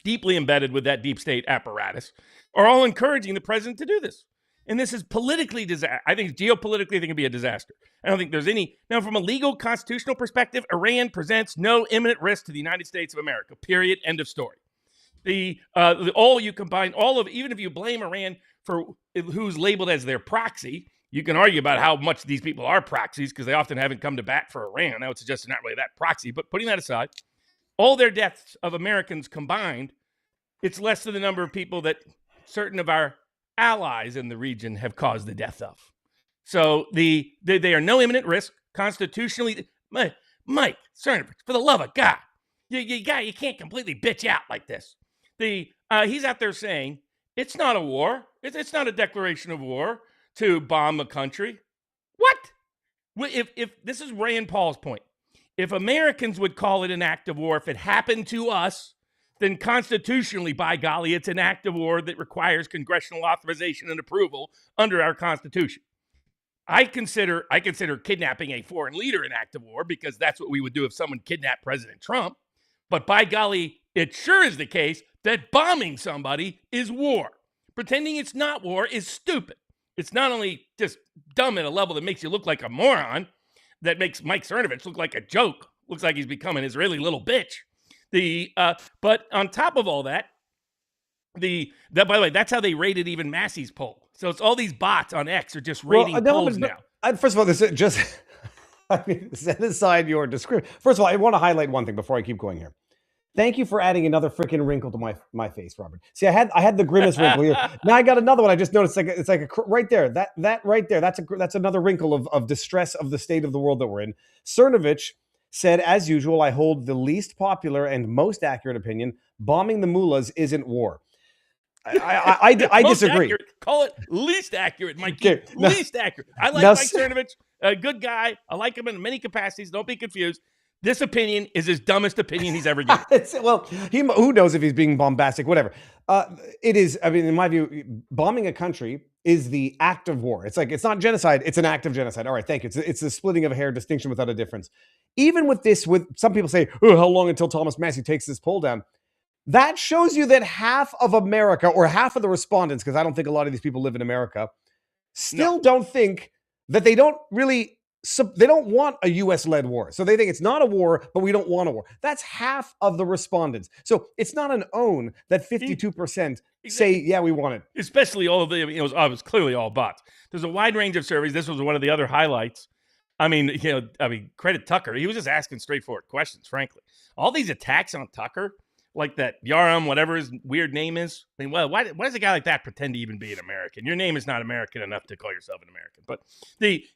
deeply embedded with that deep state apparatus, are all encouraging the president to do this. And this is politically disaster. I think geopolitically, I think it'd be a disaster. I don't think there's any. Now, from a legal constitutional perspective, Iran presents no imminent risk to the United States of America, period, end of story. All you combine, all of, even if you blame Iran for who's labeled as their proxy, you can argue about how much these people are proxies because they often haven't come to bat for Iran. I would suggest they're not really that proxy, but putting that aside, all their deaths of Americans combined, it's less than the number of people that certain of our allies in the region have caused the death of. So they are no imminent risk constitutionally. Mike Cernovich, for the love of God, you can't completely bitch out like this. He's out there saying it's not a war. It's not a declaration of war to bomb a country. What? If this is Rand Paul's point, if Americans would call it an act of war, if it happened to us, then constitutionally, by golly, it's an act of war that requires congressional authorization and approval under our Constitution. I consider kidnapping a foreign leader an act of war because that's what we would do if someone kidnapped President Trump. But by golly, it sure is the case that bombing somebody is war. Pretending it's not war is stupid. It's not only just dumb at a level that makes you look like a moron, that makes Mike Cernovich look like a joke, looks like he's become an Israeli little bitch. But on top of all that, by the way, that's how they rated even Massey's poll. So it's all these bots on X are just rating polls now. First of all, this is just set aside your description. First of all, I want to highlight one thing before I keep going here. Thank you for adding another freaking wrinkle to my face, Robert. See, I had the grimace wrinkle here. Now I got another one. I just noticed it's like a right there. That right there. That's another wrinkle of distress of the state of the world that we're in. Cernovich said, as usual, I hold the least popular and most accurate opinion. Bombing the mullahs isn't war. I disagree. Accurate. Call it least accurate, Mike. Okay, least accurate. I like Mike Cernovich, a good guy. I like him in many capacities. Don't be confused. This opinion is his dumbest opinion he's ever given. Well, who knows if he's being bombastic, whatever. It is, I mean, in my view, bombing a country is the act of war. It's like, it's not genocide, it's an act of genocide. All right, thank you. It's a splitting of a hair distinction without a difference. Even with this, with some people say, oh, how long until Thomas Massey takes this poll down? That shows you that half of America, or half of the respondents, because I don't think a lot of these people live in America, still don't think that they don't want a US-led war. So they think it's not a war, but we don't want a war. That's half of the respondents. So it's not an own that 52% say, yeah, we want it. Especially all of the, it was clearly all bots. There's a wide range of surveys. This was one of the other highlights. I mean, credit Tucker. He was just asking straightforward questions, frankly. All these attacks on Tucker, like that Yaram, whatever his weird name is. I mean, well, why does a guy like that pretend to even be an American? Your name is not American enough to call yourself an American. But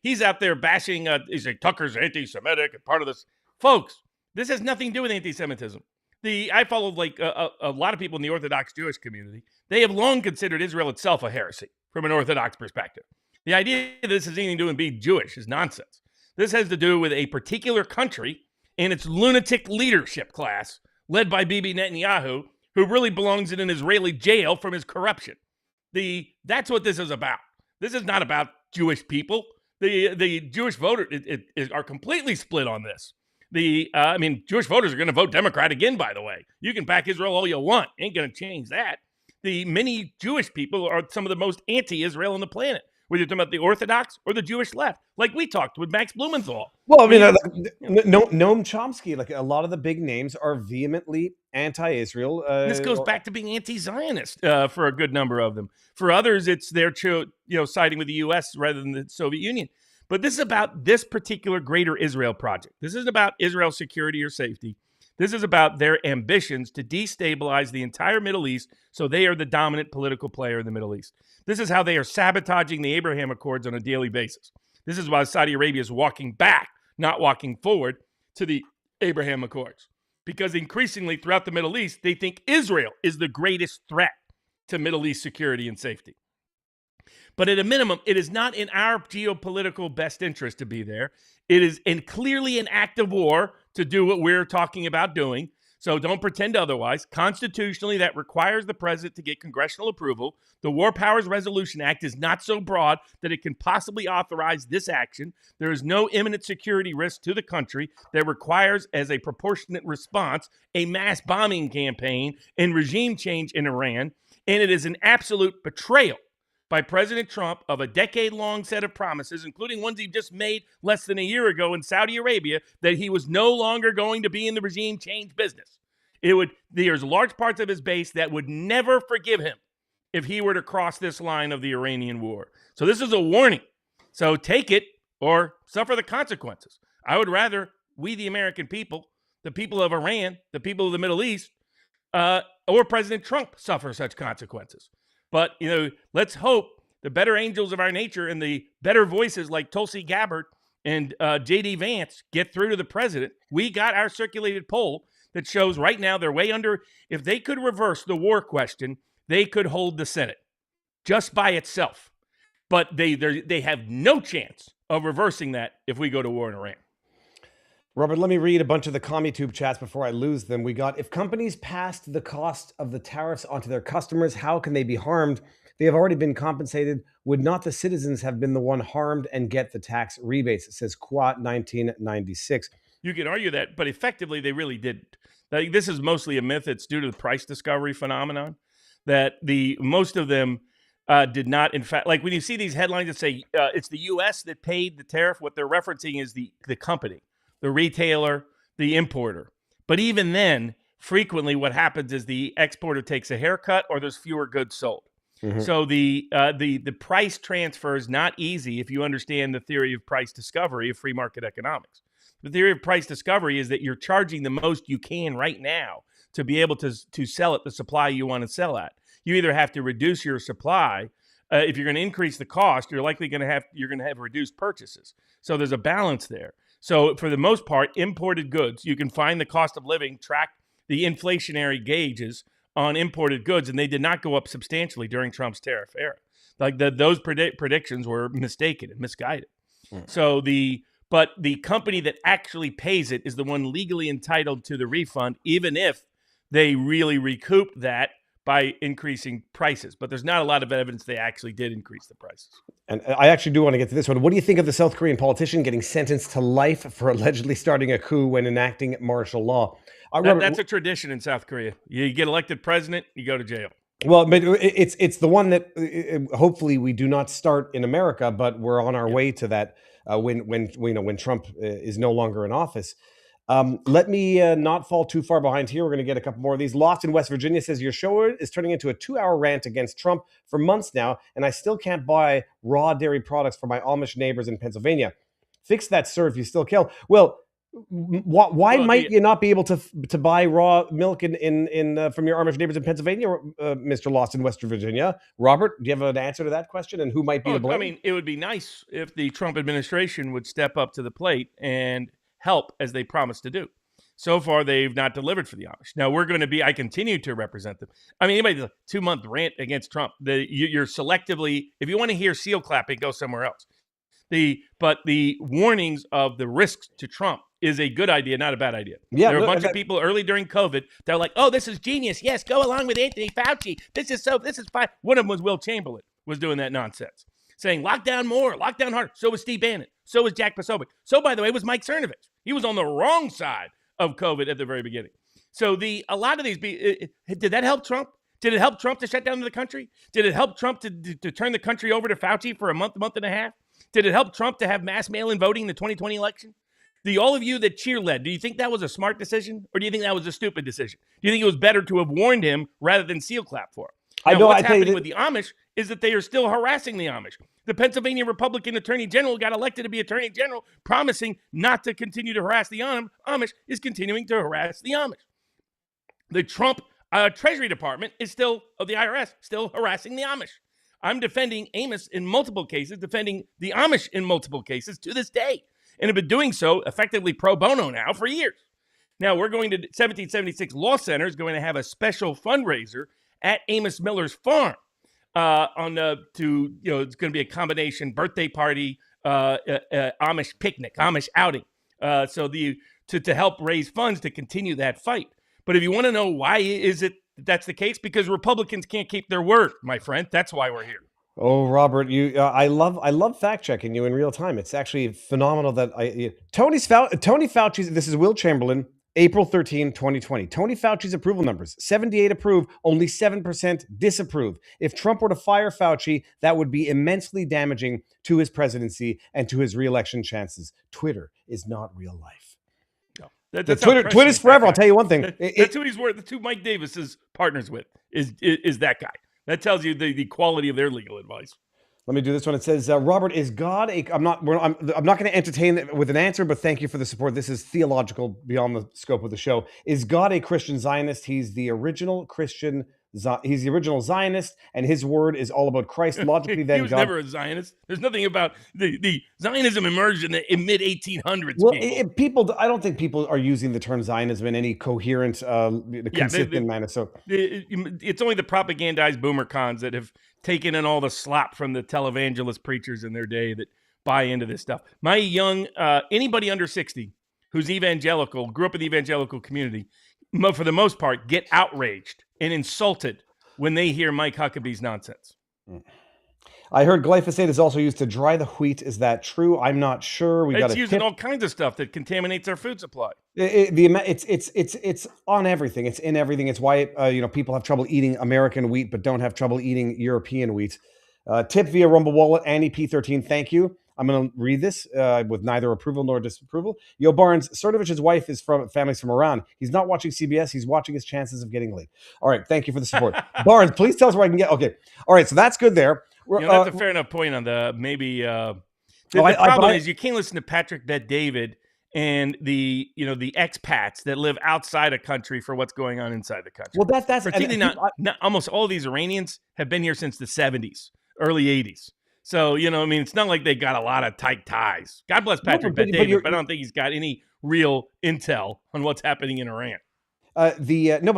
he's out there bashing, he's like, Tucker's anti-Semitic and part of this. Folks, this has nothing to do with anti-Semitism. I follow like a lot of people in the Orthodox Jewish community. They have long considered Israel itself a heresy from an Orthodox perspective. The idea that this has anything to do with being Jewish is nonsense. This has to do with a particular country and its lunatic leadership class led by Bibi Netanyahu, who really belongs in an Israeli jail from his corruption. That's what this is about. This is not about Jewish people. The Jewish voters are completely split on this. Jewish voters are going to vote Democrat again, by the way. You can back Israel all you want. Ain't going to change that. The many Jewish people are some of the most anti-Israel on the planet, whether you're talking about the Orthodox or the Jewish left, like we talked with Max Blumenthal. Well, Noam Chomsky, like a lot of the big names are vehemently anti-Israel. This goes back to being anti-Zionist for a good number of them. For others, it's their siding with the U.S. rather than the Soviet Union. But this is about this particular Greater Israel project. This isn't about Israel's security or safety. This is about their ambitions to destabilize the entire Middle East so they are the dominant political player in the Middle East. This is how they are sabotaging the Abraham Accords on a daily basis. This is why Saudi Arabia is walking back, not walking forward to the Abraham Accords. Because increasingly throughout the Middle East, they think Israel is the greatest threat to Middle East security and safety. But at a minimum, it is not in our geopolitical best interest to be there. It is clearly an act of war to do what we're talking about doing. So don't pretend otherwise. Constitutionally, that requires the president to get congressional approval. The War Powers Resolution Act is not so broad that it can possibly authorize this action. There is no imminent security risk to the country that requires, as a proportionate response, a mass bombing campaign and regime change in Iran. And it is an absolute betrayal by President Trump of a decade-long set of promises, including ones he just made less than a year ago in Saudi Arabia, that he was no longer going to be in the regime change business. There's large parts of his base that would never forgive him if he were to cross this line of the Iranian war. So this is a warning. So take it or suffer the consequences. I would rather we, the American people, the people of Iran, the people of the Middle East, or President Trump suffer such consequences. But, let's hope the better angels of our nature and the better voices like Tulsi Gabbard and J.D. Vance get through to the president. We got our circulated poll that shows right now they're way under. If they could reverse the war question, they could hold the Senate just by itself. But they have no chance of reversing that if we go to war in Iran. Robert, let me read a bunch of the CommieTube chats before I lose them. We got, if companies passed the cost of the tariffs onto their customers, how can they be harmed? They have already been compensated. Would not the citizens have been the one harmed and get the tax rebates? It says Quat 1996. You can argue that, but effectively they really didn't. Like, this is mostly a myth. It's due to the price discovery phenomenon that most of them did not. In fact, like when you see these headlines that say it's the U.S. that paid the tariff, what they're referencing is the company, the retailer, the importer. But even then, frequently what happens is the exporter takes a haircut or there's fewer goods sold. Mm-hmm. So the price transfer is not easy if you understand the theory of price discovery of free market economics. The theory of price discovery is that you're charging the most you can right now to be able to sell at the supply you want to sell at. You either have to reduce your supply. If you're going to increase the cost, you're likely going to have reduced purchases. So there's a balance there. So for the most part, imported goods, you can find the cost of living, track the inflationary gauges on imported goods, and they did not go up substantially during Trump's tariff era. Like those predictions were mistaken and misguided. Mm. So but the company that actually pays it is the one legally entitled to the refund, even if they really recoup that by increasing prices. But there's not a lot of evidence they actually did increase the prices. And I actually do want to get to this one. What do you think of the South Korean politician getting sentenced to life for allegedly starting a coup when enacting martial law? That's a tradition in South Korea. You get elected president, you go to jail. Well, but it's the one that hopefully we do not start in America, but we're on our way to that when Trump is no longer in office. Let me not fall too far behind here. We're going to get a couple more of these. Lost in West Virginia says, your show is turning into a 2-hour rant against Trump for months now, and I still can't buy raw dairy products for my Amish neighbors in Pennsylvania. Fix that, sir, if you still can. Well, why might you not be able to buy raw milk in from your Amish neighbors in Pennsylvania, Mr. Lost in West Virginia? Robert, do you have an answer to that question, and who might be to blame? I mean, it would be nice if the Trump administration would step up to the plate and help as they promised to do. So far, they've not delivered for the Amish. Now, I continue to represent them. I mean, anybody does a 2-month rant against Trump, you're selectively, if you want to hear seal clapping, go somewhere else. But the warnings of the risks to Trump is a good idea, not a bad idea. Yeah, there were a bunch of people early during COVID. They're like, "Oh, this is genius. Yes, go along with Anthony Fauci. This is fine." One of them was Will Chamberlain, was doing that nonsense, saying lock down more, lock down harder. So was Steve Bannon. So was Jack Posobiec. So, by the way, was Mike Cernovich. He was on the wrong side of COVID at the very beginning. So a lot of these, did that help Trump? Did it help Trump to shut down the country? Did it help Trump to turn the country over to Fauci for a month and a half? Did it help Trump to have mass mail-in voting in the 2020 election? All of you that cheerled, do you think that was a smart decision, or do you think that was a stupid decision? Do you think it was better to have warned him rather than seal clap for him? What's happening with the Amish is that they are still harassing the Amish. The Pennsylvania Republican Attorney General got elected to be Attorney General, promising not to continue to harass the Amish, is continuing to harass the Amish. The Trump Treasury Department is still, the IRS, still harassing the Amish. I'm defending Amos in multiple cases, defending the Amish in multiple cases to this day, and have been doing so effectively pro bono now for years. Now, we're going to 1776 Law Center is going to have a special fundraiser at Amos Miller's farm it's going to be a combination birthday party, Amish picnic, Amish outing, to help raise funds to continue that fight. But if you want to know why is it that's the case, because Republicans can't keep their word, my friend. That's why we're here. Oh, Robert, I love fact checking you in real time. It's actually phenomenal that Tony Fauci's. This is Will Chamberlain, April 13, 2020. Tony Fauci's approval numbers: 78 approve, only 7% disapprove. If Trump were to fire Fauci, that would be immensely damaging to his presidency and to his re-election chances. Twitter is not real life. Twitter's forever. I'll tell you one thing. That's who he's worth. That's who Mike Davis is partners with. Is that guy? That tells you the quality of their legal advice. Let me do this one. It says, Robert, is God a... I'm not going to entertain it with an answer, but thank you for the support. This is theological beyond the scope of the show. Is God a Christian Zionist? He's the original Christian. He's the original Zionist, and his word is all about Christ. Logically, then he was never a Zionist. There's nothing about the Zionism emerged in mid 1800s. Well, I don't think people are using the term Zionism in any coherent, consistent manner. So it's only the propagandized boomer cons that have taken in all the slop from the televangelist preachers in their day that buy into this stuff. My young anybody under 60 who's evangelical, grew up in the evangelical community, for the most part, get outraged and insulted when they hear Mike Huckabee's nonsense. I heard glyphosate is also used to dry the wheat. Is that true? I'm not sure. It's used in all kinds of stuff that contaminates our food supply. It's on everything. It's in everything. It's why people have trouble eating American wheat but don't have trouble eating European wheat. Tip via Rumble Wallet, Annie P13. Thank you. I'm going to read this with neither approval nor disapproval. Yo, Barnes, Cernovich's wife is family's from Iran. He's not watching CBS. He's watching his chances of getting laid. All right. Thank you for the support. Barnes, please tell us where I can get. Okay. All right. So that's good there. That's a fair enough point on the maybe. The problem is you can't listen to Patrick Bet-David and the expats that live outside a country for what's going on inside the country. Well, that's particularly not almost all of these Iranians have been here since the 70s, early 80s. So, it's not like they got a lot of tight ties. God bless Patrick Bet-David, but I don't think he's got any real intel on what's happening in Iran. But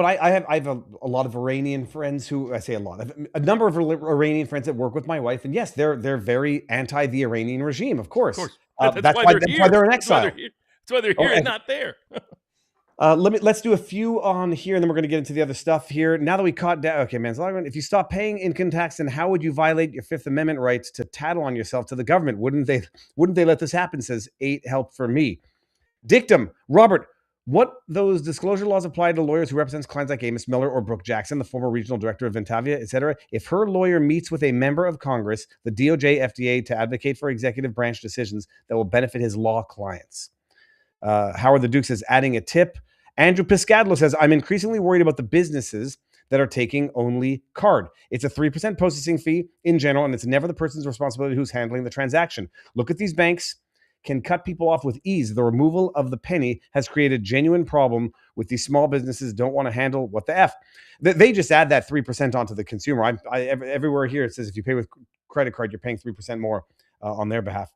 I have a lot of Iranian friends who, I say a lot, a number of Iranian friends that work with my wife, and yes, they're very anti the Iranian regime, of course. That's why they're in exile. That's why they're here and not there. Let's do a few on here, and then we're going to get into the other stuff here. Now that we caught down, okay, man. If you stop paying income tax, then how would you violate your Fifth Amendment rights to tattle on yourself to the government? Wouldn't they let this happen? Says 8 help for me. Dictum, Robert. What those disclosure laws apply to lawyers who represents clients like Amos Miller or Brooke Jackson, the former regional director of Ventavia, etc. If her lawyer meets with a member of Congress, the DOJ, FDA, to advocate for executive branch decisions that will benefit his law clients. Howard the Duke says, adding a tip. Andrew Piscadlo says, I'm increasingly worried about the businesses that are taking only card. It's a 3% processing fee in general, and it's never the person's responsibility who's handling the transaction. Look at these banks. Can cut people off with ease. The removal of the penny has created genuine problem with these small businesses don't want to handle what the F. They just add that 3% onto the consumer. Everywhere here it says if you pay with credit card, you're paying 3% more on their behalf.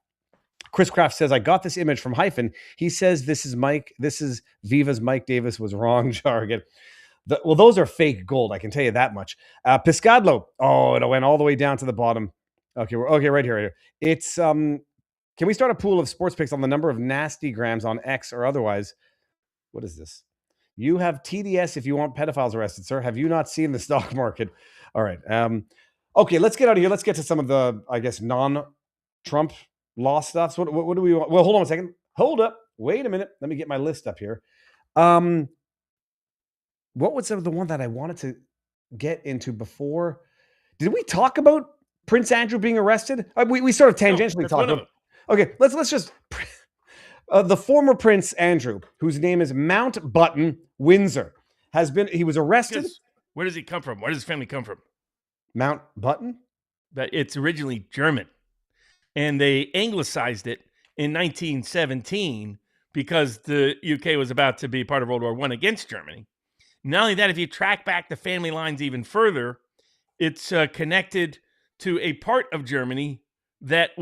Chris Kraft says, I got this image from Hyphen. He says this is Viva's Mike Davis was wrong jargon. Well, those are fake gold. I can tell you that much. Piscadlo. Oh, it went all the way down to the bottom. Okay, right here. It's can we start a pool of sports picks on the number of nasty grams on X or otherwise? What is this? You have TDS if you want pedophiles arrested, sir. Have you not seen the stock market? All right. Okay, let's get out of here. Let's get to some of the, I guess, non-Trump law stuff. So what do we want? Well, hold on a second. Hold up. Wait a minute. Let me get my list up here. What was the one that I wanted to get into before? Did we talk about Prince Andrew being arrested? We sort of tangentially talked about. Okay, let's just the former Prince Andrew, whose name is Mountbatten Windsor, he was arrested. Where does he come from? Where does his family come from? Mountbatten? That it's originally German, and they anglicized it in 1917 because the UK was about to be part of World War I against Germany. Not only that, if you track back the family lines even further, it's connected to a part of Germany that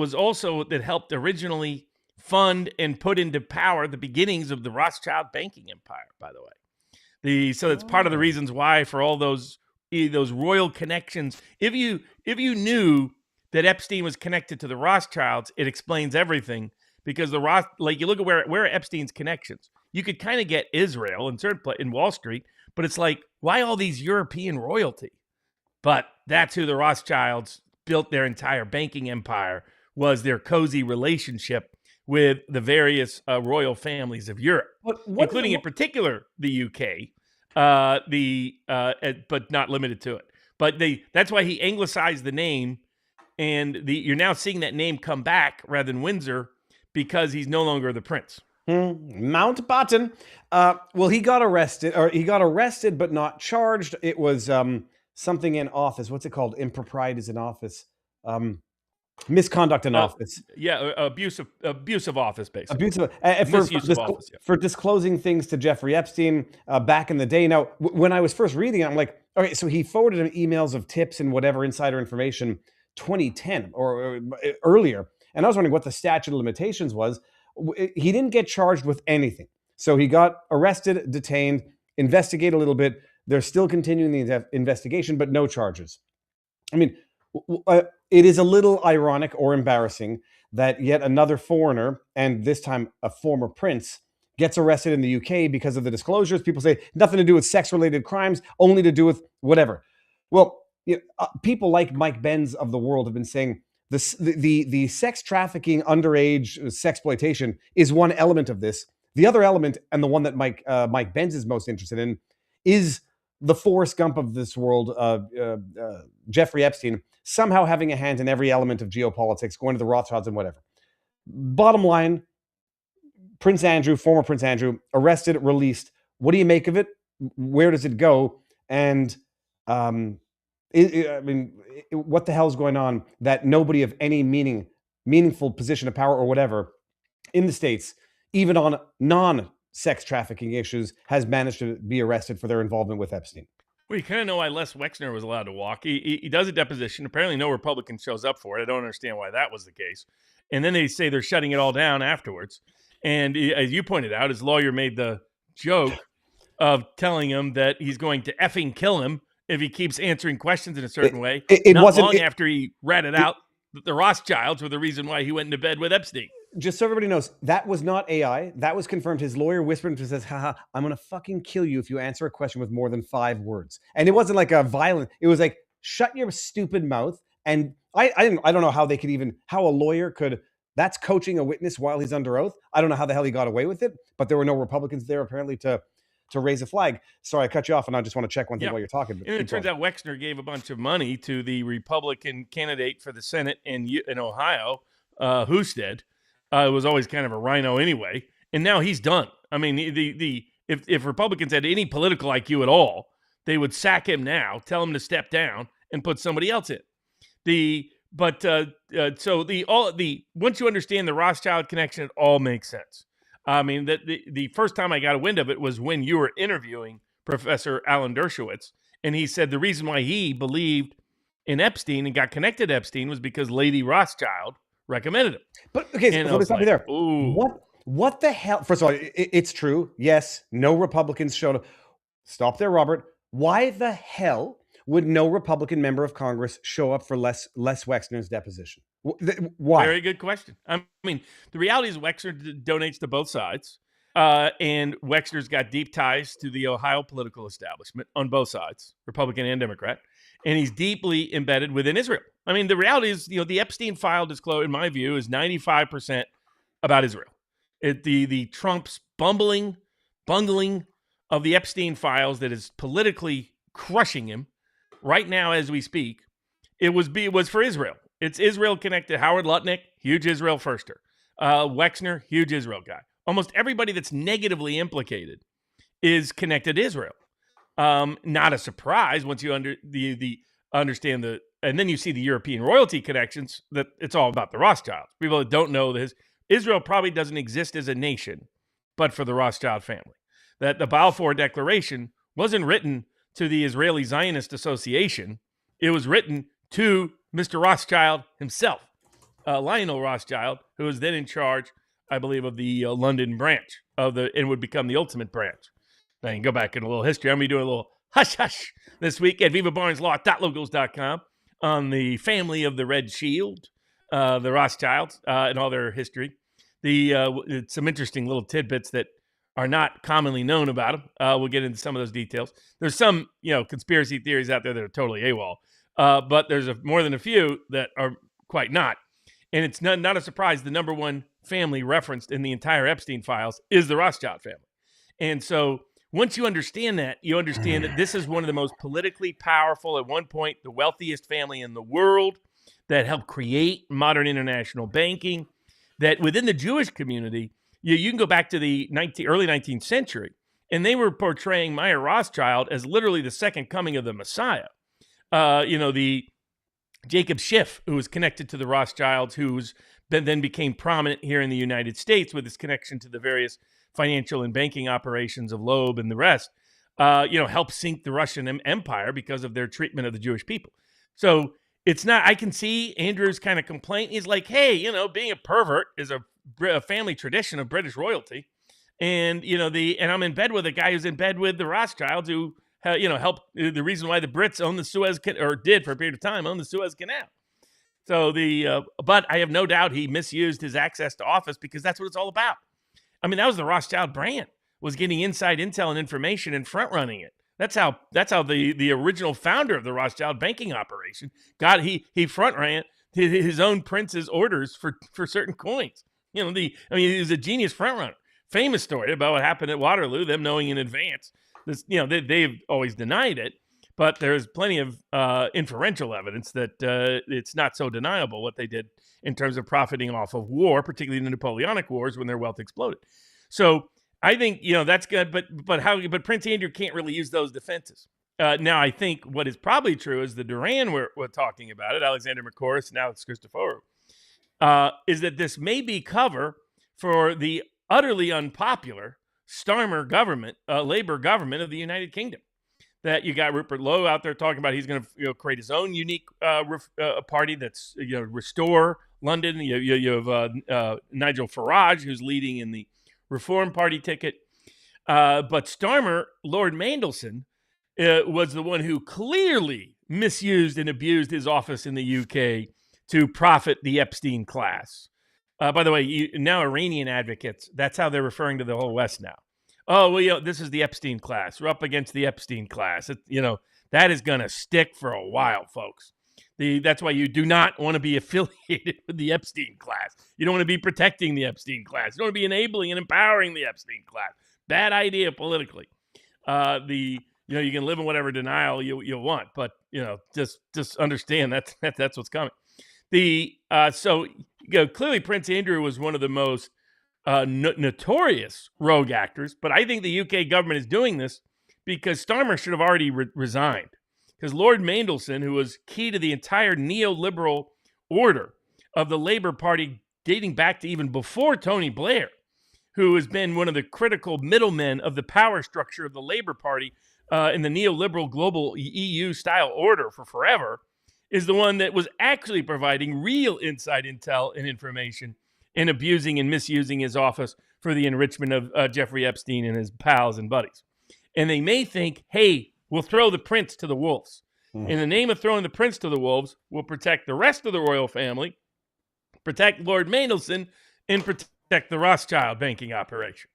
helped originally fund and put into power the beginnings of the Rothschild banking empire, by the way. So that's part of the reasons why for all those royal connections. If you knew that Epstein was connected to the Rothschilds, it explains everything, because you look at where are Epstein's connections. You could kind of get Israel in Wall Street, but it's like, why all these European royalty? But that's who the Rothschilds built their entire banking empire, was their cozy relationship with the various royal families of Europe, including in particular the UK, but not limited to it. But that's why he anglicized the name, and you're now seeing that name come back rather than Windsor, because he's no longer the prince. Mountbatten. Well, he got arrested, but not charged. It was something in office. What's it called? Improprieties in office. Misconduct in office. Yeah, abusive office, basically. Misuse of office, yeah. For disclosing things to Jeffrey Epstein back in the day. Now, when I was first reading it, I'm like, okay, so he forwarded him emails of tips and whatever insider information 2010 or earlier. And I was wondering what the statute of limitations was. He didn't get charged with anything. So he got arrested, detained, investigate a little bit. They're still continuing the investigation, but no charges. I mean, it is a little ironic or embarrassing that yet another foreigner, and this time a former prince, gets arrested in the UK because of the disclosures. People say nothing to do with sex-related crimes, only to do with whatever. Well, people like Mike Benz of the world have been saying the sex trafficking, underage sexploitation is one element of this. The other element, and the one that Mike Benz is most interested in, is the Forrest Gump of this world, Jeffrey Epstein, somehow having a hand in every element of geopolitics, going to the Rothschilds and whatever. Bottom line, Prince Andrew, former Prince Andrew, arrested, released. What do you make of it? Where does it go? And what the hell is going on that nobody of any meaningful position of power or whatever in the States, even on non-sex trafficking issues, has managed to be arrested for their involvement with Epstein? Well, you kind of know why Les Wexner was allowed to walk. He does a deposition. Apparently no Republican shows up for it. I don't understand why that was the case. And then they say they're shutting it all down afterwards. And as you pointed out, his lawyer made the joke of telling him that he's going to effing kill him if he keeps answering questions in a certain way. It wasn't long after he ratted out that the Rothschilds were the reason why he went into bed with Epstein. just so everybody knows, that was not AI. That was confirmed. His lawyer whispered and says, haha, I'm going to fucking kill you if you answer a question with more than 5 words. And it wasn't like a violent, it was like, shut your stupid mouth. And I don't know how they could even, how a lawyer could, that's coaching a witness while he's under oath. I don't know how the hell he got away with it, but there were no Republicans there apparently to raise a flag. Sorry, I cut you off, and I just want to check one thing while you're talking. And it turns out Wexner gave a bunch of money to the Republican candidate for the Senate in Ohio, Husted. It was always kind of a rhino anyway, and now he's done. I mean, if Republicans had any political IQ at all, they would sack him now, tell him to step down, and put somebody else in. Once you understand the Rothschild connection, it all makes sense. I mean, the first time I got a wind of it was when you were interviewing Professor Alan Dershowitz, and he said the reason why he believed in Epstein and got connected to Epstein was because Lady Rothschild recommended him. But okay, so let me stop you there. Ooh. What the hell? First of all, it's true. Yes, no Republicans showed up. Stop there, Robert. Why the hell would no Republican member of Congress show up for Les Wexner's deposition? Why? Very good question. I mean, the reality is Wexner donates to both sides, and Wexner's got deep ties to the Ohio political establishment on both sides, Republican and Democrat, and he's deeply embedded within Israel. I mean, the reality is, the Epstein file disclosure, in my view, is 95% about Israel. The Trump's bungling of the Epstein files that is politically crushing him right now as we speak, it was for Israel. It's Israel connected. Howard Lutnick, huge Israel firster. Wexner, huge Israel guy. Almost everybody that's negatively implicated is connected to Israel. Not a surprise once you understand and then you see the European royalty connections, that it's all about the Rothschilds. People that don't know this, Israel probably doesn't exist as a nation, but for the Rothschild family. That the Balfour Declaration wasn't written to the Israeli Zionist Association. It was written to Mr. Rothschild himself, Lionel Rothschild, who was then in charge, I believe, of the London branch and would become the ultimate branch. Now you can go back in a little history. I'm going to be doing a little hush-hush this week at vivabarneslaw.locals.com on the family of the Red Shield, the Rothschilds, and all their history. Some interesting little tidbits that are not commonly known about them. We'll get into some of those details. There's some, conspiracy theories out there that are totally AWOL. But there's more than a few that are quite not. And it's not a surprise. The number one family referenced in the entire Epstein files is the Rothschild family. And so once you understand that, you understand that this is one of the most politically powerful, at one point, the wealthiest family in the world that helped create modern international banking, that within the Jewish community, you can go back to the early 19th century, and they were portraying Meyer Rothschild as literally the second coming of the Messiah. The Jacob Schiff, who was connected to the Rothschilds, who's then became prominent here in the United States with his connection to the various financial and banking operations of Loeb and the rest, helped sink the Russian Empire because of their treatment of the Jewish people. So it's not, I can see Andrew's kind of complaint. He's like, hey, being a pervert is a family tradition of British royalty. And, and I'm in bed with a guy who's in bed with the Rothschilds who, helped the reason why the Brits own the Suez Canal, or did for a period of time own the Suez Canal. So but I have no doubt he misused his access to office because that's what it's all about. I mean, that was the Rothschild brand, was getting inside intel and information and front running it. That's how the original founder of the Rothschild banking operation he front ran his own prince's orders for certain coins. He was a genius front runner. Famous story about what happened at Waterloo, them knowing in advance. This, they've always denied it, but there's plenty of inferential evidence that it's not so deniable what they did in terms of profiting off of war, particularly the Napoleonic Wars when their wealth exploded. So I think that's good, but Prince Andrew can't really use those defenses. Now I think what is probably true is the Duran we're talking about it, Alexander Macoris and Alex Christoforou, is that this may be cover for the utterly unpopular Starmer government, Labour government of the United Kingdom. That you got Rupert Lowe out there talking about he's going to create his own unique party that's restore London. You have Nigel Farage who's leading in the Reform Party ticket, but Starmer, Lord Mandelson, was the one who clearly misused and abused his office in the UK to profit the Epstein class. By the way, now Iranian advocates, that's how they're referring to the whole West now. Oh, well, this is the Epstein class. We're up against the Epstein class. That is going to stick for a while, folks. That's why you do not want to be affiliated with the Epstein class. You don't want to be protecting the Epstein class. You don't want to be enabling and empowering the Epstein class. Bad idea politically. You can live in whatever denial you want, but just understand that's what's coming. Clearly Prince Andrew was one of the most notorious rogue actors, but I think the UK government is doing this because Starmer should have already resigned. Because Lord Mandelson, who was key to the entire neoliberal order of the Labour Party dating back to even before Tony Blair, who has been one of the critical middlemen of the power structure of the Labour Party in the neoliberal global EU-style order for forever, is the one that was actually providing real inside intel and information and abusing and misusing his office for the enrichment of Jeffrey Epstein and his pals and buddies. And they may think, hey, we'll throw the prince to the wolves. In the name of throwing the prince to the wolves, we'll protect the rest of the royal family, protect Lord Mandelson, and protect the Rothschild banking operation.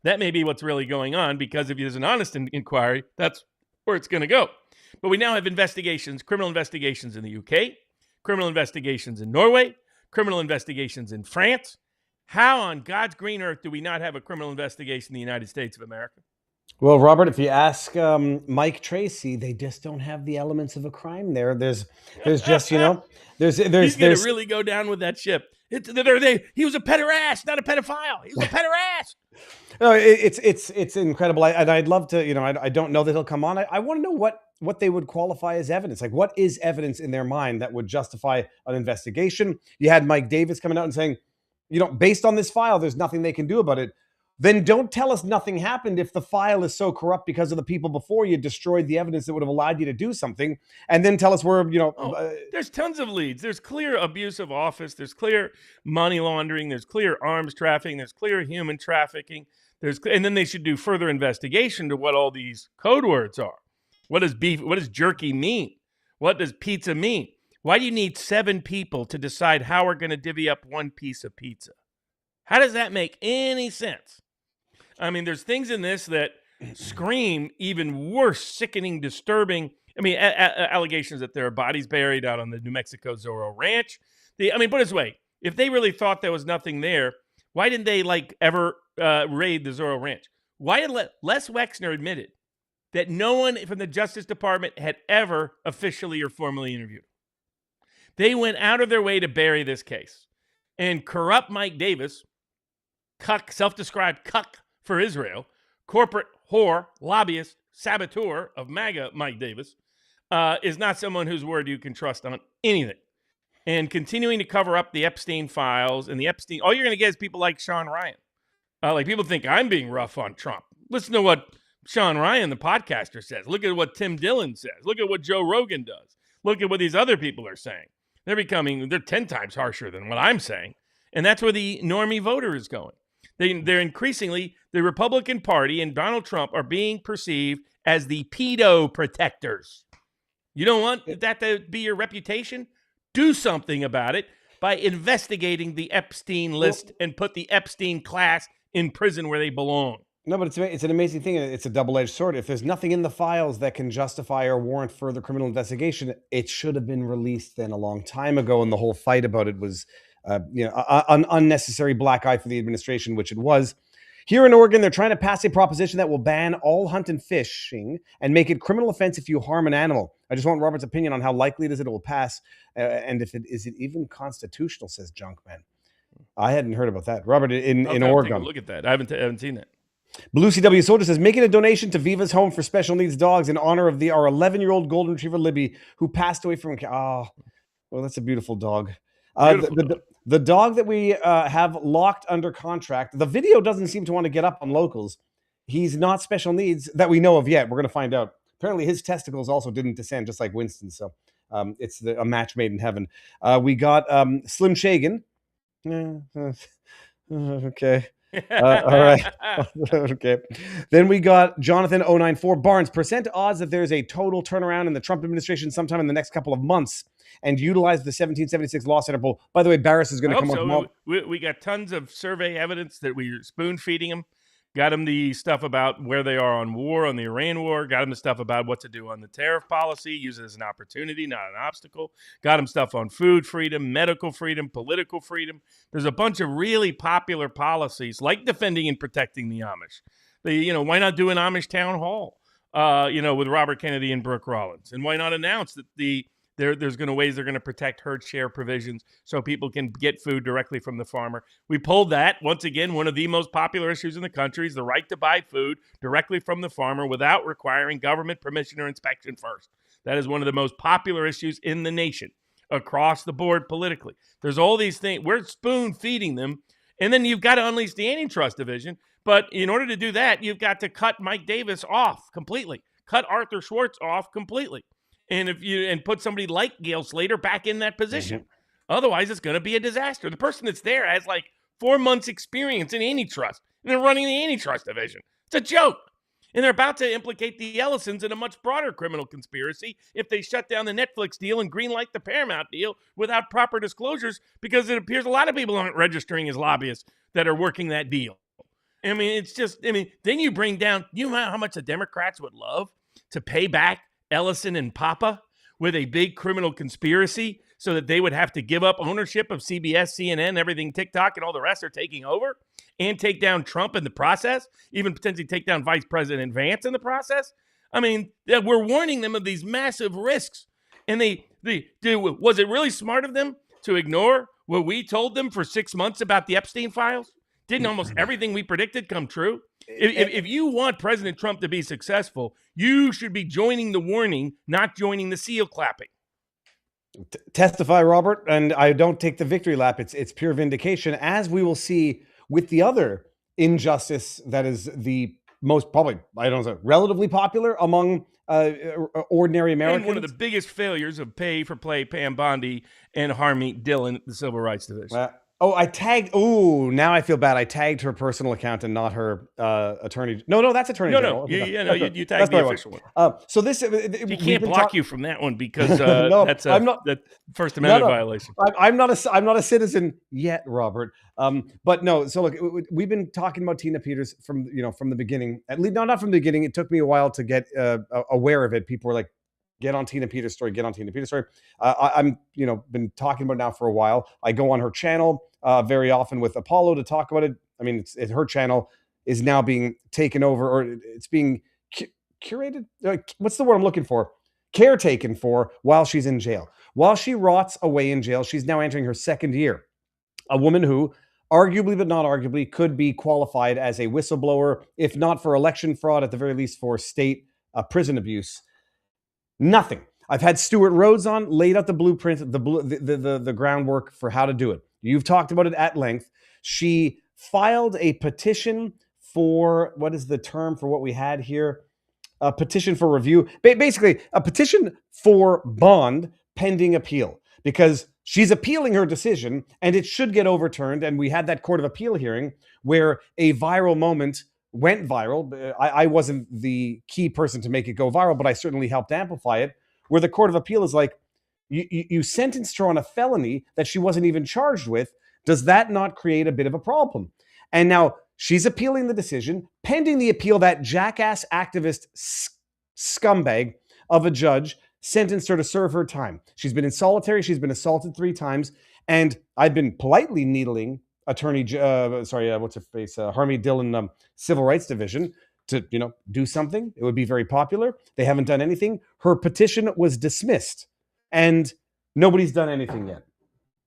That may be what's really going on, because if there's an honest inquiry, that's where it's going to go. But we now have criminal investigations in the UK, criminal investigations in Norway, criminal investigations in France. How on God's green earth do we not have a criminal investigation in the United States of America? Well, Robert, if you ask Mike Tracy, they just don't have the elements of a crime there. There's just, he's going to really go down with that ship. He was a pederast, not a pedophile. He was a pederast. No, it's incredible. I'd love to, I don't know that he'll come on. I want to know what they would qualify as evidence. Like, what is evidence in their mind that would justify an investigation? You had Mike Davis coming out and saying, based on this file, there's nothing they can do about it. Then don't tell us nothing happened if the file is so corrupt because of the people before you destroyed the evidence that would have allowed you to do something. And then tell us there's tons of leads. There's clear abuse of office. There's clear money laundering. There's clear arms trafficking. There's clear human trafficking. And then they should do further investigation to what all these code words are. What does beef? What does jerky mean? What does pizza mean? Why do you need 7 people to decide how we're going to divvy up one piece of pizza? How does that make any sense? I mean, there's things in this that scream even worse, sickening, disturbing. I mean, allegations that there are bodies buried out on the New Mexico Zorro Ranch. Put it this way. If they really thought there was nothing there, why didn't they ever raid the Zorro Ranch? Why did Les Wexner admitted that no one from the Justice Department had ever officially or formally interviewed? They went out of their way to bury this case. And corrupt Mike Davis, cuck, self-described cuck for Israel, corporate whore, lobbyist, saboteur of MAGA Mike Davis, is not someone whose word you can trust on anything. And continuing to cover up the Epstein files and the Epstein, all you're going to get is people like Sean Ryan. People think I'm being rough on Trump. Listen to what Sean Ryan, the podcaster, says. Look at what Tim Dillon says. Look at what Joe Rogan does. Look at what these other people are saying. They're 10 times harsher than what I'm saying. And that's where the normie voter is going. They're increasingly, the Republican Party and Donald Trump are being perceived as the pedo protectors. You don't want that to be your reputation? Do something about it by investigating the Epstein list and put the Epstein class in prison where they belong. No, but it's an amazing thing. It's a double-edged sword. If there's nothing in the files that can justify or warrant further criminal investigation, it should have been released then a long time ago. And the whole fight about it was, an unnecessary black eye for the administration, which it was. Here in Oregon, they're trying to pass a proposition that will ban all hunt and fishing and make it criminal offense if you harm an animal. I just want Robert's opinion on how likely it is it will pass, and if it is it even constitutional, says Junkman. I hadn't heard about that. Robert, in Oregon. Take a look at that. I haven't seen that. Blue CW Soldier says, making a donation to Viva's Home for Special Needs Dogs in honor of our 11-year-old golden retriever, Libby, who passed away from... Oh, well, that's a beautiful dog. The dog that we have locked under contract, the video doesn't seem to want to get up on locals. He's not special needs that we know of yet. We're going to find out. Apparently, his testicles also didn't descend, just like Winston. So it's a match made in heaven. We got Slim Shagan. Okay. All right. Okay. Then we got Jonathan094 Barnes. Percent odds that there's a total turnaround in the Trump administration sometime in the next couple of months and utilize the 1776 Law Center poll. By the way, Barris is going to come so. We got tons of survey evidence that we're spoon feeding them. Got them the stuff about where they are on war, on the Iran war. Got them the stuff about what to do on the tariff policy. Use it as an opportunity, not an obstacle. Got them stuff on food freedom, medical freedom, political freedom. There's a bunch of really popular policies like defending and protecting the Amish. Why not do an Amish town hall, with Robert Kennedy and Brooke Rollins? And why not announce that there's going to ways they're going to protect herd share provisions so people can get food directly from the farmer. We pulled that. Once again, one of the most popular issues in the country is the right to buy food directly from the farmer without requiring government permission or inspection first. That is one of the most popular issues in the nation across the board politically. There's all these things. We're spoon feeding them. And then you've got to unleash the antitrust division. But in order to do that, you've got to cut Mike Davis off completely, cut Arthur Schwartz off completely. And put somebody like Gail Slater back in that position. Mm-hmm. Otherwise, it's going to be a disaster. The person that's there has like 4 months experience in antitrust, and they're running the antitrust division. It's a joke. And they're about to implicate the Ellisons in a much broader criminal conspiracy if they shut down the Netflix deal and greenlight the Paramount deal without proper disclosures, because it appears a lot of people aren't registering as lobbyists that are working that deal. I mean, then you bring down, how much the Democrats would love to pay back Ellison and Papa with a big criminal conspiracy so that they would have to give up ownership of CBS, CNN, everything TikTok and all the rest are taking over, and take down Trump in the process, even potentially take down Vice President Vance in the process. I mean, we're warning them of these massive risks. And was it really smart of them to ignore what we told them for 6 months about the Epstein files? Didn't almost everything we predicted come true? If you want President Trump to be successful, you should be joining the warning, not joining the seal clapping. Testify, Robert, and I don't take the victory lap. It's pure vindication, as we will see with the other injustice that is the most probably, relatively popular among ordinary Americans. And one of the biggest failures of pay for play Pam Bondi and Harmeet Dillon at the Civil Rights Division. Now I feel bad. I tagged her personal account and not her attorney. No, that's attorney general. You tagged the official one. So this he can't block you from that one because that's a First Amendment violation. I'm not a citizen yet, Robert. But no. So look, we've been talking about Tina Peters from the beginning. At least, not from the beginning. It took me a while to get aware of it. People were like, get on Tina Peters' story. Get on Tina Peters' story. I'm been talking about it now for a while. I go on her channel very often with Apollo to talk about it. I mean, her channel is now being taken over, or it's being curated. What's the word I'm looking for? Caretaken for while she's in jail. While she rots away in jail, she's now entering her second year. A woman who, arguably but not arguably, could be qualified as a whistleblower, if not for election fraud, at the very least for state prison abuse. Nothing. I've had Stuart Rhodes on, laid out the blueprint, the groundwork for how to do it. You've talked about it at length. She filed a petition for, what is the term for what we had here? A petition for review. Basically, a petition for bond pending appeal, because she's appealing her decision and it should get overturned. And we had that Court of Appeal hearing where a viral moment went viral. I wasn't the key person to make it go viral, but I certainly helped amplify it, where the Court of Appeal is like, you sentenced her on a felony that she wasn't even charged with. Does that not create a bit of a problem? And now she's appealing the decision. Pending the appeal, that jackass activist scumbag of a judge sentenced her to serve her time. She's been in solitary. She's been assaulted 3 times. And I've been politely needling Harmeet Dillon, Civil Rights Division, to do something. It would be very popular. They haven't done anything. Her petition was dismissed, and nobody's done anything yet.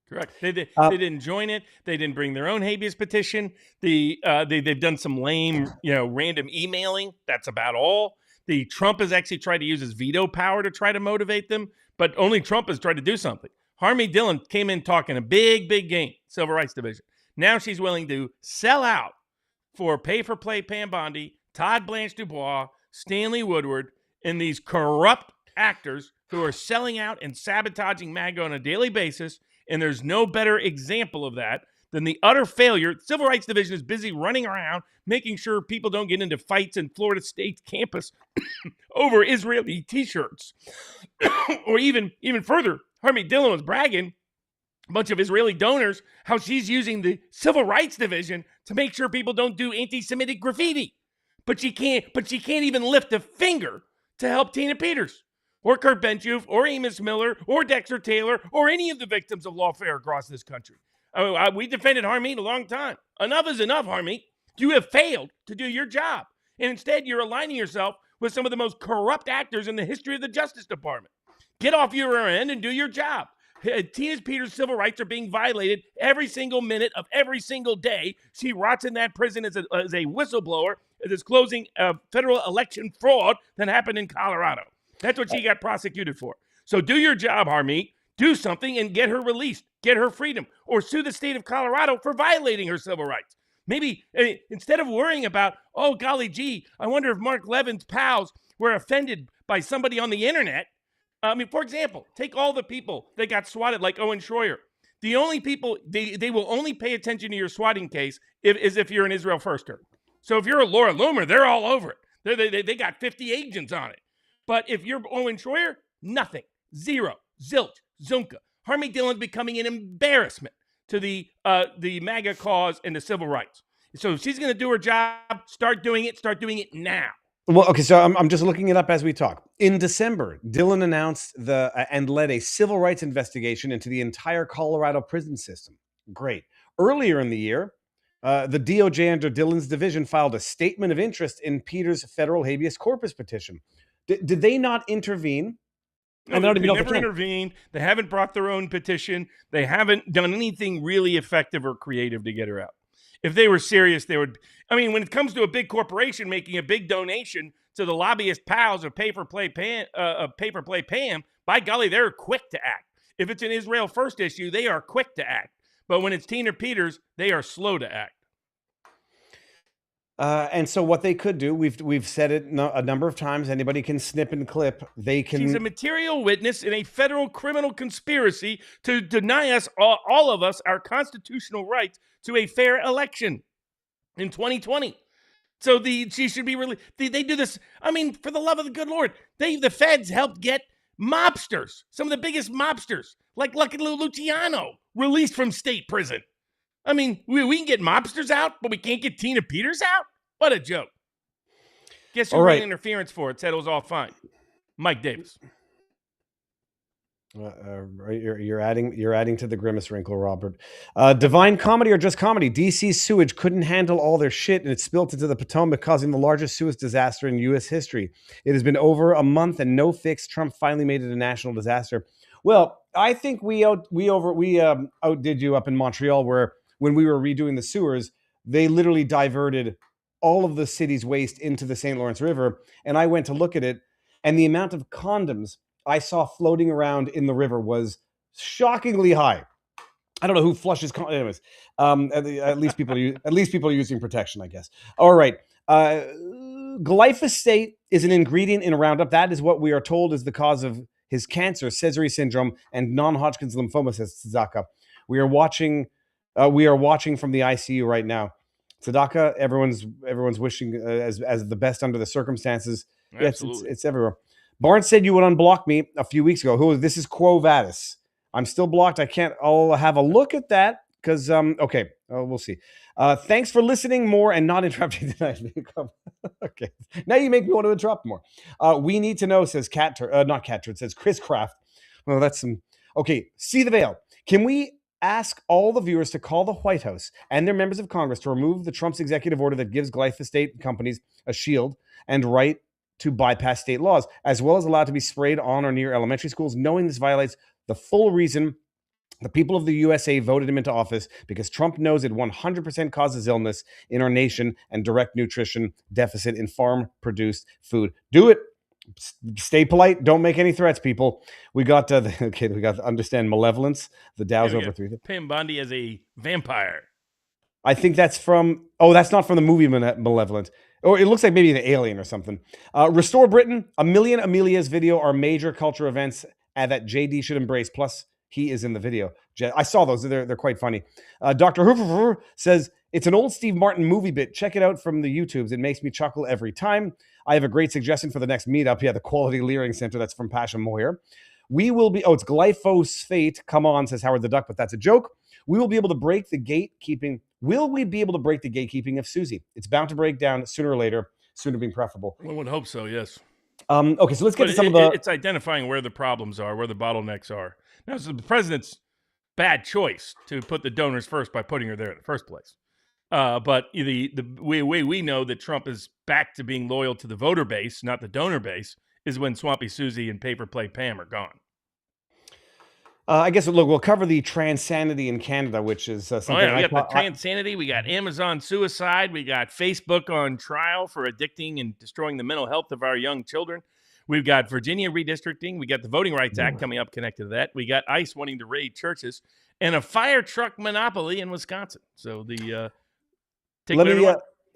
Correct. They didn't join it. They didn't bring their own habeas petition. They've done some lame, random emailing. That's about all. Trump has actually tried to use his veto power to try to motivate them, but only Trump has tried to do something. Harmeet Dillon came in talking a big game, Civil Rights Division. Now she's willing to sell out for pay-for-play Pam Bondi, Todd Blanche Dubois, Stanley Woodward, and these corrupt actors who are selling out and sabotaging MAGA on a daily basis. And there's no better example of that than the utter failure. The Civil Rights Division is busy running around making sure people don't get into fights in Florida State campus over Israeli T-shirts. Or even further, Harmeet Dillon was bragging, a bunch of Israeli donors, how she's using the Civil Rights Division to make sure people don't do anti-Semitic graffiti. But she can't even lift a finger to help Tina Peters or Kurt Benchoof or Amos Miller or Dexter Taylor or any of the victims of lawfare across this country. We defended Harmeet a long time. Enough is enough, Harmeet. You have failed to do your job. And instead, you're aligning yourself with some of the most corrupt actors in the history of the Justice Department. Get off your end and do your job. Tina Peters' civil rights are being violated every single minute of every single day. She rots in that prison as a whistleblower disclosing federal election fraud that happened in Colorado. That's what she got prosecuted for. So do your job, Harmeet. Do something and get her released. Get her freedom. Or sue the state of Colorado for violating her civil rights. Maybe instead of worrying about, oh, golly gee, I wonder if Mark Levin's pals were offended by somebody on the internet. For example, take all the people that got swatted like Owen Schroyer. The only people, they will only pay attention to your swatting case if you're an Israel firster. So if you're a Laura Loomer, they're all over it. They got 50 agents on it. But if you're Owen Schroyer, nothing. Zero. Zilch. Zunka. Harmeet Dillon's becoming an embarrassment to the MAGA cause and the civil rights. So if she's going to do her job, start doing it now. Well, okay, so I'm just looking it up as we talk. In December, Dillon announced and led a civil rights investigation into the entire Colorado prison system. Great. Earlier in the year, the DOJ under Dillon's division filed a statement of interest in Peters' federal habeas corpus petition. Did they not intervene? No, they never intervened. They haven't brought their own petition. They haven't done anything really effective or creative to get her out. If they were serious, they would. I mean, when it comes to a big corporation making a big donation to the lobbyist pals of Pay-for-Play Pam, by golly, they're quick to act. If it's an Israel First issue, they are quick to act. But when it's Tina Peters, they are slow to act. And so what they could do, we've said it a number of times, anybody can snip and clip. They can. She's a material witness in a federal criminal conspiracy to deny us, all of us, our constitutional rights to a fair election in 2020. So she should be really. They do this. I mean, for the love of the good Lord, the feds helped get mobsters, some of the biggest mobsters, like Lucky Luciano, released from state prison. I mean, we can get mobsters out, but we can't get Tina Peters out? What a joke. Guess who ran interference for it? Said it was all fine. Mike Davis. You're adding to the grimace wrinkle, Robert. Divine Comedy or just comedy? DC's sewage couldn't handle all their shit, and it spilled into the Potomac, causing the largest sewage disaster in U.S. history. It has been over a month and no fix. Trump finally made it a national disaster. Well, I think we outdid you up in Montreal, where when we were redoing the sewers, they literally diverted all of the city's waste into the St. Lawrence River. And I went to look at it, and the amount of condoms I saw floating around in the river was shockingly high. I don't know who flushes anyways. At least people are using protection, I guess. All right. Glyphosate is an ingredient in a Roundup. That is what we are told is the cause of his cancer, Sézary syndrome, and non-Hodgkin's lymphoma, says Tzedakah. We are watching from the ICU right now. Tzedakah, everyone's wishing as the best under the circumstances. Absolutely. It's everywhere. Barnes said you would unblock me a few weeks ago. This is Quo Vadis. I'm still blocked. I'll have a look at that because, okay, we'll see. Thanks for listening more and not interrupting tonight. Okay. Now you make me want to interrupt more. We need to know, says it says Chris Kraft. Well, that's some, okay. See the veil. Can we ask all the viewers to call the White House and their members of Congress to remove the Trump's executive order that gives glyphosate companies a shield and right to bypass state laws, as well as allowed to be sprayed on or near elementary schools, knowing this violates the full reason the people of the USA voted him into office, because Trump knows it 100% causes illness in our nation and direct nutrition deficit in farm-produced food. Do it. Stay polite. Don't make any threats, people. We got to understand malevolence. The Dow's over 3. Pam Bondi as a vampire. I think that's from. Oh, that's not from the movie Malevolent. Or it looks like maybe an alien or something. Restore Britain. A Million Amelia's video are major culture events that JD should embrace. Plus, he is in the video. I saw those. They're quite funny. Dr. Hoover says, it's an old Steve Martin movie bit. Check it out from the YouTubes. It makes me chuckle every time. I have a great suggestion for the next meetup. Yeah, the Quality Leering Center. That's from Pasha Moyer. We will be, it's glyphosate. Come on, says Howard the Duck, but that's a joke. We will be able to break the gatekeeping. Will we be able to break the gatekeeping of Susie? It's bound to break down sooner or later, sooner being preferable. One would hope so, yes. Okay, so let's get to some of the... It's identifying where the problems are, where the botlonecks are. Now, so the president's bad choice to put the donors first by putting her there in the first place. But the way we know that Trump is back to being loyal to the voter base, not the donor base, is when Swampy Susie and Paper Plate Pam are gone. I guess, look, we'll cover the transanity in Canada, which is something... We got the transanity, we got Amazon suicide, we got Facebook on trial for addicting and destroying the mental health of our young children. We've got Virginia redistricting. We got the Voting Rights Act coming up connected to that. We got ICE wanting to raid churches and a fire truck monopoly in Wisconsin. So the... I'm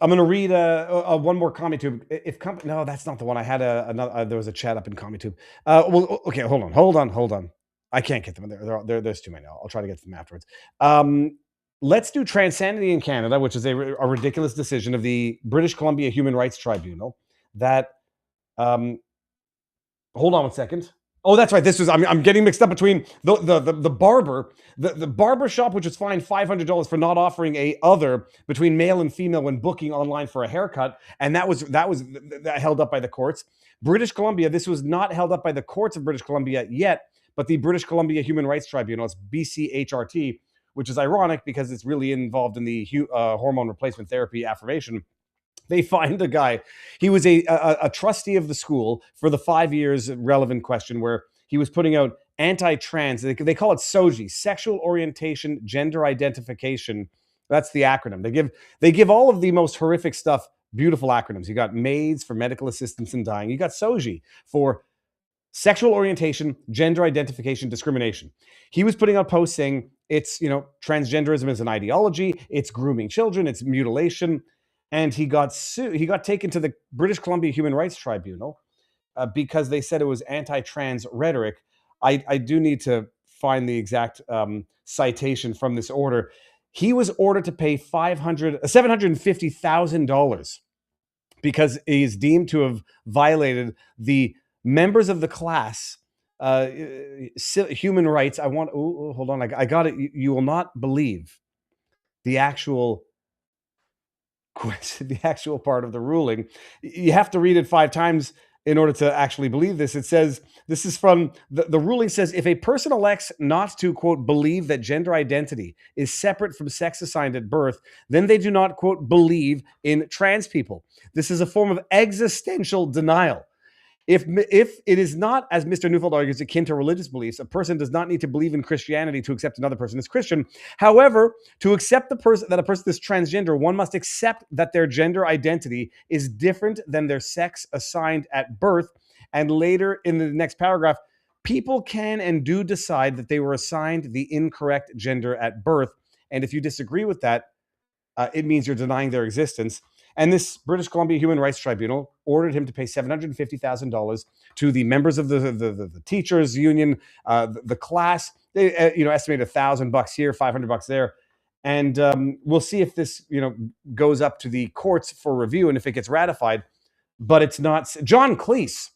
going to read one more CommuTube. No, that's not the one. I had another. There was a chat up in CommuTube. Well, okay, hold on. I can't get them in there. There's too many. I'll try to get to them afterwards. Let's do transanity in Canada, which is a ridiculous decision of the British Columbia Human Rights Tribunal. That, hold on one second. Oh, that's right. This was, I'm getting mixed up between the barber, the barber shop, which was fined $500 for not offering a other between male and female when booking online for a haircut. And that was held up by the courts. British Columbia, this was not held up by the courts of British Columbia yet, but the British Columbia Human Rights Tribunal, it's BCHRT, which is ironic because it's really involved in the hormone replacement therapy affirmation. They fined a guy. He was a trustee of the school for the 5 years relevant question where he was putting out anti-trans. They call it SOGI, sexual orientation, gender identification. That's the acronym. They give all of the most horrific stuff, beautiful acronyms. You got MAIDS for medical assistance in dying. You got SOGI for sexual orientation, gender identification, discrimination. He was putting out posts saying it's, transgenderism is an ideology, it's grooming children, it's mutilation. And he got sued. He got taken to the British Columbia Human Rights Tribunal because they said it was anti-trans rhetoric. I do need to find the exact citation from this order. He was ordered to pay $750,000 because he is deemed to have violated the members of the class human rights. Hold on. I got it. You will not believe the actual part of the ruling. You have to read it 5 times in order to actually believe this. It says, this is from, the ruling says, if a person elects not to, quote, believe that gender identity is separate from sex assigned at birth, then they do not, quote, believe in trans people. This is a form of existential denial. If it is not, as Mr. Neufeld argues, akin to religious beliefs, a person does not need to believe in Christianity to accept another person as Christian. However, to accept that a person is transgender, one must accept that their gender identity is different than their sex assigned at birth. And later in the next paragraph, people can and do decide that they were assigned the incorrect gender at birth. And if you disagree with that, it means you're denying their existence. And this British Columbia Human Rights Tribunal ordered him to pay $750,000 to the members of the teachers union, the class. They estimated $1,000 here, $500 there, and we'll see if this goes up to the courts for review and if it gets ratified. But it's not. John Cleese,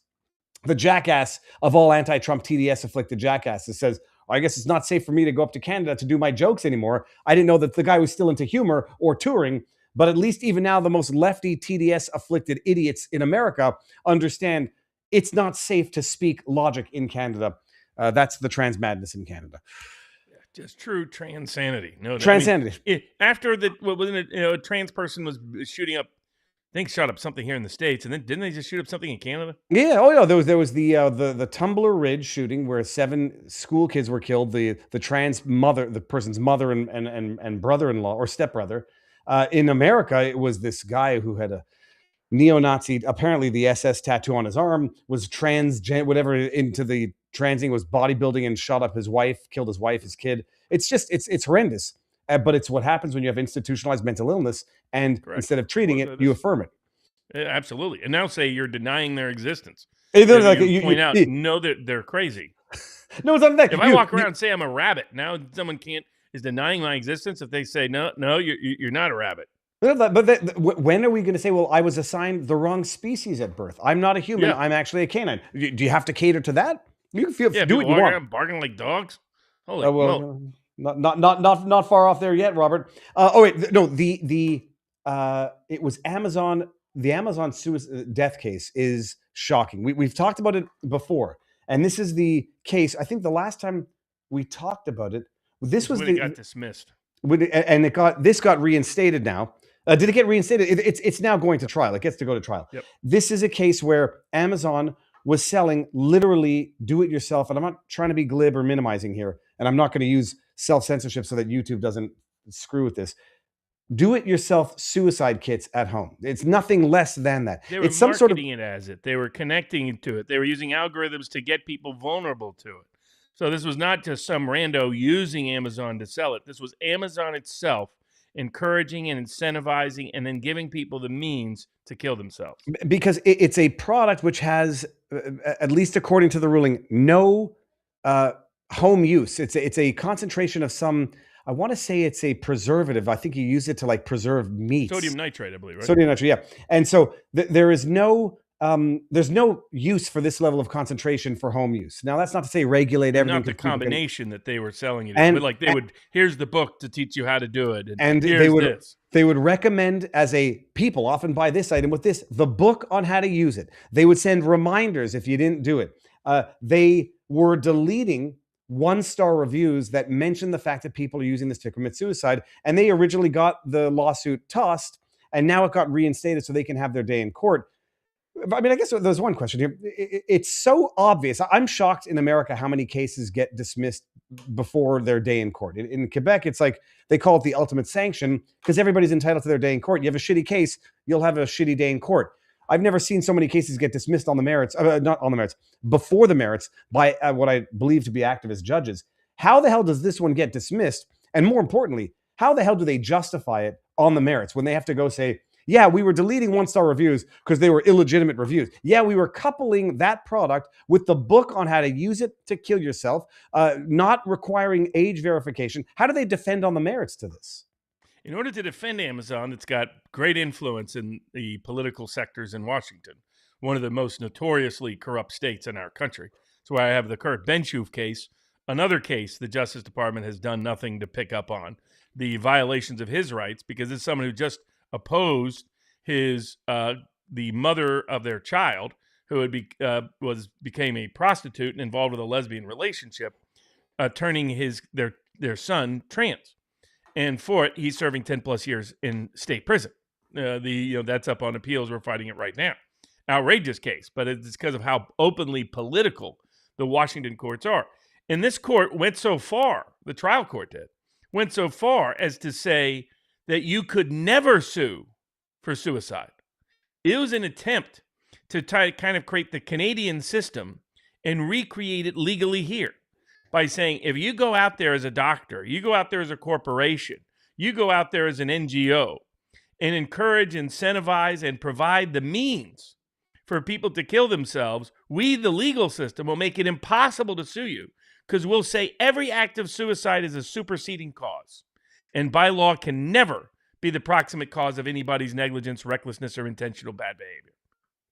the jackass of all anti-Trump TDS afflicted jackasses, says, I guess it's not safe for me to go up to Canada to do my jokes anymore. I didn't know that the guy was still into humor or touring. But at least even now, the most lefty TDS-afflicted idiots in America understand it's not safe to speak logic in Canada. That's the trans madness in Canada. Just true transanity. No, transanity. After a trans person was shooting up, I think shot up something here in the States, and then didn't they just shoot up something in Canada? Yeah. Oh, yeah. There was the Tumbler Ridge shooting where 7 school kids were killed. The trans mother, the person's mother and brother-in-law or stepbrother. In America, it was this guy who had a neo-Nazi, apparently the SS tattoo on his arm, was whatever, into the transing, was bodybuilding and shot up his wife, killed his wife, his kid. It's just, it's horrendous. But it's what happens when you have institutionalized mental illness, and Correct. Instead of treating it, you affirm it. Yeah, absolutely. And now say you're denying their existence. You point out, know that they're crazy. No, it's not that. If I walk around and say I'm a rabbit, now someone is denying my existence if they say, no, you're not a rabbit. But when are we going to say, well, I was assigned the wrong species at birth? I'm not a human. Yeah. I'm actually a canine. Do you have to cater to that? You can Yeah, do what you want. Barking like dogs. Holy Well, not far off there yet, Robert. Oh wait, no. It was Amazon. The Amazon death case is shocking. We've talked about it before, and this is the case. I think the last time we talked about it, this was when it got dismissed. And this got reinstated now. Did it get reinstated? It's now going to trial. It gets to go to trial. Yep. This is a case where Amazon was selling literally do-it-yourself, and I'm not trying to be glib or minimizing here, and I'm not going to use self-censorship so that YouTube doesn't screw with this. Do-it-yourself suicide kits at home. It's nothing less than that. They were it's some sort of marketing it as it. They were connecting to it. They were using algorithms to get people vulnerable to it. So this was not just some rando using Amazon to sell it. This was Amazon itself encouraging and incentivizing and then giving people the means to kill themselves. Because it's a product which has, at least according to the ruling, no home use. It's a concentration of some, I want to say it's a preservative. I think you use it to like preserve meats. Sodium nitrate, I believe, right? Sodium nitrate, yeah. And so there is no, there's no use for this level of concentration for home use. Now, that's not to say regulate everything. Not the combination that they were selling it in, but like here's the book to teach you how to do it. And they would recommend as a people often buy this item with this, the book on how to use it. They would send reminders if you didn't do it. They were deleting 1-star reviews that mentioned the fact that people are using this to commit suicide. And they originally got the lawsuit tossed, and now it got reinstated so they can have their day in court. I mean, I guess there's one question here. It's so obvious. I'm shocked in America how many cases get dismissed before their day in court. In Quebec, it's like they call it the ultimate sanction because everybody's entitled to their day in court. You have a shitty case, you'll have a shitty day in court. I've never seen so many cases get dismissed on the merits, not on the merits, before the merits by what I believe to be activist judges. How the hell does this one get dismissed? And more importantly, how the hell do they justify it on the merits when they have to go say, yeah, we were deleting 1-star reviews because they were illegitimate reviews. Yeah, we were coupling that product with the book on how to use it to kill yourself, not requiring age verification. How do they defend on the merits to this? In order to defend Amazon, it's got great influence in the political sectors in Washington, one of the most notoriously corrupt states in our country. That's why I have the Kurt Benschoof case, another case the Justice Department has done nothing to pick up on, the violations of his rights, because it's someone who just opposed the mother of their child, who had became a prostitute and involved with a lesbian relationship, turning their son trans. And for it, he's serving 10 plus years in state prison. That's up on appeals. We're fighting it right now. Outrageous case, but it's because of how openly political the Washington courts are. And this court went so far, the trial court went so far as to say that you could never sue for suicide. It was an attempt to kind of create the Canadian system and recreate it legally here by saying, if you go out there as a doctor, you go out there as a corporation, you go out there as an NGO and encourage, incentivize, and provide the means for people to kill themselves, we, the legal system, will make it impossible to sue you because we'll say every act of suicide is a superseding cause and by law can never be the proximate cause of anybody's negligence, recklessness, or intentional bad behavior.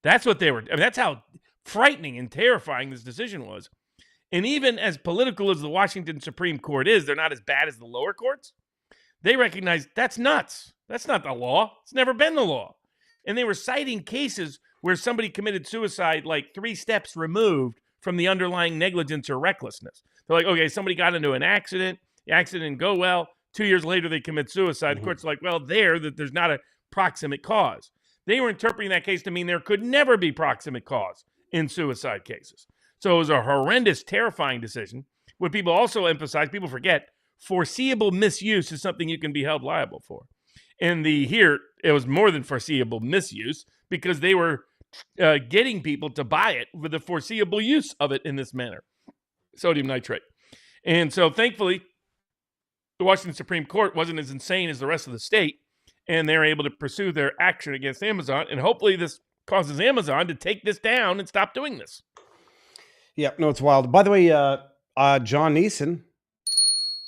That's what they were. I mean, that's how frightening and terrifying this decision was. And even as political as the Washington Supreme Court is, they're not as bad as the lower courts. They recognize that's nuts. That's not the law. It's never been the law. And they were citing cases where somebody committed suicide like 3 steps removed from the underlying negligence or recklessness. They're like, okay, somebody got into an accident. The accident didn't go well. 2 years later, they commit suicide. The court's like, well, there's not a proximate cause. They were interpreting that case to mean there could never be proximate cause in suicide cases. So it was a horrendous, terrifying decision. What people also emphasize, people forget, foreseeable misuse is something you can be held liable for. And here, it was more than foreseeable misuse because they were getting people to buy it with the foreseeable use of it in this manner, sodium nitrate. And so thankfully, the Washington Supreme Court wasn't as insane as the rest of the state, and they're able to pursue their action against Amazon. And hopefully this causes Amazon to take this down and stop doing this. Yeah, no, it's wild. By the way, John Neeson,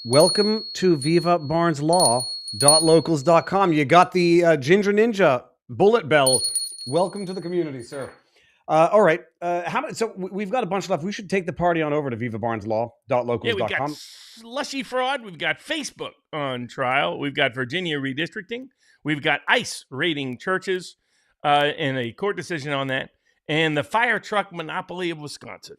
welcome to vivabarneslaw.locals.com. You got the Ginger Ninja bullet bell. Welcome to the community, sir. All right. We've got a bunch left. We should take the party on over to vivabarneslaw.locals.com. Yeah, we've got slushy fraud. We've got Facebook on trial. We've got Virginia redistricting. We've got ICE raiding churches and a court decision on that. And the fire truck monopoly of Wisconsin.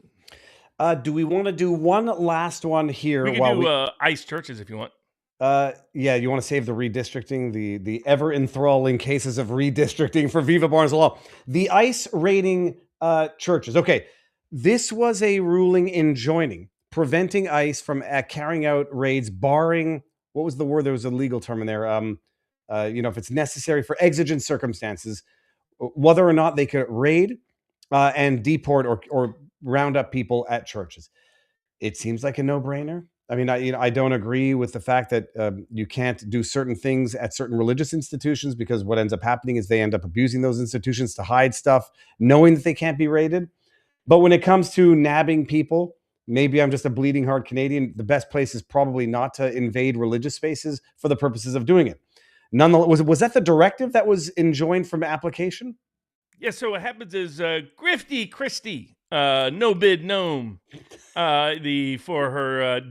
Do we want to do one last one here? We can do ICE churches if you want. Yeah, you want to save the redistricting, the ever enthralling cases of redistricting for Viva Barnes Law. The ICE raiding churches. Okay, this was a ruling enjoining, preventing ICE from carrying out raids, barring, what was the word? There was a legal term in there. If it's necessary for exigent circumstances, whether or not they could raid and deport or round up people at churches. It seems like a no-brainer. I mean, I don't agree with the fact that you can't do certain things at certain religious institutions, because what ends up happening is they end up abusing those institutions to hide stuff, knowing that they can't be raided. But when it comes to nabbing people, maybe I'm just a bleeding heart Canadian. The best place is probably not to invade religious spaces for the purposes of doing it. Nonetheless, was that the directive that was enjoined from application? Yeah, so what happens is Grifty Christie, no bid gnome, for her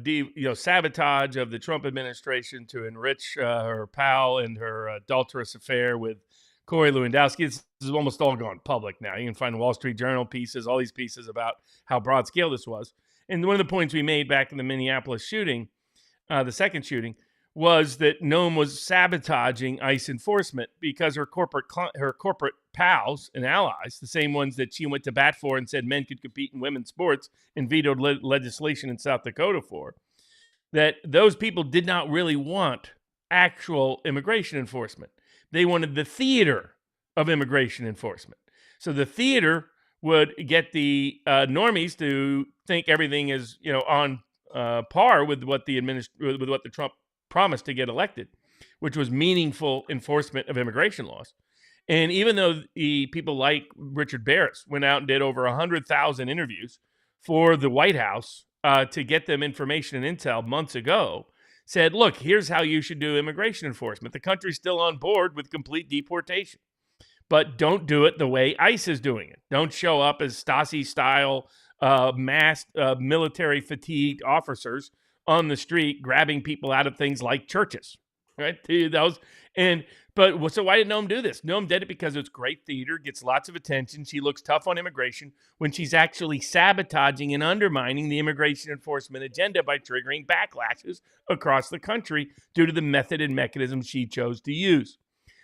sabotage of the Trump administration to enrich her pal and her adulterous affair with Corey Lewandowski. This is almost all gone public now. You can find Wall Street Journal pieces, all these pieces about how broad scale this was. And one of the points we made back in the Minneapolis shooting, the second shooting, was that Noam was sabotaging ICE enforcement because her corporate pals and allies, the same ones that she went to bat for and said men could compete in women's sports and vetoed legislation in South Dakota for, that those people did not really want actual immigration enforcement. They wanted the theater of immigration enforcement. So the theater would get the normies to think everything is on par with what the Trump promised to get elected, which was meaningful enforcement of immigration laws. And even though the people like Richard Barris went out and did over 100,000 interviews for the White House to get them information and intel months ago, said, look, here's how you should do immigration enforcement. The country's still on board with complete deportation, but don't do it the way ICE is doing it. Don't show up as Stasi-style masked military fatigued officers on the street grabbing people out of things like churches, right? So why did Noam do this? Noam did it because it's great theater, gets lots of attention. She looks tough on immigration when she's actually sabotaging and undermining the immigration enforcement agenda by triggering backlashes across the country due to the method and mechanism she chose to use.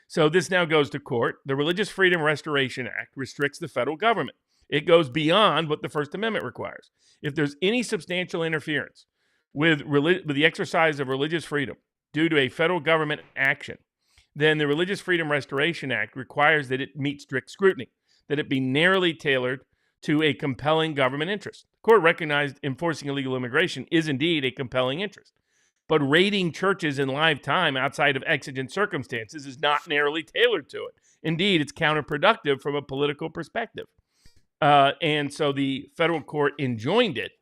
So this now goes to court. The Religious Freedom Restoration Act restricts the federal government. It goes beyond what the First Amendment requires. If there's any substantial interference with the exercise of religious freedom due to a federal government action, then the Religious Freedom Restoration Act requires that it meet strict scrutiny, that it be narrowly tailored to a compelling government interest. The court recognized enforcing illegal immigration is indeed a compelling interest, but raiding churches in live time outside of exigent circumstances is not narrowly tailored to it. Indeed, it's counterproductive from a political perspective. And so the federal court enjoined it.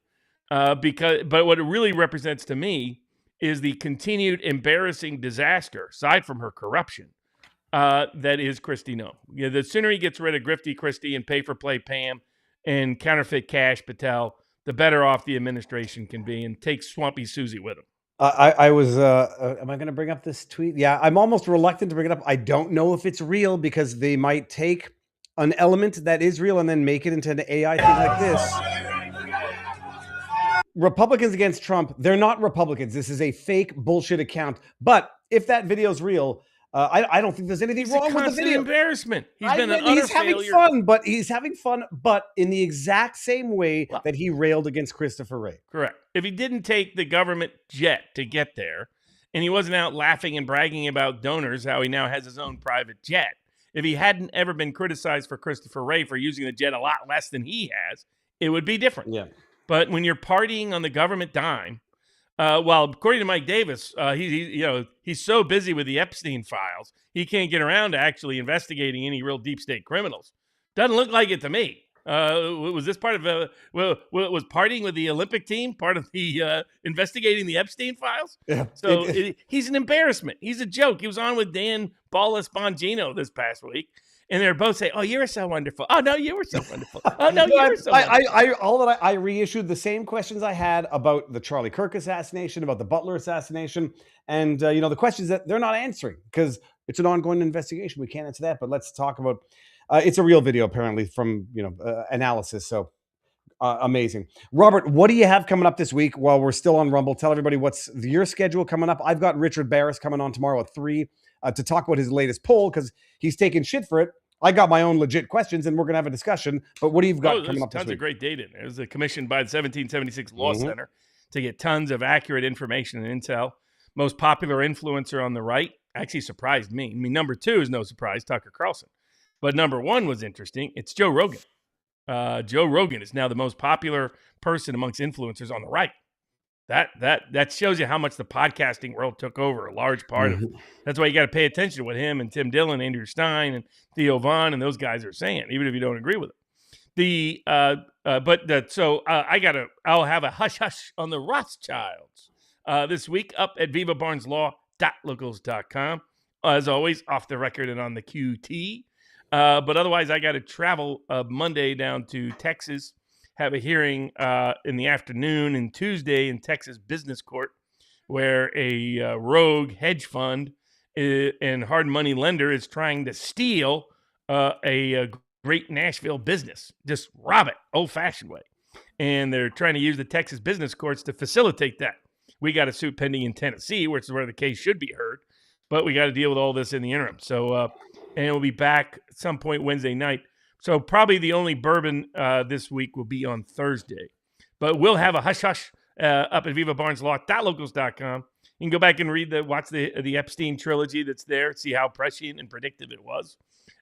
But what it really represents to me is the continued embarrassing disaster, aside from her corruption, that is Kristi Noem. The sooner he gets rid of Grifty Christie and pay-for-play Pam and counterfeit Cash Patel, the better off the administration can be, and take Swampy Susie with him. I was, am I going to bring up this tweet? Yeah, I'm almost reluctant to bring it up. I don't know if it's real, because they might take an element that is real and then make it into an AI thing like this. Republicans against Trump, they're not Republicans. This is a fake bullshit account. But if that video is real, I don't think there's anything wrong with the video. Embarrassment. He's been an utter failure. He's having fun, but in the exact same way that he railed against Christopher Wray. Correct. If he didn't take the government jet to get there, and he wasn't out laughing and bragging about donors, how he now has his own private jet, if he hadn't ever been criticized for Christopher Wray for using the jet a lot less than he has, it would be different. Yeah. But when you're partying on the government dime, well, according to Mike Davis, he's so busy with the Epstein files, he can't get around to actually investigating any real deep state criminals. Doesn't look like it to me. Was this part of was partying with the Olympic team part of the investigating the Epstein files? Yeah. So he's an embarrassment. He's a joke. He was on with Dan Ballas Bongino this past week, and they're both saying, "Oh, you're so wonderful. Oh no, you were so wonderful. Oh no, you were so wonderful." I reissued the same questions I had about the Charlie Kirk assassination, about the Butler assassination, and the questions that they're not answering because it's an ongoing investigation. We can't answer that, but let's talk about. It's a real video, apparently, from analysis. So amazing, Robert. What do you have coming up this week? While we're still on Rumble, tell everybody what's your schedule coming up. I've got Richard Barris coming on tomorrow at 3 to talk about his latest poll because he's taking shit for it. I got my own legit questions, and we're gonna have a discussion. But what do you got coming up this week? Tons of great data in there. It was commissioned by the 1776 Law Center to get tons of accurate information and intel. Most popular influencer on the right actually surprised me. I mean, number 2 is no surprise, Tucker Carlson. But number 1 was interesting. It's Joe Rogan. Joe Rogan is now the most popular person amongst influencers on the right. That shows you how much the podcasting world took over a large part of it. That's why you got to pay attention to what him and Tim Dillon, Andrew Stein, and Theo Vaughn and those guys are saying, even if you don't agree with it. I'll have a hush hush on the Rothschilds this week up at vivabarneslaw.locals.com. As always, off the record and on the QT. But otherwise, I got to travel Monday down to Texas, have a hearing in the afternoon, and Tuesday in Texas Business Court, where a rogue hedge fund and hard money lender is trying to steal a great Nashville business, just rob it, old-fashioned way. And they're trying to use the Texas business courts to facilitate that. We got a suit pending in Tennessee, which is where the case should be heard, but we got to deal with all this in the interim. So, and we'll be back at some point Wednesday night. So probably the only bourbon this week will be on Thursday. But we'll have a hush-hush up at vivabarneslaw.locals.com. You can go back and watch the Epstein trilogy that's there, see how prescient and predictive it was.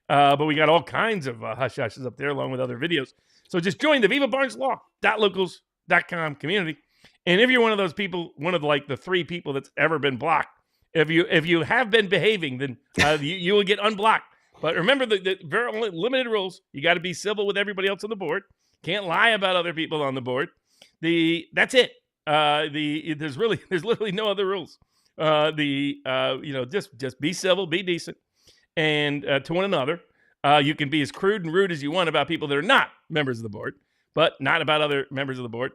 But we got all kinds of hush-hushes up there along with other videos. So just join the vivabarneslaw.locals.com community. And if you're one of those people, one of the 3 people that's ever been blocked, if you have been behaving, then you will get unblocked. But remember the very limited rules. You got to be civil with everybody else on the board. Can't lie about other people on the board. That's it. There's literally no other rules. Just be civil, be decent, and to one another. You can be as crude and rude as you want about people that are not members of the board, but not about other members of the board.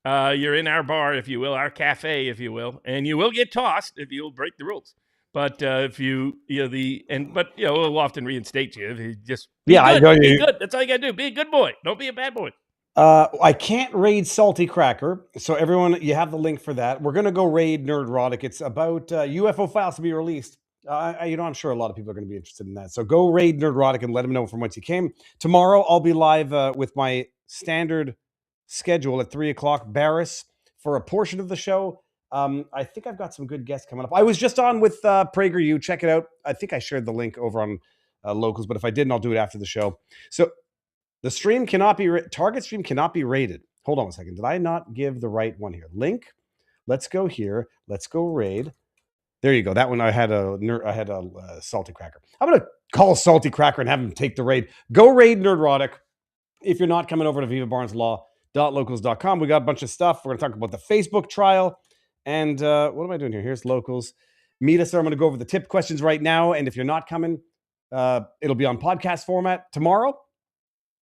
You're in our bar, if you will, our cafe, if you will, and you will get tossed if you'll break the rules. But we'll often reinstate you if you just be good. Be good. That's all you got to do. Be a good boy. Don't be a bad boy. I can't raid Salty Cracker, so everyone, you have the link for that. We're gonna go raid Nerdrotic. It's about UFO files to be released. I'm sure a lot of people are going to be interested in that. So go raid Nerdrotic and let them know from whence you came. Tomorrow, I'll be live with my standard schedule at 3:00. Barris for a portion of the show. I think I've got some good guests coming up. I was just on with PragerU. Check it out. I think I shared the link over on Locals, but if I didn't, I'll do it after the show. So the stream cannot be target stream cannot be rated. Hold on a second. Did I not give the right one here? Link. Let's go here. Let's go raid. There you go. That one I had a Salty Cracker. I'm gonna call Salty Cracker and have him take the raid. Go raid Nerdrotic. If you're not coming over to vivabarneslaw.locals.com, we got a bunch of stuff. We're gonna talk about the Facebook trial. And what am I doing here? Here's Locals. Meet us there. I'm going to go over the tip questions right now. And if you're not coming, it'll be on podcast format tomorrow.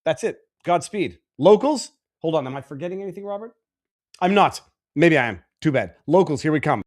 That's it. Godspeed. Locals. Hold on. Am I forgetting anything, Robert? I'm not. Maybe I am. Too bad. Locals, here we come.